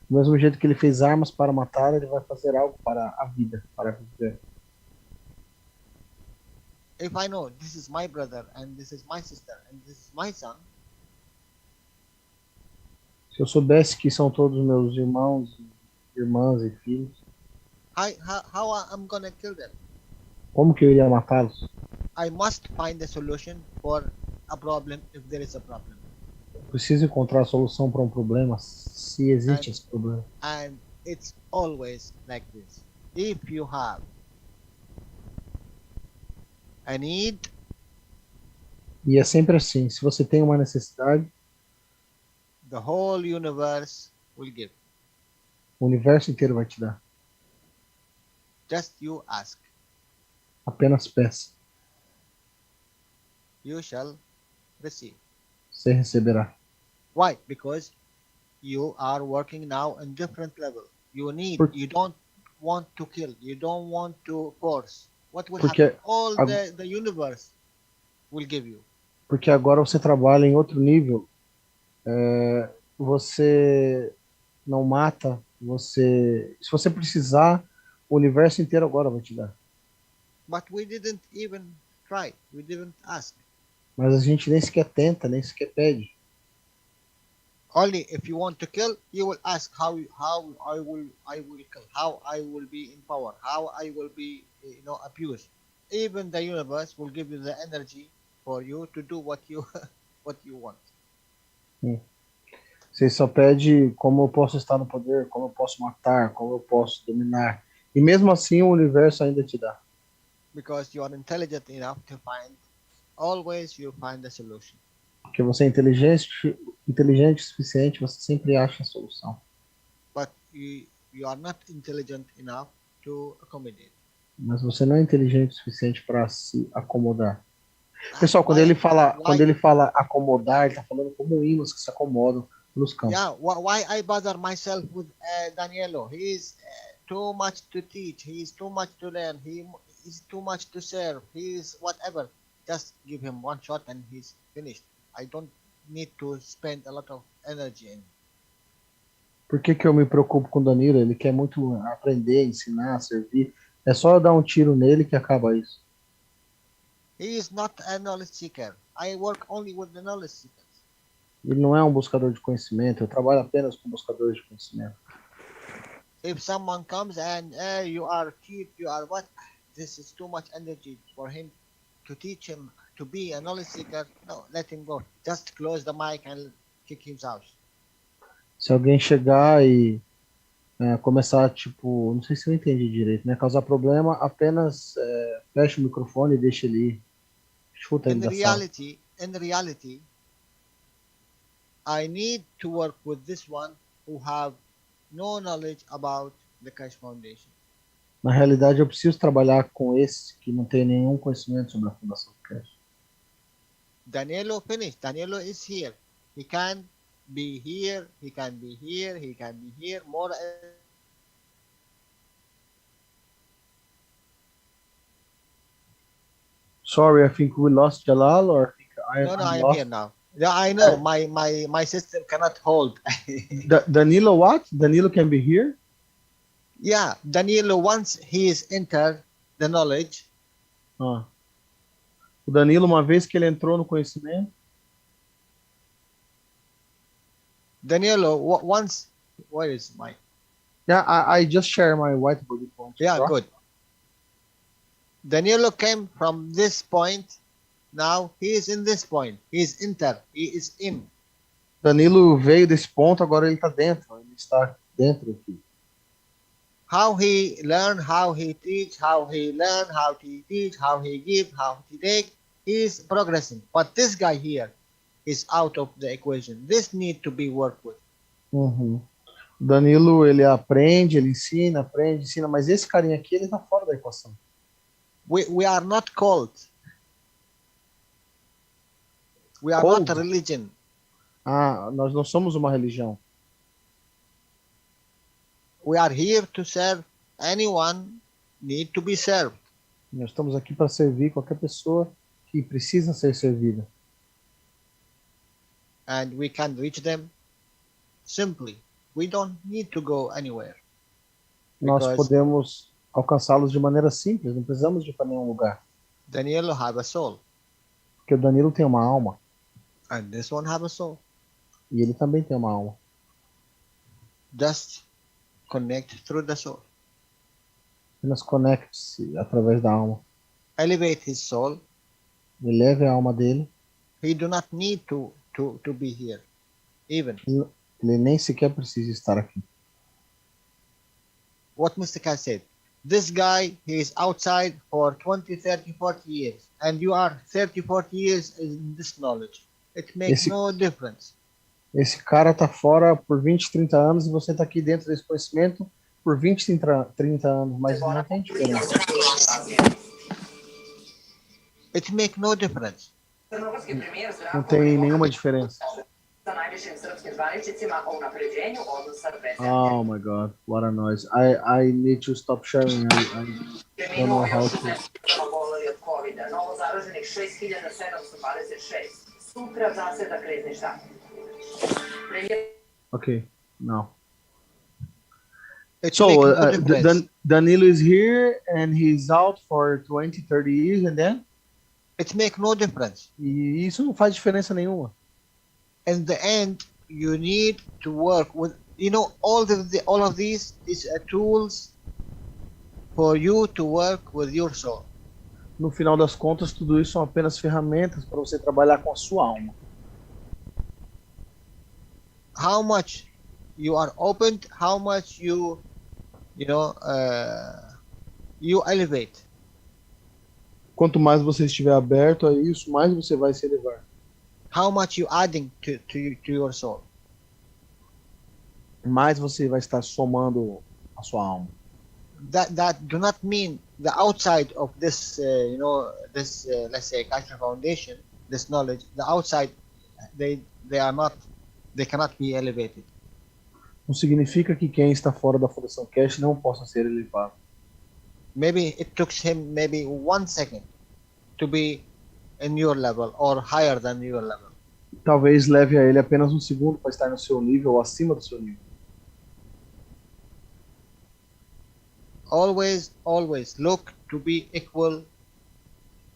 Do mesmo jeito que ele fez armas para matar, ele vai fazer algo para a vida, para viver. If I know this is my brother and this is my sister and this is my son, Se eu soubesse que são todos meus irmãos, irmãs e filhos, how I'm gonna kill them? como que eu iria matá-los? I must find a solution for a problem if there is a problem. Preciso encontrar a solução para um problema, se existe esse problema. And it's always like this. If you have a need, E é sempre assim, se você tem uma necessidade, the whole universe will give. o universo inteiro vai te dar. Just you ask. Apenas peça, You shall receive. você receberá. Why? Because you are working now in different level. You don't want to kill. You don't want to force. What will Porque happen? All the universe will give you. Porque agora você trabalha em outro nível. Você não mata, se você precisar, o universo inteiro agora vai te dar. But we didn't even try. We didn't ask. Mas a gente nem sequer tenta, nem sequer pede. Only if you want to kill, you will ask how I will kill, how I will be in power, how I will be abused. Even the universe will give you the energy for you to do what you want. Você só pede como eu posso estar no poder, como eu posso matar, como eu posso dominar. E mesmo assim o universo ainda te dá. Because you are intelligent enough to find, always you find a solution. Porque você é inteligente o suficiente, você sempre acha a solução. But you are not intelligent enough to accommodate. Mas você não é inteligente o suficiente para se acomodar. Pessoal, quando ele fala acomodar, ele está falando como ímãs que se acomodam nos campos. Yeah, why I bother myself with Danielo? He is too much to teach. He is too much to learn. He is too much to serve. He is whatever. Just give him one shot and he's finished. I don't need to spend a lot of energy in. Por que eu me preocupo com o Danilo? Ele quer muito aprender, ensinar, servir. É só eu dar um tiro nele que acaba isso. He is not a knowledge seeker. I work only with the knowledge seekers. Ele não é um buscador de conhecimento. Eu trabalho apenas com buscadores de conhecimento. If someone comes and you are cute, you are what? This is too much energy for him to teach him to be a knowledge seeker. No, let him go. Just close the mic and kick him out. Se alguém chegar e começar, tipo, não sei se eu entendi direito, né? Causar problema, apenas fecha o microfone e deixa ele ir. Chuta ele da sala. In reality, I need to work with this one who have no knowledge about the Keshe Foundation. Na realidade, eu preciso trabalhar com esse que não tem nenhum conhecimento sobre a Fundação Keshe. Danielo finished. Danielo is here. He can be here. He can be here. He can be here. More. Sorry, I think we lost Jalal, or I think I am here now. Yeah, I know. My system cannot hold. Danilo, what? Danilo can be here? Yeah, Danilo, once he is entered the knowledge. O Danilo, uma vez que ele entrou no conhecimento. Danilo, once. Where is my? Yeah, I just share my whiteboard. Yeah, good. Danilo came from this point. Now he is in this point. He is enter. He is in. Danilo veio desse ponto, agora ele está dentro. Ele está dentro aqui. How he learn, how he teach, how he learn, how he teach, how he give, how he take, he is progressing. But this guy here is out of the equation. This need to be worked with. Uhum. Danilo, ele aprende, ele ensina, mas esse carinha aqui, ele está fora da equação. We are not called. We are not a religion. Nós não somos uma religião. We are here to serve anyone need to be served. Nós estamos aqui para servir qualquer pessoa que precisa ser servida. And we can reach them simply. We don't need to go anywhere. Nós podemos alcançá-los de maneira simples, não precisamos de ir para nenhum lugar. Danilo have a soul. Porque o Danilo tem uma alma. And this one have a soul. E ele também tem uma alma. Just connect through the soul. Apenas conecte-se através da alma. Elevate his soul. Eleve a alma dele. He do not need to be here. Even. Ele nem sequer precisa estar aqui. What Mr. Keshe said. This guy, he is outside for 20, 30, 40 years. And you are 30, 40 years in this knowledge. It makes no difference. Esse cara está fora por 20, 30 anos e você está aqui dentro desse conhecimento por 20, 30 anos, mas não tem diferença. It makes no difference. Não tem nenhuma diferença. Oh my God, what a noise. I need to stop sharing. I don't know how to. Okay, now. So Danilo is here and he's out for 20, 30 years and then? It makes no difference. E isso não faz diferença nenhuma. In the end, you need to work with, all of these is tools for you to work with your soul. No final das contas, tudo isso são apenas ferramentas para você trabalhar com a sua alma. How much you are opened, how much you elevate. Quanto mais você estiver aberto a isso, mais você vai se elevar. How much you adding to your soul. Mais você vai estar somando a sua alma. That do not mean the outside of this, let's say, Keshe foundation, this knowledge, the outside, they cannot be elevated. Não significa que quem está fora da Fundação Keshe não possa ser elevado. Maybe it took him maybe 1 second to be in your level or higher than your level. Talvez leve a ele apenas um segundo para estar no seu nível ou acima do seu nível. Always look to be equal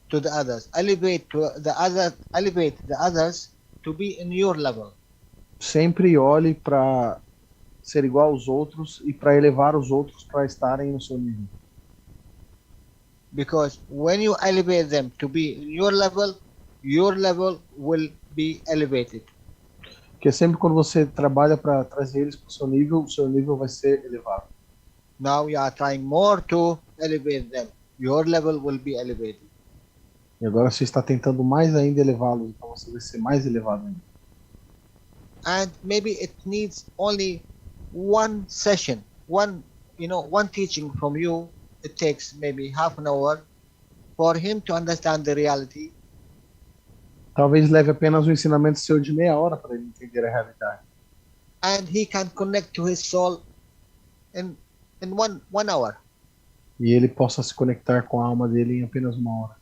to the others. Elevate the others to be in your level. Sempre olhe para ser igual aos outros e para elevar os outros para estarem no seu nível. Because when you elevate them to be in your level will be elevated. Porque sempre quando você trabalha para trazer eles para o seu nível vai ser elevado. Now you are trying more to elevate them. Your level will be elevated. E agora você está tentando mais ainda elevá-los, então você vai ser mais elevado ainda. And maybe it needs only one session, one teaching from you. It takes maybe half an hour for him to understand the reality. Talvez leve apenas um ensinamento seu de meia hora para ele entender a realidade. And he can connect to his soul in one hour. E ele possa se conectar com a alma dele em apenas uma hora.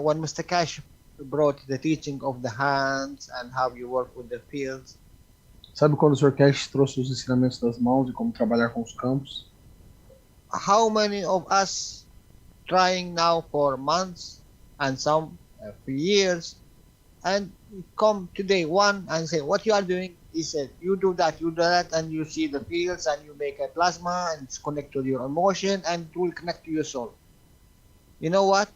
When Mr. Keshe brought the teaching of the hands and how you work with the fields. Sabe quando o Sr. Keshe trouxe os ensinamentos das mãos e como trabalhar com os campos? How many of us trying now for months and some for years and come today one and say what you are doing? He said you do that, and you see the fields and you make a plasma and it's connect to your emotion and it will connect to your soul. You know what?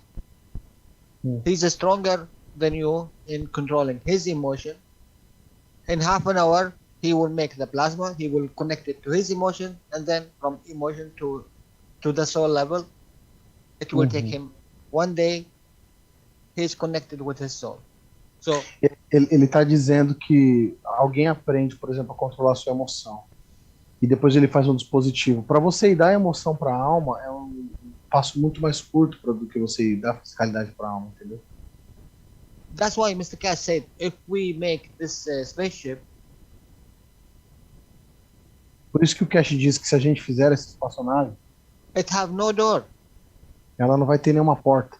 He's stronger than you in controlling his emotion. In half an hour, he will make the plasma, he will connect it to his emotion, and then from emotion to the soul level, it will take him 1 day, he's connected with his soul. So, ele está dizendo que alguém aprende, por exemplo, a controlar a sua emoção. E depois ele faz um dispositivo. Para você ir dar emoção para a alma, é um passo muito mais curto do que você dar fiscalidade para a alma, entendeu? That's why Mr. Keshe said, if we make this spaceship. Por isso que o Keshe diz que se a gente fizer essa espaçonave, it have no door. Ela não vai ter nenhuma porta.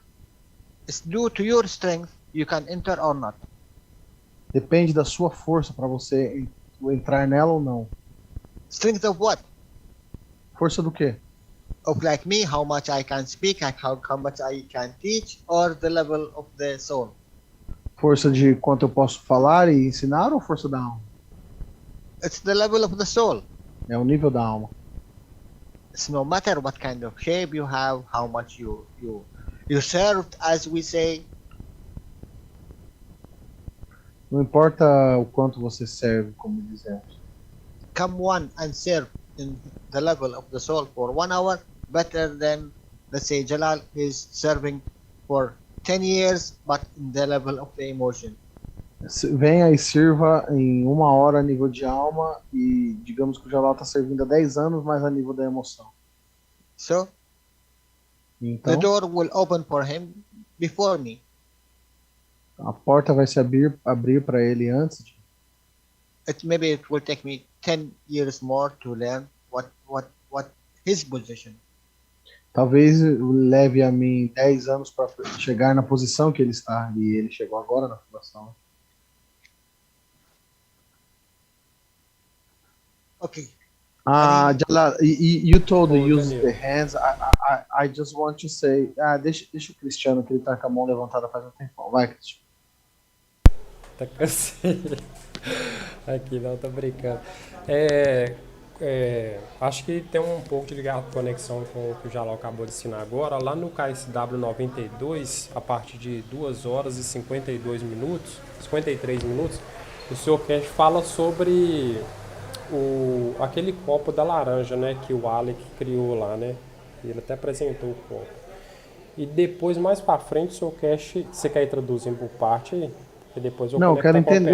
It's due to your strength, you can enter or not. Depende da sua força para você entrar nela ou não. Strength of what? Força do quê? Of like me, how much I can speak, how much I can teach, or the level of the soul. Força de quanto eu posso falar e ensinar ou força da alma? It's the level of the soul. É o nível da alma. It's no matter what kind of shape you have, how much you served, as we say. Não importa o quanto você serve, como dizemos. Come one and serve in the level of the soul for 1 hour, better than, let's say, Jalal is serving for 10 years, but in the level of the emotion. Venha e sirva em 1 hora a nível de alma e digamos que o Jalal está servindo há 10 anos, mas a nível da emoção. So, então, the door will open for him before me. A porta vai se abrir para ele antes de... Maybe it will take me 10 years more to learn what his position. Talvez leve a mim 10 anos para chegar na posição que ele está, e ele chegou agora na fundação. Okay. Jalal, you told to use the hands. I just want to say, deixa o Cristiano, que ele tá com a mão levantada faz um tempão. Vai, Cristiano. Tá cansado. Aqui não, tô brincando. Acho que tem um pouco de conexão com o que o Jalal acabou de ensinar agora. Lá no KSW 92, a partir de 2 horas e 53 minutos, o Sr. Keshe fala sobre aquele copo da laranja, né, que o Alec criou lá, né? Ele até apresentou o copo. E depois, mais para frente, o Sr. Keshe, você quer ir traduzindo por parte aí? E depois Não, eu quero entender,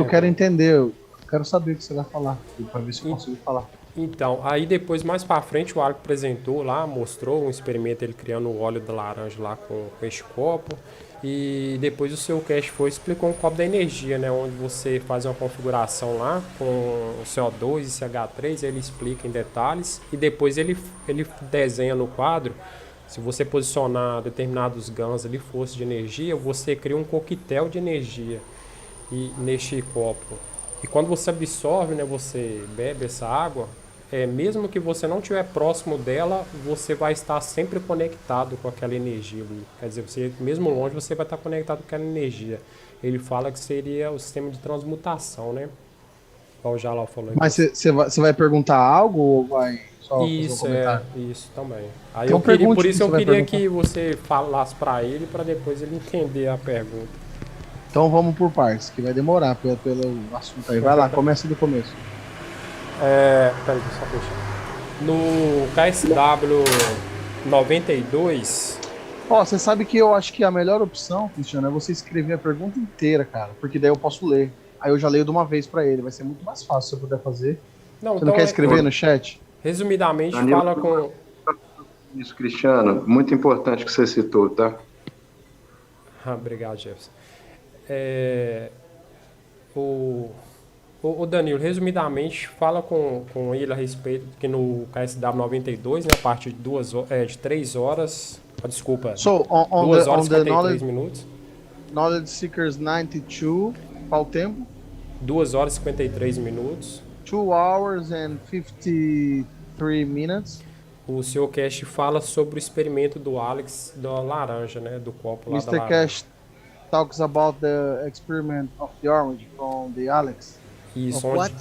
eu quero saber o que você vai falar, para ver se eu consigo falar. Então, aí depois, mais para frente, o Alex apresentou lá, mostrou um experimento, ele criando o óleo da laranja lá com este copo. E depois o seu Keshe foi explicou um copo da energia, né? Onde você faz uma configuração lá com o CO2 e CH3, ele explica em detalhes. E depois ele desenha no quadro, se você posicionar determinados GANs ali, força de energia, você cria um coquetel de energia neste copo. E quando você absorve, né, você bebe essa água, mesmo que você não estiver próximo dela, você vai estar sempre conectado com aquela energia ali. Quer dizer, você, mesmo longe, você vai estar conectado com aquela energia. Ele fala que seria o sistema de transmutação, né? Igual o Jalal falou. Mas você vai perguntar algo ou vai só fazer um Isso, comentário? isso também. Aí Então eu queria, por pergunte o isso que eu você vai queria perguntar. que você falasse para ele, para depois ele entender a pergunta. Então vamos por partes, que vai demorar pelo assunto aí. Vai lá, começa do começo. Peraí, deixa eu só fechar. No KSW 92, Ó, você sabe que eu acho que a melhor opção, Cristiano, é você escrever a pergunta inteira, cara, porque daí eu posso ler. Aí eu já leio de uma vez pra ele, vai ser muito mais fácil se eu puder fazer. não, Você não então quer escrever no chat? resumidamente Danilo, fala com... isso, Cristiano, muito importante que você citou, tá? Obrigado, Jefferson. O Danilo, resumidamente, fala com ele a respeito que no KSW 92, né, a partir de 3 horas, desculpa, So, 2 horas e the 53 minutos. Knowledge Seekers 92, qual o tempo? 2 horas e 53 minutos. 2 hours and 53 minutes. O Sr. Keshe fala sobre o experimento do Alex da laranja, né, do copo lá da Mr. laranja. Keshe talks about the experiment of the orange from the Alex. Isso, Of what?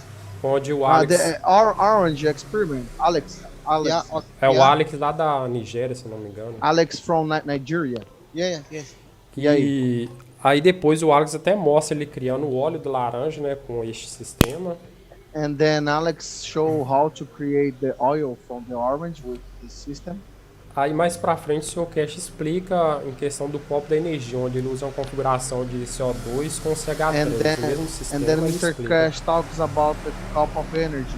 onde o Alex... The orange experiment. Alex. Yeah, É o yeah, Alex lá da Nigéria, se não me engano. Alex from Nigeria. yeah, yes. E aí? Aí depois o Alex até mostra ele criando o óleo de laranja, né, com este sistema. And then Alex show how to create the oil from the orange with this system. Aí mais pra frente o Sr. Keshe explica em questão do copo da energia, onde ele usa uma configuração de CO2 com CH3, o mesmo sistema. And then ele Mr. explica. Keshe talks about the cup of energy.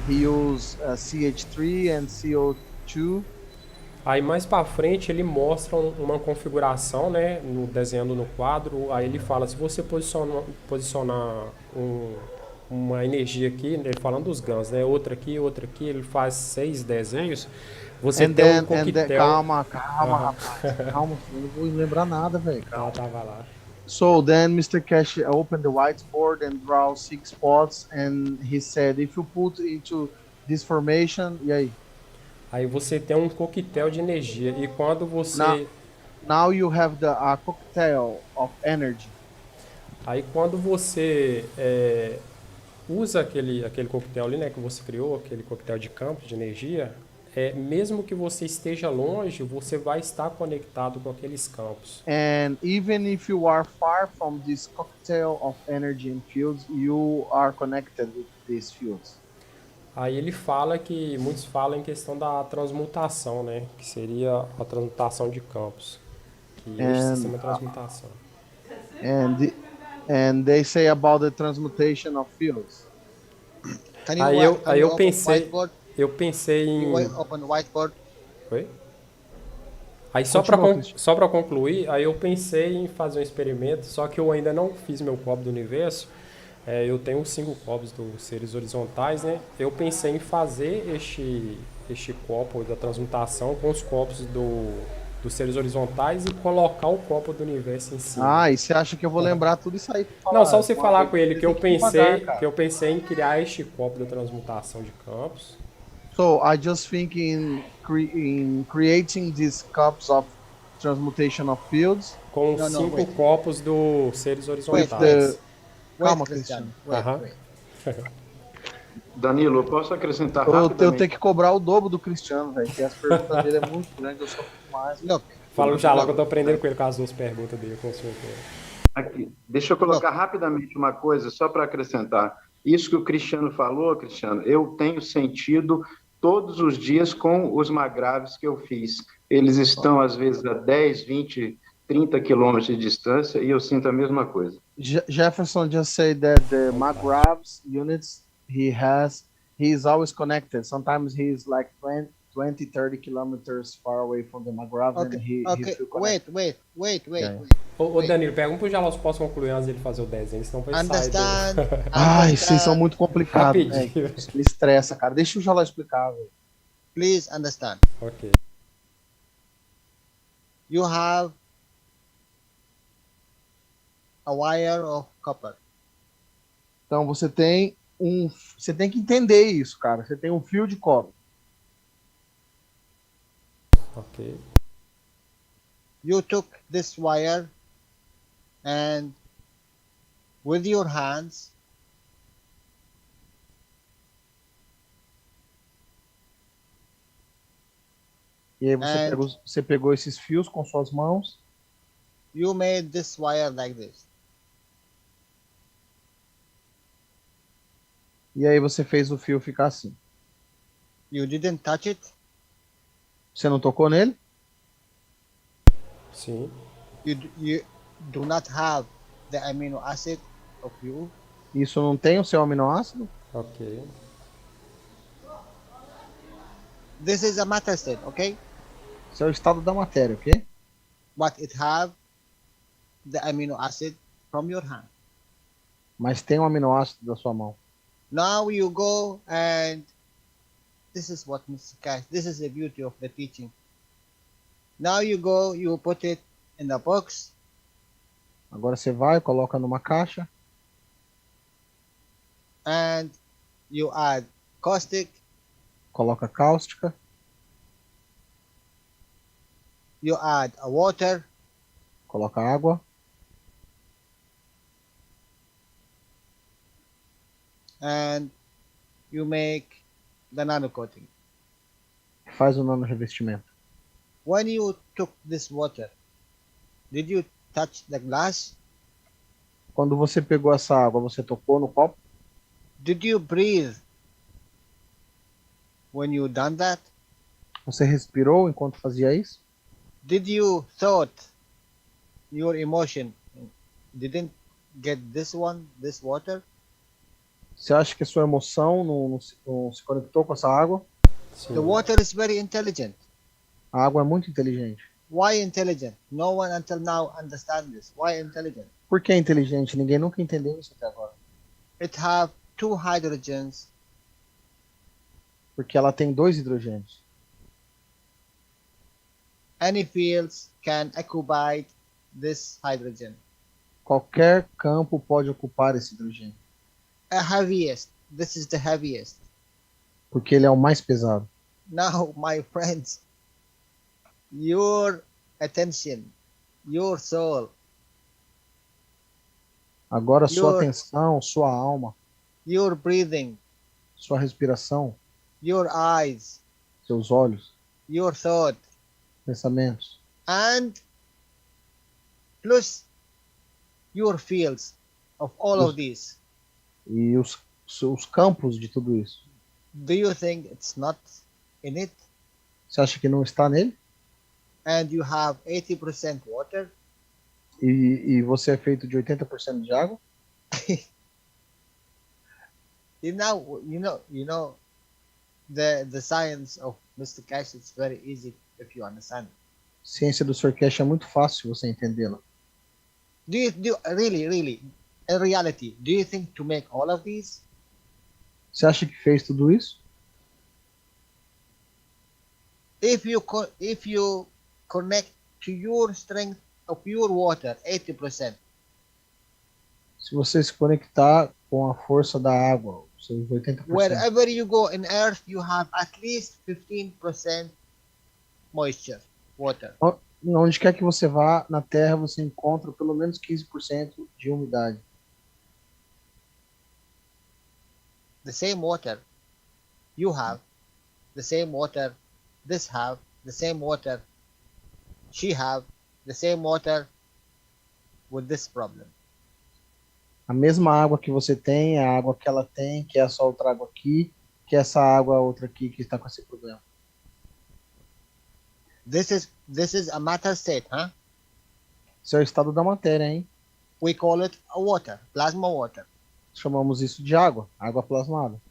He uses CH3 and CO2. Aí mais pra frente ele mostra uma configuração, né, desenhando no quadro. Aí ele fala, se você posicionar uma energia aqui, ele falando dos GANs, né, outra aqui, ele faz 6 desenhos. Você tem um coquetel. Calma, rapaz. Calma, eu não vou lembrar nada, velho. Ela tava lá. So then Mr. Keshe opened the whiteboard and draw 6 spots, and he said, if you put into this formation, e aí? Aí você tem um coquetel de energia. E quando você... Now you have the cocktail of energy. Aí quando você usa aquele coquetel ali, né, que você criou, aquele coquetel de campo de energia, mesmo que você esteja longe, você vai estar conectado com aqueles campos. And even if you are far from this cocktail of energy and fields, you are connected with these fields. Aí ele fala que muitos falam em questão da transmutação, né, que seria a transmutação de campos, que é o sistema de transmutação. And they say about the transmutation of fields. Aí eu pensei em... Open whiteboard. Oi? Aí só para concluir, aí eu pensei em fazer um experimento, só que eu ainda não fiz meu copo do universo. Eu tenho 5 copos dos seres horizontais, né? Eu pensei em fazer este copo da transmutação com os copos dos seres horizontais e colocar o copo do universo em cima. Ah, e você acha que eu vou lembrar tudo isso aí? Não, só você falar com ele que eu pensei em criar este copo da transmutação de campos. So I just think in creating these cups of transmutation of fields. Com 5 copos dos seres horizontais. Calma, Cristiano. Danilo, eu posso acrescentar rapidamente? Eu tenho que cobrar o dobro do Cristiano, velho, porque as perguntas dele é muito grande, eu sou mais. Fala já logo, eu tô aprendendo com ele com as 2 perguntas dele, com o senhor. Aqui, deixa eu colocar rapidamente uma coisa, só para acrescentar. Isso que o Cristiano falou, Cristiano, eu tenho sentido todos os dias com os magraves que eu fiz. Eles estão, às vezes, a 10, 20, 30 quilômetros de distância e eu sinto a mesma coisa. Jefferson just said that the magravs units he has He is always connected. Sometimes he is like 20, 30 kilometers far away from the McGrath, and he feel connected. Wait. Ô Danilo, pergunta pro Jalal se posso concluir antes dele fazer o desenho, senão vai Understand? sair. Ai, vocês são muito complicados, né? Rapidinho. Isso me estressa, cara. Deixa o Jalal explicar, velho. Please understand. Ok. You have a wire of copper. Então você tem que entender isso, cara. Você tem um fio de cobre. Ok. You took this wire and with your hands E aí você pegou esses fios com suas mãos. you made this wire like this. E aí você fez o fio ficar assim. You didn't touch it. Você não tocou nele? Sim. You do not have the amino acid of you. Isso não tem o seu aminoácido? Ok. This is a matter state, okay? Esse é o estado da matéria, ok? But it have the amino acid from your hand. Mas tem um aminoácido da sua mão. Now you go and this is what Mr. Keshe, this is the beauty of the teaching. Now you go, you put it in a box. Agora você vai, coloca numa caixa. And you add caustic, Coloca cáustica. you add a water, Coloca água. and you make the nano coating. Faz o nano revestimento. When you took this water, did you touch the glass? Quando você pegou essa água, você tocou no copo? Did you breathe when you done that? Você respirou enquanto fazia isso? Did you thought your emotion didn't get this water? Você acha que a sua emoção não se conectou com essa água? Sim. The water is very intelligent. A água é muito inteligente. Why intelligent? No one until now understand this. Why intelligent? Por que é inteligente? Ninguém nunca entendeu isso até agora. It have two hydrogens. Porque ela tem 2 hidrogênios. Any fields can occupy this hydrogen. Qualquer campo pode ocupar esse hidrogênio. A heaviest. This is the heaviest. Porque ele é o mais pesado. Now, my friends, your attention, your soul, Agora sua Your- atenção, sua alma, your breathing, sua respiração, your eyes, seus olhos, your thought, pensamentos, and plus your fields of all of these. e os campos de tudo isso. Do you think it's not in it? Você acha que não está nele? And you have 80% water? E você é feito de 80% de água? You know, the science of Mr. Keshe is very easy if you understand. Ciência do Sr. Keshe é muito fácil você entendê-la. Do you really, in reality, do you think to make all of these? Você acha que fez tudo isso? If you connect to your strength of your water 80%, Se você se conectar com a força da água, os seus 80%, wherever you go in earth, you have at least 15% moisture, water. onde quer que você vá na Terra, você encontra pelo menos 15% de umidade. The same water you have, the same water this have, the same water she have, the same water with this problem. A mesma água que você tem, é a água que ela tem, que é essa outra água aqui, que é essa água outra aqui que está com esse problema. This is a matter state, huh? Esse é o estado da matéria, hein? We call it a water, plasma water. Chamamos isso de água, água plasmada.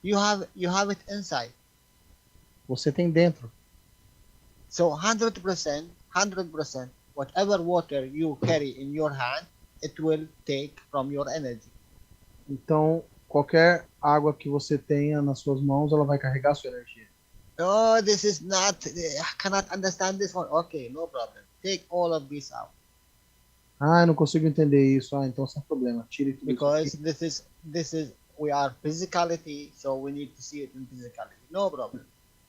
You have it inside. Você tem dentro. So 100%, whatever water you carry in your hand, it will take from your energy. Então, qualquer água que você tenha nas suas mãos, ela vai carregar a sua energia. Oh, this is not, I cannot understand this one. Okay, no problem. Take all of this out. Ah, eu não consigo entender isso. Ah, então sem problema. Tire tudo Because isso aqui. this is, we are physicality, so we need to see it in physicality. No problem.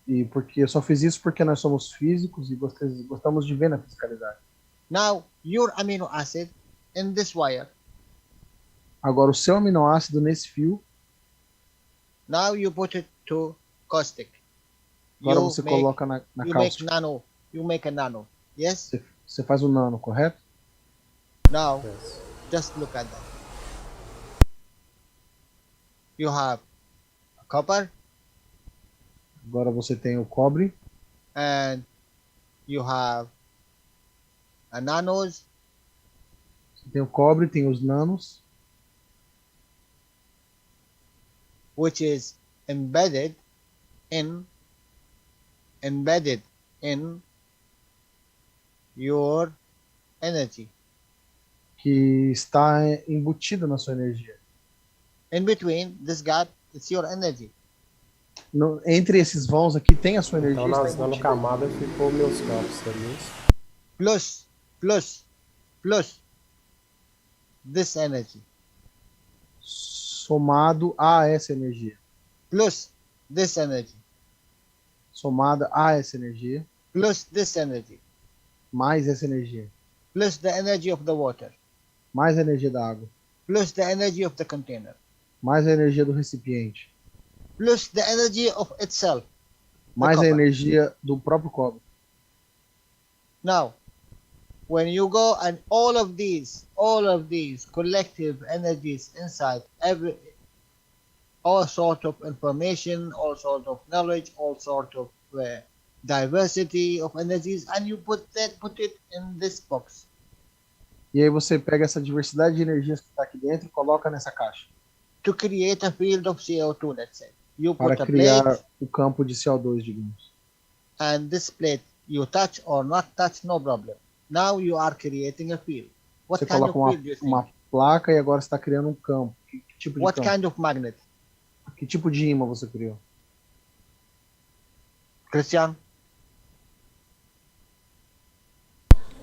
E porque eu só fiz isso porque nós somos físicos e gostamos de ver na fisicalidade. Now, your amino acid in this wire, Agora, o seu aminoácido nesse fio, now you put it to caustic. agora You você make- coloca na You make cáustica. nano. You make a nano. Yes? Você faz o nano, correto? Now, Yes. just look at that. You have copper Agora você tem o cobre, and you have a nanos você tem o cobre, tem os nanos, which is embedded in your energy. que está embutido na sua energia. In between this gap, it's your energy. Entre esses vãos aqui tem a sua energia. Então, está nas embutida. nanocamadas ficou meus campos, seria isso? Plus this energy. Somado a essa energia. Plus this energy. Somada a essa energia, Plus this energy. mais essa energia. Plus the energy of the water. Mais a energia da água. Plus the energy of the container. Mais a energia do recipiente. Plus the energy of itself. Mais a copper. energia do próprio cobre. Now, when you go and all of these collective energies inside all sort of information, all sort of knowledge, all sort of diversity of energies, and you put it in this box. E aí você pega essa diversidade de energias que está aqui dentro e coloca nessa caixa. To create a field of CO2, let's say. You Para put a criar plate, o campo de CO2, digamos. and this plate you touch or not touch, no problem. Now you are creating a field. What Você kind of coloca field do you think? uma placa e agora você está criando um campo. Que tipo de What campo? kind of magnet? Que tipo de ímã você criou? Christian,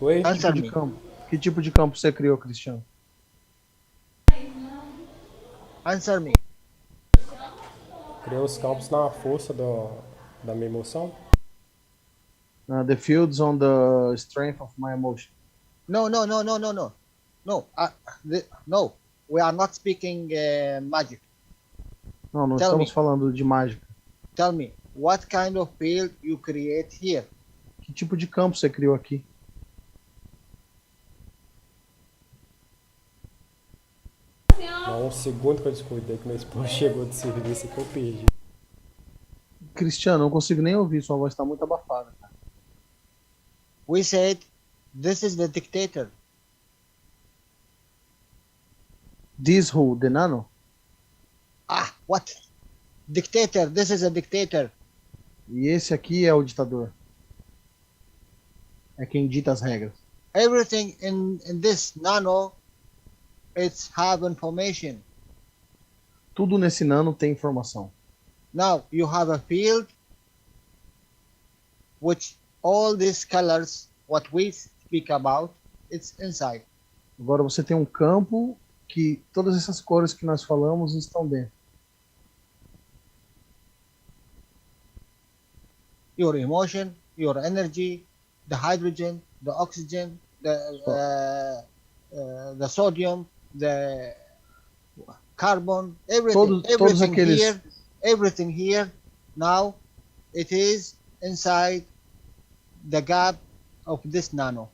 Oi? Que answer tipo de me. campo? Que tipo de campo você criou, Cristiano? Answer me. Criei os campos na força da minha emoção? The fields on the strength of my emotion. No. No, no. We are not speaking magic. Não Tell estamos me. falando de mágica. Tell me, what kind of field you create here? Que tipo de campo você criou aqui? Não, um segundo que eu descuidei que minha esposa chegou de serviço que eu perdi. Cristiano, não consigo nem ouvir, sua voz está muito abafada. Cara. We said, this is the dictator. This who? The nano? Ah, what? Dictator, this is a dictator. E esse aqui é o ditador. É quem dita as regras. Everything in this nano, it's have information. Tudo nesse nano tem informação. Now you have a field which all these colors, what we speak about, it's inside. Agora você tem um campo que todas essas cores que nós falamos estão dentro. Your emotion, your energy, the hydrogen, the oxygen, the sodium, the carbon, everything here. Now it is inside the gap of this nano.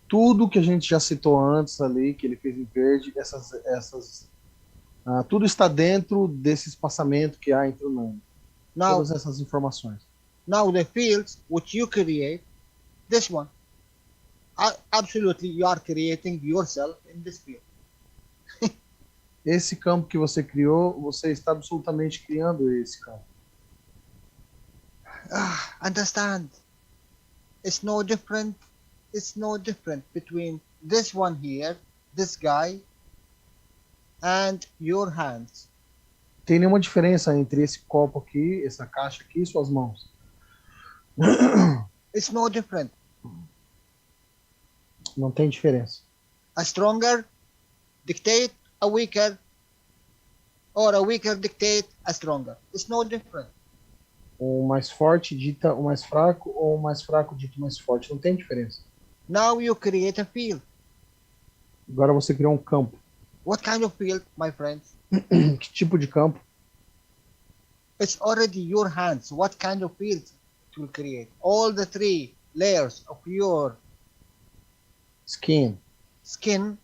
Tudo que a gente já citou antes ali, que ele fez em verde, tudo está dentro desse espaçamento que há entre o nano. Now, Todas essas informações. now the fields which you create, this one, absolutely you are creating yourself in this field. Esse campo que você criou, você está absolutamente criando esse campo. Understand? It's no different. It's no different between this one here, this guy, and your hands. Tem nenhuma diferença entre esse copo aqui, essa caixa aqui e suas mãos. It's no different. Não tem diferença. A stronger dictate a weaker, or a weaker dictate a stronger. It's no different. O mais forte dita o mais fraco ou o mais fraco dita o mais forte. Não tem diferença. Now you create a field. Agora você criou um campo. What kind of field, my friends? Que tipo de campo? It's already your hands. What kind of field it will create? All the three layers of your Skin. skin.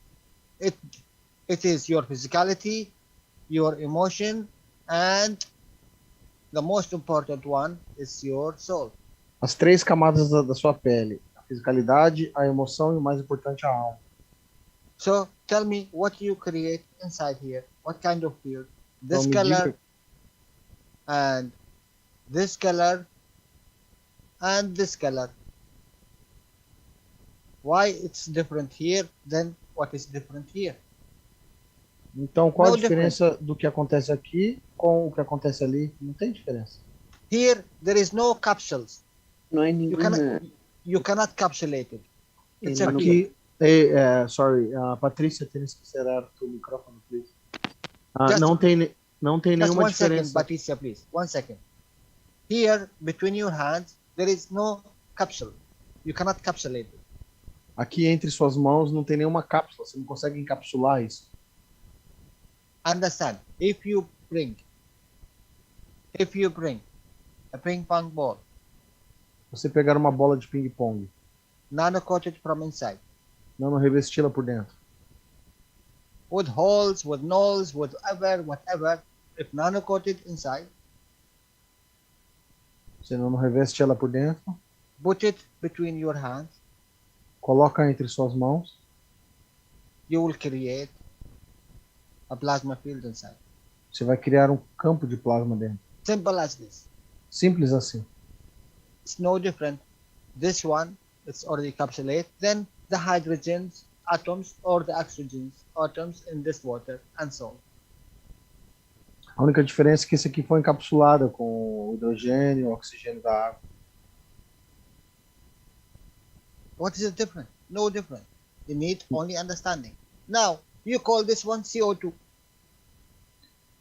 It is your physicality, your emotion, and the most important one is your soul. As três camadas da sua pele. A fisicalidade, a emoção e o mais importante, a alma. So tell me what you create inside here. What kind of field? This Então, me color diga- and this color and this color. Why it's different here than what is different here? Então, qual No a diferença do que acontece aqui com o que acontece ali? Não tem diferença. Here there is no capsules. Não há You cannot capsulate it. It's a field. Aqui, sorry, Patrícia, tienes que cerrar tu micrófono, please. Just- Não tem Just nenhuma one second, diferença. Patricia, please. 1 second. Here, between your hands, there is no capsule. You cannot capsulate it. Aqui entre suas mãos não tem nenhuma cápsula. Você não consegue encapsular isso. Understand? If you bring a ping pong ball, Você pegar uma bola de ping-pong, nano-coated from inside, não revesti-la por dentro. with holes, with nulls, whatever, if nano-coated inside, Você não reveste ela por dentro. put it between your hands, Coloca entre suas mãos. you will create a plasma field inside. Você vai criar um campo de plasma dentro. Simple as this. Simples assim. It's no different. This one, it's already encapsulated. Then the hydrogens, atoms, or the oxygens, atoms in this water, and so on. A única diferença é que esse aqui foi encapsulado com o hidrogênio, o oxigênio da água. What is the difference? No difference. You need only understanding. Now, you call this one CO2.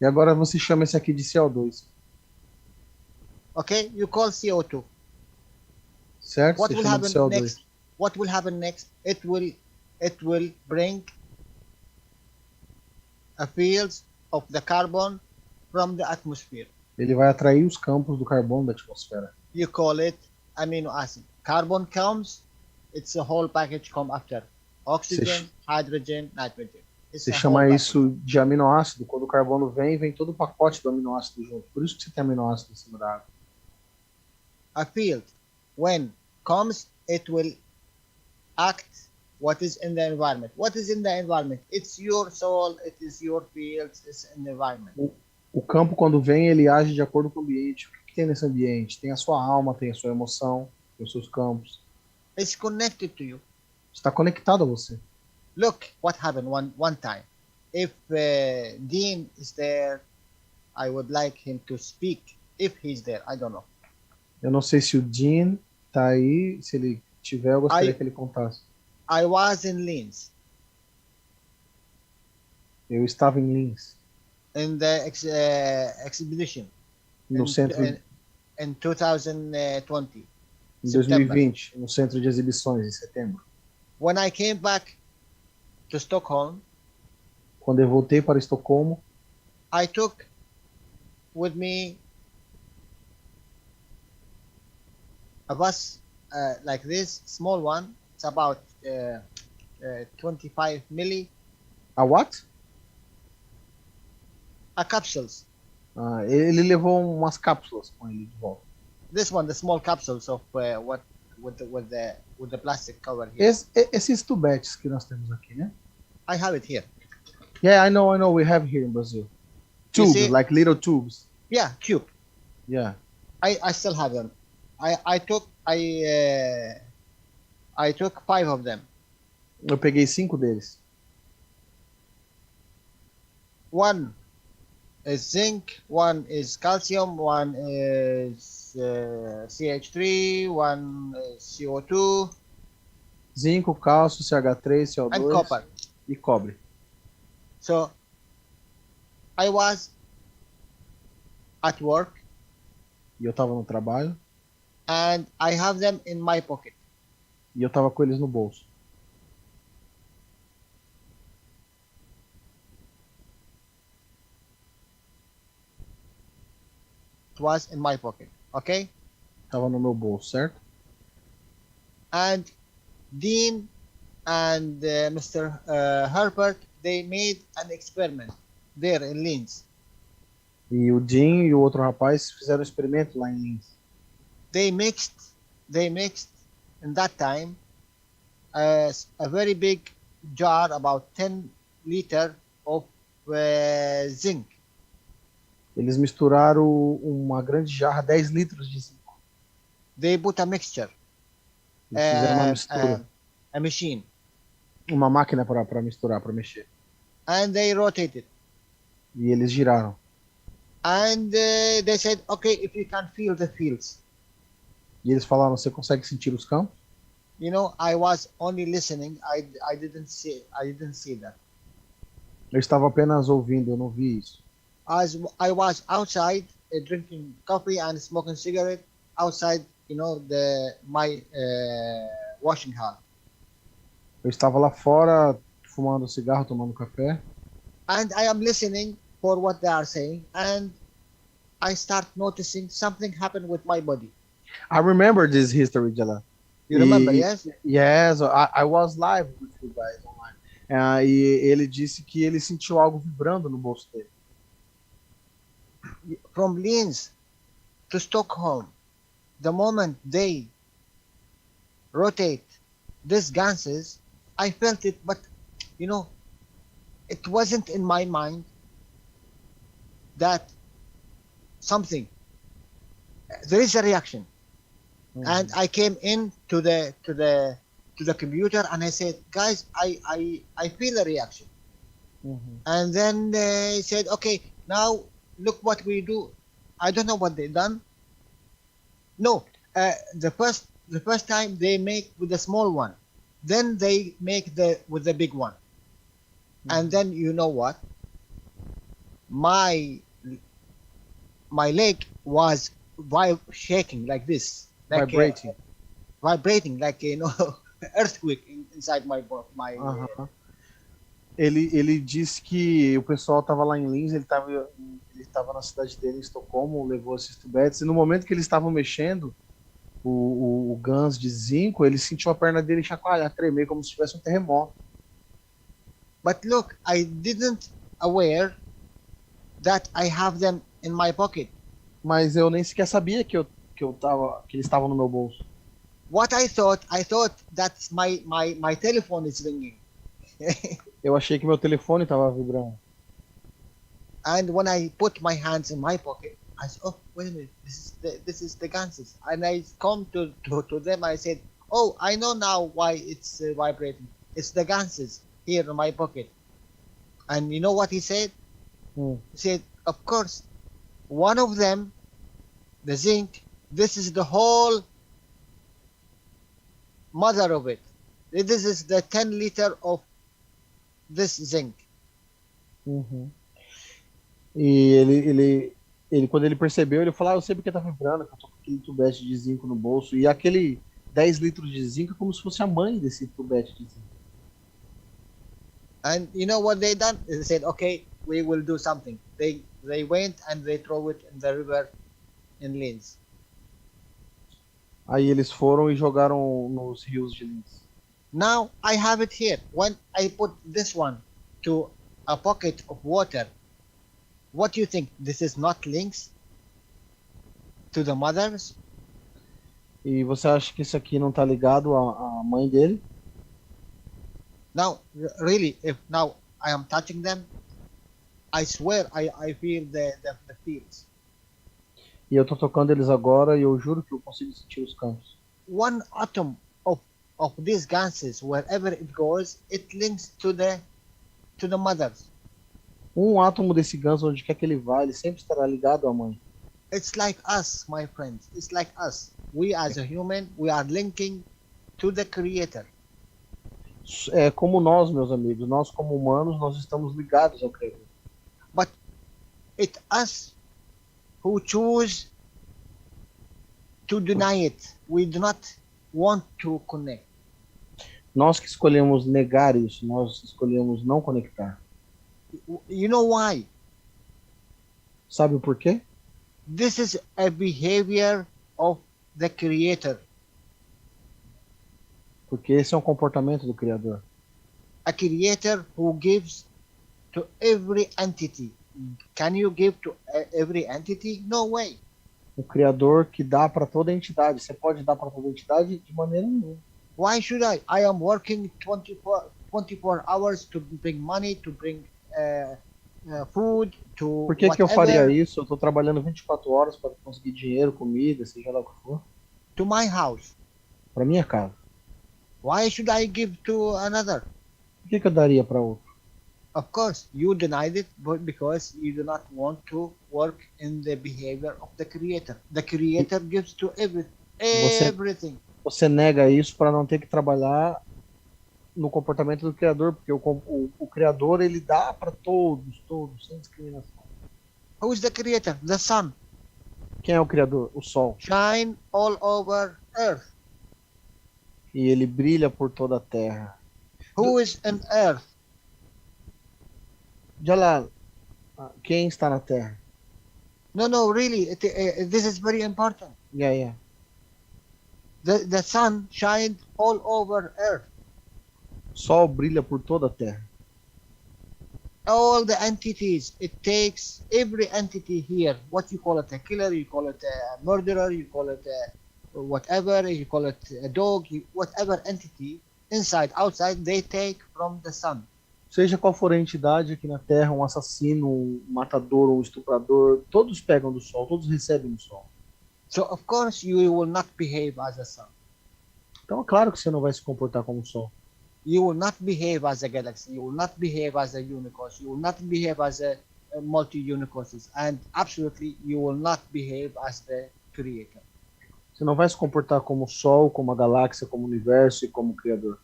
E agora você chama esse aqui de CO2. Okay? You call CO2. Certo? What Você will chama de happen CO2. next? What will happen next? It will bring a fields of the carbon from the atmosphere. Ele vai atrair os campos do carbono da atmosfera. You call it amino acid. Carbon comes, it's a whole package come after. Oxygen, hydrogen, nitrogen. It's Você a chama whole package. isso de aminoácido. Quando o carbono vem todo o pacote do aminoácido junto. Por isso que você tem aminoácido em cima da água. A field, when comes, it will act what is in the environment. What is in the environment? It's your soul, it is your fields, it's in the environment. O campo, quando vem, ele age de acordo com o ambiente. O que tem nesse ambiente? Tem a sua alma, tem a sua emoção, tem os seus campos. It's connected to you. Está conectado a você. Look what happened one time. If Dean is there, I would like him to speak. If he's there, I don't know. Eu não sei se o Dean está aí. Se ele tiver, eu gostaria que ele contasse. I was in Linz Eu estava em Linz, in the exhibition no centro, in 2020. em 2020, no centro de exibições, em setembro. When I came back to Stockholm, Quando eu voltei para Estocolmo, I took with me a bus like this, small one. It's about 25 milli, a what? capsules. Ele levou umas cápsulas com ele de volta. This one, the small capsules of what with the plastic cover here. Esses tubetes que nós temos aqui, né? I have it here. Yeah, I know. We have here in Brazil. You Tubes, see? like little tubes. Yeah, tube. Yeah. I still have them. I took 5 of them. Eu peguei 5 deles. One is zinc, one is calcium, one is CH3, one is CO2, Zinco, cálcio, CH3, CO2 and copper. e cobre. So I was at work E eu tava no trabalho and I have them in my pocket. e eu tava com eles no bolso. It was in my pocket, okay? Tava no meu bolso, certo? And Dean and Mr. Herbert, they made an experiment there in Linz. E o Jim e o outro rapaz fizeram um experimento lá em Linz. They mixed in that time a very big jar, about 10 liter of zinc. Eles misturaram uma grande jarra, 10 litros de zinco. They put a mixture, Eles fizeram uma mistura, a machine, uma máquina para misturar, para mexer. and they rotated. E eles giraram. And they said, okay, if you can feel the fields. E eles falaram, você consegue sentir os campos? You know, I was only listening. I didn't see that. Eu estava apenas ouvindo, eu não vi isso. As I was outside drinking coffee and smoking cigarette outside, you know, my washing hall. Eu estava lá fora, fumando cigarro, tomando café. And I am listening for what they are saying, and I start noticing something happened with my body. I remember this history, Jalal. You remember, yes? Yes, I was live with you guys online. E ele disse que ele sentiu algo vibrando no bolso dele. From Linz to Stockholm, the moment they rotate these ganses, I felt it, but you know, it wasn't in my mind that something. There is a reaction, and I came in to the computer and I said, guys, I feel a reaction. And then they said, okay, now look what we do. I don't know what they done. No, the first time they make with the small one, then they make with the big one, and then you know what? My leg was shaking like this, like vibrating like, you know, earthquake inside my body. Ele disse que o pessoal estava lá em Linz, ele estava na cidade dele, em Estocolmo, levou esses tubetes, e no momento que eles estavam mexendo o gans de zinco, ele sentiu a perna dele chacoalhar, tremer, como se tivesse um terremoto. But look, I didn't aware that I have them in my pocket. Mas eu nem sequer sabia que eles estavam no meu bolso. What I thought that my telephone is ringing. Eu achei que meu telefone estava vibrando. And when I put my hands in my pocket, I said, oh, wait a minute, this is the ganses. And I come to them, I said, oh, I know now why it's vibrating. It's the ganses here in my pocket. And you know what he said? He said, of course, one of them, the zinc, this is the whole mother of it. This is the 10 liter of this zinc. E ele quando ele percebeu, ele falou, eu sei porque tá vibrando, que eu tô com aquele tubete de zinco no bolso. E aquele 10 litros de zinco é como se fosse a mãe desse tubete de zinco. And you know what they done? They said, okay, we will do something. They went and they throw it in the river in Linz. Aí eles foram e jogaram nos rios de Linz. Now I have it here. When I put this one to a pocket of water, what do you think? This is not links to the mothers? E você acha que isso aqui não tá ligado à mãe dele? Now, really, if now I am touching them. I swear I feel the feels. E eu tô tocando eles agora e eu juro que eu consigo sentir os campos. One atom of these gases, wherever it goes, it links to the mothers. Um átomo desse ganso, onde quer que ele vá, ele sempre estará ligado à mãe. It's like us, my friends. It's like us. We as a human, we are linking to the Creator. É como nós, meus amigos, nós como humanos, nós estamos ligados ao Criador. But it's us who choose to deny it. We do not want to connect. Nós que escolhemos negar isso, nós escolhemos não conectar. You know why? Sabe o porquê? This is a behavior of the Creator. Porque esse é um comportamento do Criador. A Creator who gives to every entity. Can you give to every entity? No way. O Criador que dá para toda entidade. Você pode dar para toda entidade de maneira nenhuma. Why should I? I am working 24 hours to bring money, to bring food, to Por que whatever, eu faria isso? Eu estou trabalhando 24 horas para conseguir dinheiro, comida, seja lá o que for, to my house. para minha casa. Why should I give to another? Por que eu daria para outro? Of course, you denied it, but because you do not want to work in the behavior of the Creator. The Creator gives to everything. Você nega isso para não ter que trabalhar no comportamento do Criador, porque o Criador ele dá para todos, sem discriminação. Who is the Creator? The Sun. Quem é o Criador? O Sol. Shine all over Earth. E ele brilha por toda a Terra. Who is in Earth? Jalal, quem está na Terra? No, really, this is very important. Yeah. The sun shines all over Earth. Sol brilha por toda a Terra. All the entities, it takes every entity here. What you call it, a killer, you call it a murderer, you call it whatever, you call it a dog, whatever entity, inside, outside, they take from the sun. Seja qual for a entidade aqui na Terra, um assassino, um matador, um estuprador, todos pegam do Sol, todos recebem do Sol. So of course you will not behave as a sun. Então é claro que você não vai se comportar como o Sol. You will not behave as a galaxy. You will not behave as a universe. You will not behave as a multi-universes. And absolutely you will not behave as the Creator. Você não vai se comportar como o Sol, como a galáxia, como o universo e como o Criador.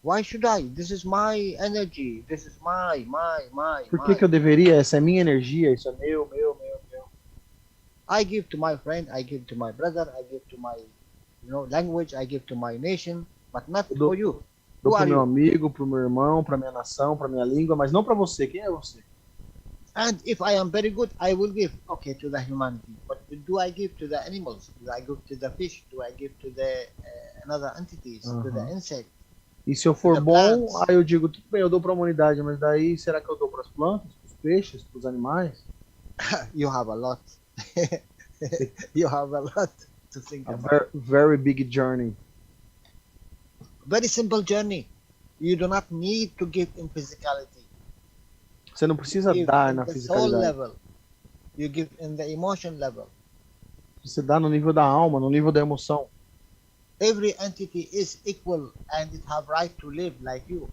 Why should I? This is my energy. This is my. Por que eu deveria? Essa é minha energia, isso é meu. I give to my friend, I give to my brother, I give to my language, I give to my nation, but not for you. Dou pro meu amigo, pro meu irmão, pra minha nação, pra minha língua, mas não pra você. Quem é você? And if I am very good, I will give, to the humanity. But do I give to the animals? Do I give to the fish? Do I give to the another entities? To the insect? E se eu for bom, aí eu digo, tudo bem, eu dou pra humanidade, mas daí será que eu dou pras plantas, pros peixes, pros animais? You have a lot. You have a lot to think about. Very big journey. Very simple journey. You do not need to give in physicality. Você não precisa dar na fisicalidade. Soul level. You give in the emotion level. Você dá no nível da alma, no nível da emoção. Every entity is equal and it have right to live like you.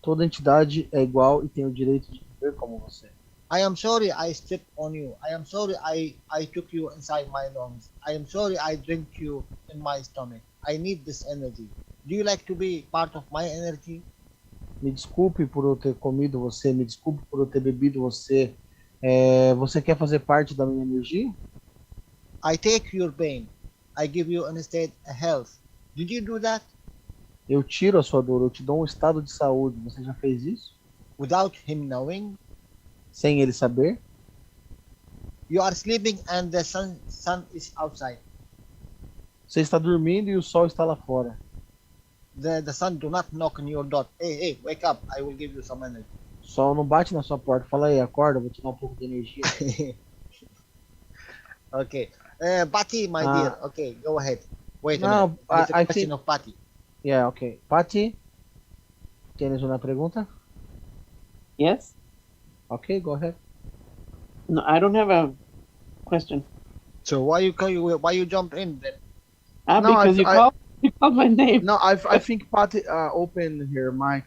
Toda entidade é igual e tem o direito de viver como você. I am sorry I stepped on you. I am sorry I took you inside my lungs. I am sorry I drank you in my stomach. I need this energy. Do you like to be part of my energy? Me desculpe por eu ter comido você, me desculpe por eu ter bebido você. Você quer fazer parte da minha energia? I take your pain. I give you instead a health. Did you do that? Eu tiro a sua dor, eu te dou um estado de saúde. Você já fez isso? Without him knowing? Sem ele saber? You are sleeping and the sun is outside. Você está dormindo e o sol está lá fora. The sun do not knock on your door. Hey, wake up. I will give you some energy. O sol não bate na sua porta. Fala aí, acorda, vou te dar um pouco de energia. Okay. Patty, my dear. Okay, go ahead. Wait a minute. I question of Patty. Yeah, okay. Patty, ¿tienes una pregunta? Yes? Okay, go ahead. No, I don't have a question. So why you jumped in then? No, Because you called my name. No, I think Patty opened her mic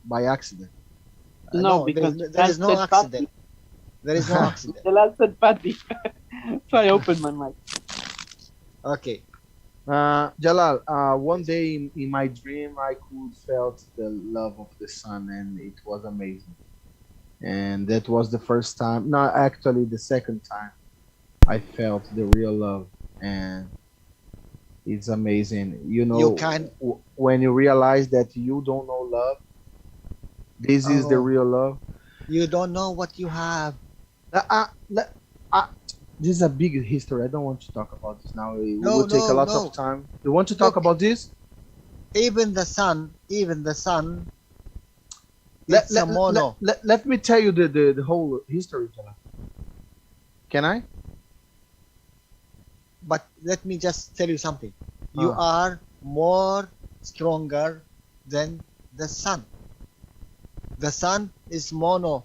by accident. No, because there is no said accident. Patty. There is no accident. Jalal said Patty. So I opened my mic. Okay. Jalal, one day in my dream, I could felt the love of the sun, and it was amazing. And that was the first time, no, actually the second time I felt the real love, and it's amazing. You know, You can. When you realize that you don't know love, this is the Oh. real love. You don't know what you have. This is a big history. I don't want to talk about this now. It No, will take a no, lot no. of time. You want to talk Look. about this? Even the sun, it's a mono. Let me tell you the whole history, Jalal. Can I? But let me just tell you something. You Ah. are more stronger than the sun. The sun is mono.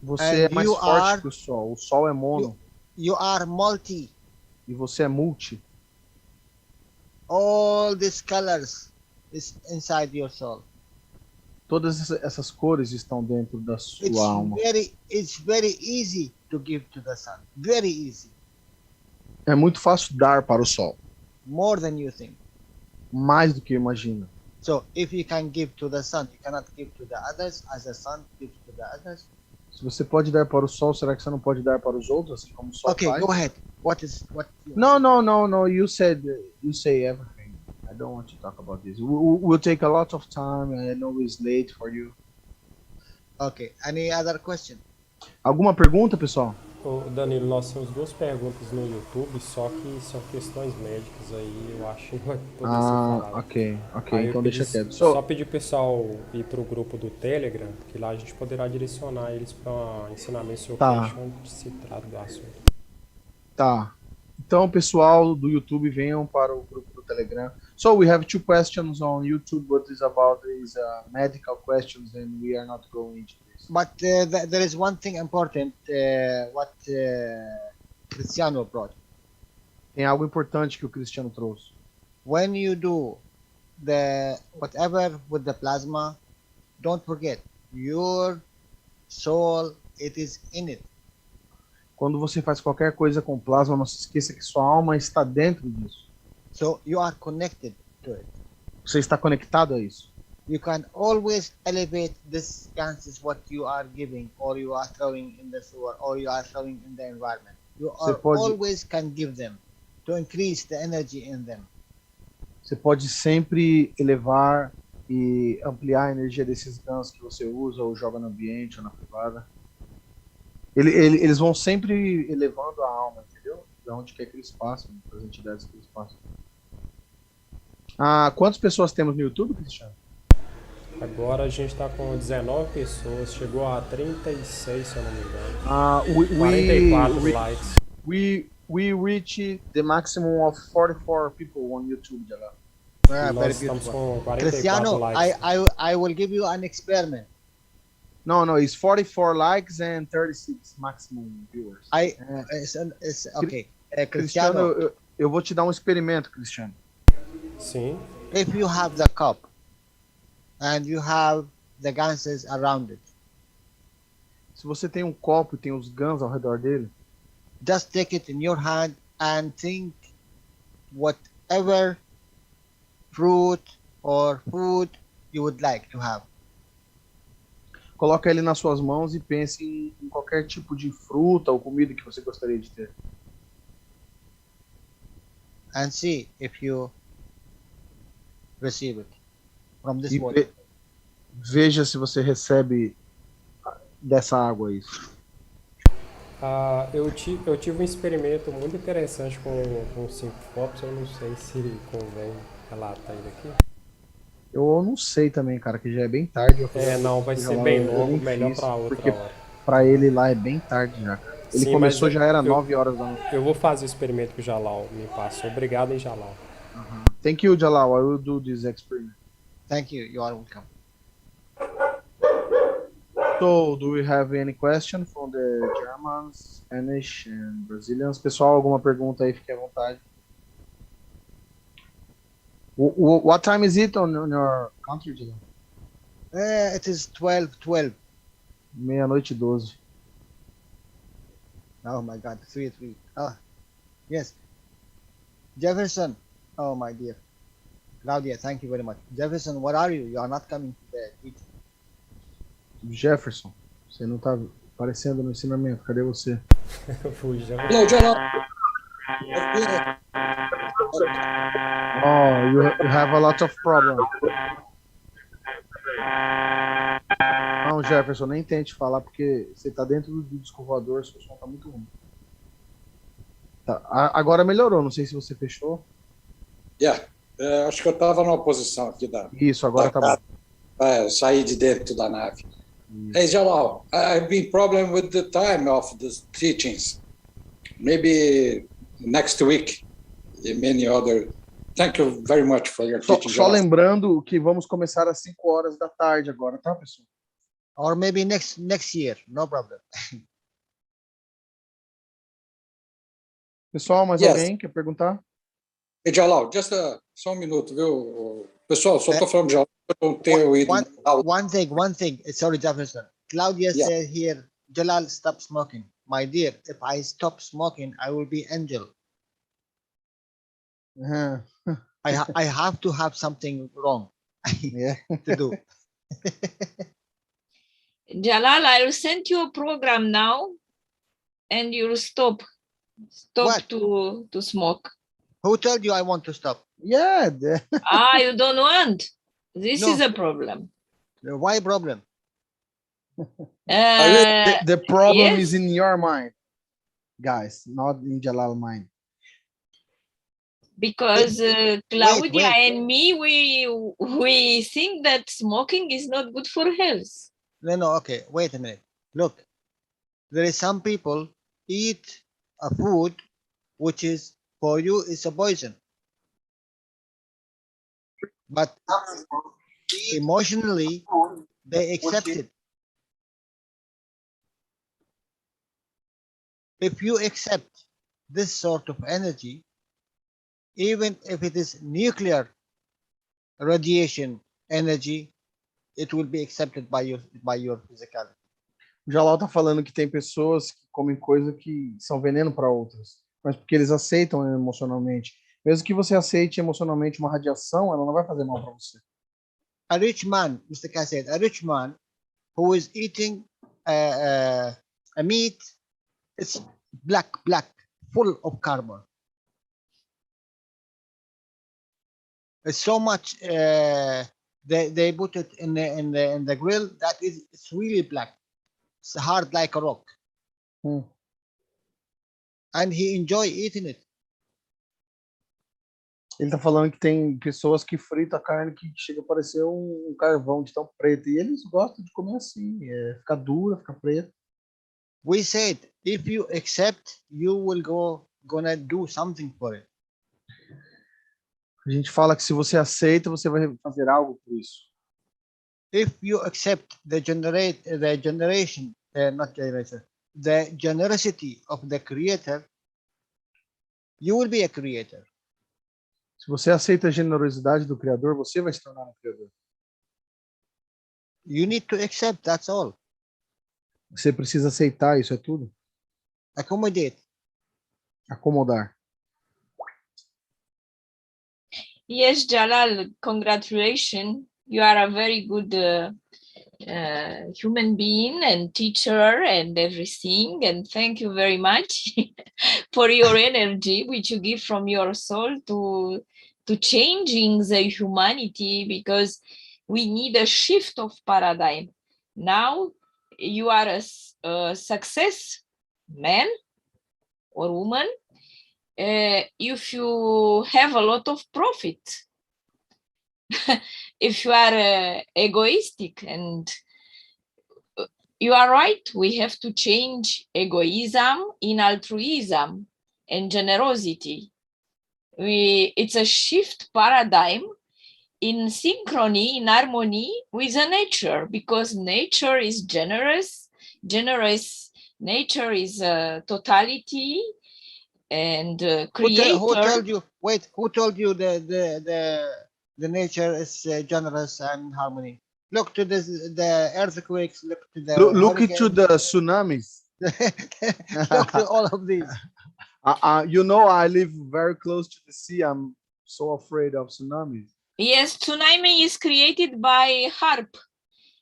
Você é And mais you forte are- que o Sol. O Sol é mono. You are multi. E você é multi. All these colors is inside your soul. Todas essas cores estão dentro da sua alma. It's very easy to give to the sun. Very easy. É muito fácil dar para o Sol. More than you think. Mais do que imagina. So if you can give to the sun, you cannot give to the others as the sun gives to the others. Se você pode dar para o Sol, será que você não pode dar para os outros, assim como o Sol Okay, faz? go ahead. What you No. You say everything. I don't want to talk about this. We'll take a lot of time. I know it's late for you. Okay. Any other question? Alguma pergunta, pessoal? Ô, Danilo, nós temos duas perguntas no YouTube, só que são questões médicas aí, eu acho que não vai poder ser falado. Ok. Aí eu Então pedi- deixa quieto. Só pedir pro pessoal ir pro grupo do Telegram, que lá a gente poderá direcionar eles para ensinamentos sobre Tá. onde se trata do assunto. Tá. Então, pessoal do YouTube, venham para o grupo do Telegram. So we have two questions on YouTube, but it's about these medical questions, and we are not going into this. But there is one thing important. What Cristiano brought. Tem algo importante que o Cristiano trouxe. When you do the whatever with the plasma, don't forget your soul. It is in it. Quando você faz qualquer coisa com plasma, não se esqueça que sua alma está dentro disso. So you are connected to it. Você está conectado a isso. You can always elevate this gases what you are giving, or you are throwing in the sewer, or you are throwing in the environment. You Você are pode- always can give them to increase the energy in them. Você pode sempre elevar e ampliar a energia desses ganhos que você usa ou joga no ambiente ou na privada. Eles vão sempre elevando a alma, entendeu? De onde quer que eles passam, das entidades que eles passam. Quantas pessoas temos no YouTube, Cristiano? Agora a gente tá com 19 pessoas, chegou a 36, se eu não me engano. 44 likes. We reach the maximum of 44 people on YouTube, Jalal. Very Nós estamos beautiful. com 44 Cristiano, likes. I will give you an experiment. No, it's 44 likes and 36 maximum viewers. It's okay. Cristiano, Cristiano, eu vou te dar um experimento, Cristiano. Sim. if you have the cup and you have the gases around it, Se você tem um copo e tem os gans ao redor dele, just take it in your hand and think whatever fruit or food you would like to have. coloca ele nas suas mãos e pense em qualquer tipo de fruta ou comida que você gostaria de ter. And see if you receive it from this E water. veja se você recebe dessa água isso. Eu tive um experimento muito interessante com 5 copos, eu não sei se convém relatar ele aqui. Eu não sei também, cara, que já é bem tarde. Não, vai ser Eu bem nem longo, melhor fiz, pra outra porque hora. Pra ele lá é bem tarde já, cara. Ele Sim, começou, mas já era eu- 9 horas da noite. Eu vou fazer o experimento que o Jalal me passou. Obrigado, hein, Jalal. Thank you, Jalal. I will do this experiment. Thank you. You are welcome. So, do we have any question from the Germans, Spanish and Brazilians? Pessoal, alguma pergunta aí, fique à vontade. What time is it on your country, Jalal? It is 12. Meia-noite e 12. Oh my God, 3. Ah, yes. Jefferson. Oh my dear. Claudia, thank you very much. Jefferson, where are you? You are not coming to the teaching. Jefferson, você não tá aparecendo no ensinamento. Cadê você? Fujão. Hello, Jalal. Oh, you have a lot of problem. Não, Jefferson, nem tente falar porque você tá dentro do vídeo escovador, seu som tá muito ruim. Tá, agora melhorou, não sei se você fechou. Yeah. Acho que eu estava numa posição aqui da. Isso, agora tá bom. Sair de dentro da nave. Hey, Jalal, I've been problem with the time of the teachings. Maybe next week, many other. Thank you very much for your teaching. Só lembrando que vamos começar às 5 horas da tarde agora, tá, pessoal? Or maybe next year, no problem. Pessoal, mais alguém quer perguntar? Hey, Jalal, só um minuto, viu? Pessoal, só estou falando de Jalal, eu não tenho ido. One thing. Sorry, Jefferson. Claudia said here, Jalal, stop smoking. My dear, if I stop smoking, I will be angel. I have to have something wrong to do. Jalal, I will send you a program now, and you'll stop What? to smoke. Who told you I want to stop? Yeah. You don't want. This is a problem. Why problem? The problem yes. is in your mind, guys, not in Jalal's mind. Because Claudia wait. and me, we think that smoking is not good for health. No, okay, wait a minute. Look, there is some people eat a food which is for you is a poison. But emotionally, they accept it. If you accept this sort of energy, even if it is nuclear radiation energy, it will be accepted by your physicality. O Jalal tá falando que tem pessoas que comem coisas que são veneno para outras, mas porque eles aceitam emocionalmente. Mesmo que você aceite emocionalmente uma radiação, ela não vai fazer mal para você. A rich man, Mr. Keshe said, a rich man who is eating a meat, it's black, full of carbon. It's so much they put it in the grill that it's really black. It's hard like a rock. And he enjoy eating it. Ele tá falando que tem pessoas que fritam a carne que chega a parecer um carvão de tão preto. E eles gostam de comer assim, ficar dura, ficar preta. We said, if you accept, you will gonna do something for it. A gente fala que se você aceita, você vai fazer algo por isso. If you accept the generosity of the creator, you will be a creator. Se você aceita a generosidade do Criador, você vai se tornar um Criador. You need to accept, that's all. Você precisa aceitar, isso é tudo. Accommodate. Acomodar. Yes, Jalal, congratulations. You are a very good human being and teacher and everything. And thank you very much for your energy, which you give from your soul to changing the humanity, because we need a shift of paradigm. Now you are a success man or woman if you have a lot of profit. If you are egoistic, and you are right, we have to change egoism in altruism and generosity. It's a shift paradigm in synchrony, in harmony with the nature, because nature is generous. Nature is totality and creator. Who told you? Wait, who told you the nature is generous and harmony? Look to the earthquakes. Look to the Look into the tsunamis. look to all of these. You know, I live very close to the sea. I'm so afraid of tsunamis. Yes, tsunami is created by harp.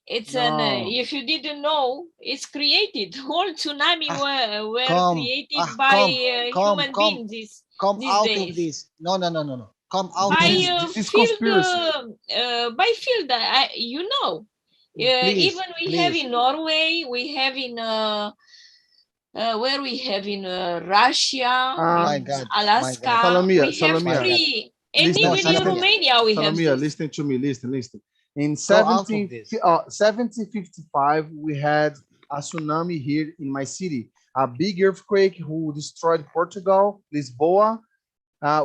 It's No. if you didn't know, it's created. Whole tsunami were created by human beings. Come these out days. of this. No. Come out. By This is field, conspiracy. by field, you know. Even we have in Norway, we have in where we have in Russia, My in God, Alaska, my God. Salomia, we have Salomia. three, and Listen, even in Salomia. Romania we have Salomia, this. listen to me. Listen. In Go out of 1755, we had a tsunami here in my city. A big earthquake who destroyed Portugal, Lisboa.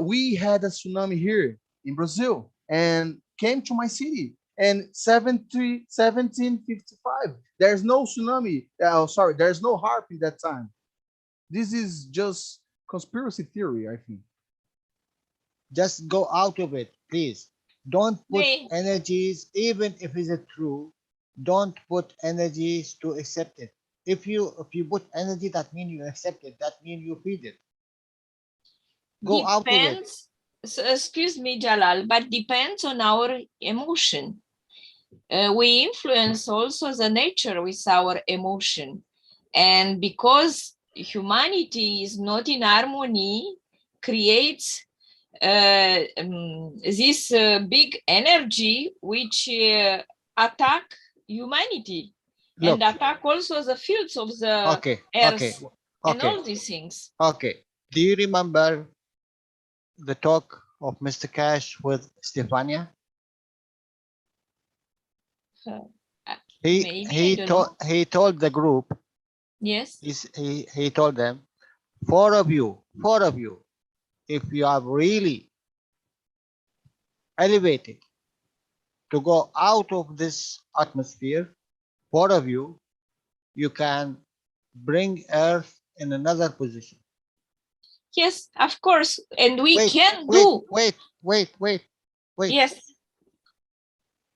We had a tsunami here in Brazil and came to my city. And 1755, there's no tsunami. Sorry, there's no harp in that time. This is just conspiracy theory, I think. Just go out of it, please. Don't put Hey. energies, even if it's true. Don't put energies to accept it. If you put energy, that means you accept it. That means you feed it. Go out of it. Depends. Excuse me, Jalal, but depends on our emotion. We influence also the nature with our emotion, and because humanity is not in harmony, creates this big energy which attack humanity. Look. And attack also the fields of the earth and Okay. all these things. Okay. Do you remember the talk of Mr. Keshe with Stefania? He told the group. Yes. He told them, four of you, if you are really elevated to go out of this atmosphere, four of you, you can bring Earth in another position. Yes, of course, and we can do. Wait. Yes.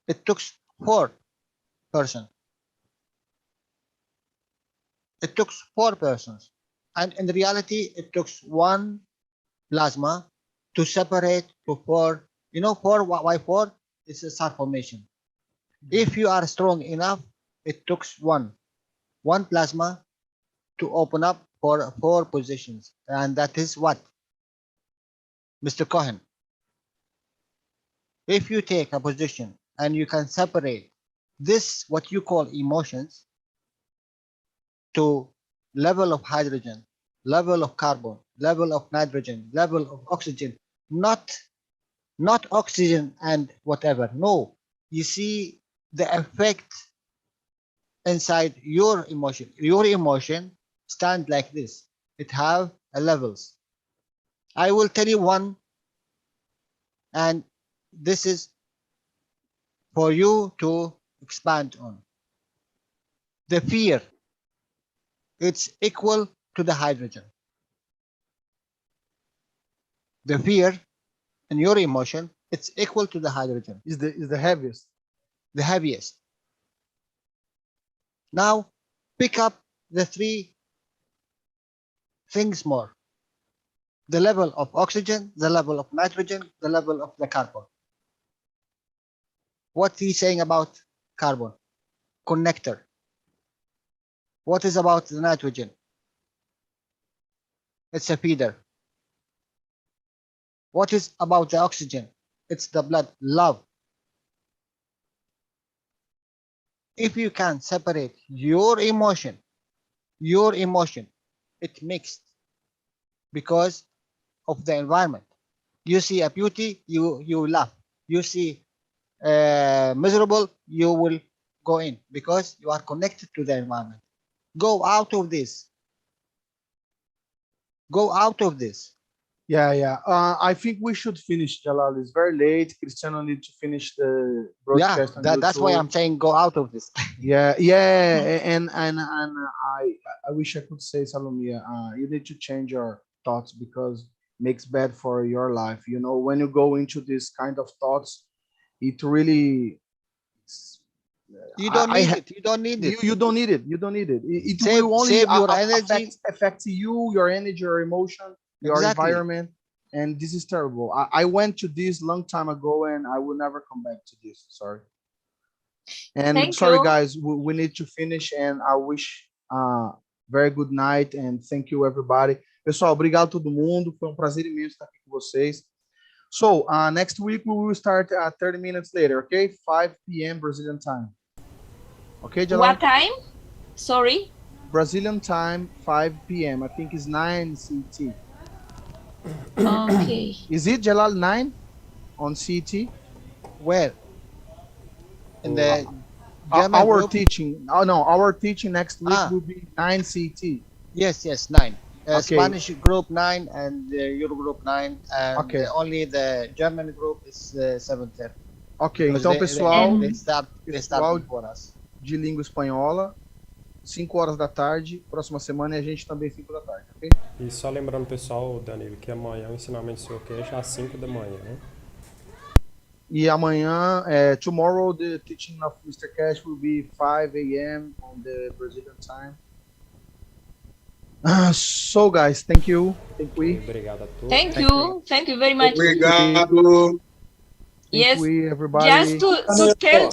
It took 4 persons. It took 4 persons, and in reality, it took 1 plasma to separate to 4. You know, 4. Why 4? It's a star formation. If you are strong enough, it took 1 plasma to open up for 4 positions, and that is what, Mr. Cohen. If you take a position and you can separate this, what you call emotions, to level of hydrogen, level of carbon, level of nitrogen, level of oxygen, not oxygen and whatever. No, you see the effect inside your emotion. Your emotion stand like this. It have a levels. I will tell you one, and this is for you to expand on. The fear, it's equal to the hydrogen. The fear in your emotion, it's equal to the hydrogen. Is the heaviest. The heaviest. Now pick up the 3 things more. The level of oxygen, the level of nitrogen, the level of the carbon. What he's saying about carbon? Connector. What is about the nitrogen? It's a feeder. What is about the oxygen? It's the blood, love. If you can separate your emotion, it mixed because of the environment. You see a beauty, you laugh. You see miserable, you will go in because you are connected to the environment. Go out of this. Go out of this. Yeah. I think we should finish, Jalal. It's very late. Cristiano needs to finish the broadcast. Yeah, that's why I'm saying go out of this. Yeah, and I wish I could say, Salomia, you need to change your thoughts because makes bad for your life. You know, when you go into this kind of thoughts, it really You don't need it. You don't need it. you don't need it. You don't need it. It Save- will only save your energy. affect you, your energy, your emotion, your Exactly. environment, and this is terrible. I went to this long time ago, and I will never come back to this. Sorry. And Thank sorry, you. guys, we need to finish, and I wish very good night, and thank you, everybody. Pessoal, obrigado a todo mundo. Foi um prazer imenso estar aqui com vocês. So, next week we will start 30 minutes later, okay? 5 p.m. Brazilian time. Okay, Jalal? What time? Sorry. Brazilian time, 5 p.m. I think it's 9 CT. Okay. Is it, Jalal, 9 on CT? Where? In the Our German group? teaching. Oh, no, our teaching next week will be 9 CT. Yes, 9. Okay. Spanish group 9 and Euro group 9. And Okay. only the German group is 7:30. Ok, Because então, pessoal, they start pessoal before us. de língua espanhola, 5 horas da tarde, próxima semana, e a gente também 5 da tarde, ok? E só lembrando, pessoal, Danilo, que amanhã o ensinamento do Sr. Keshe às 5 da manhã, né? E amanhã, tomorrow, the teaching of Mr. Keshe will be 5 a.m. on the Brazilian time. So, guys, thank you. Obrigado a todos. Thank you. Thank you very much. Obrigado. Yes. Everybody. Just to tell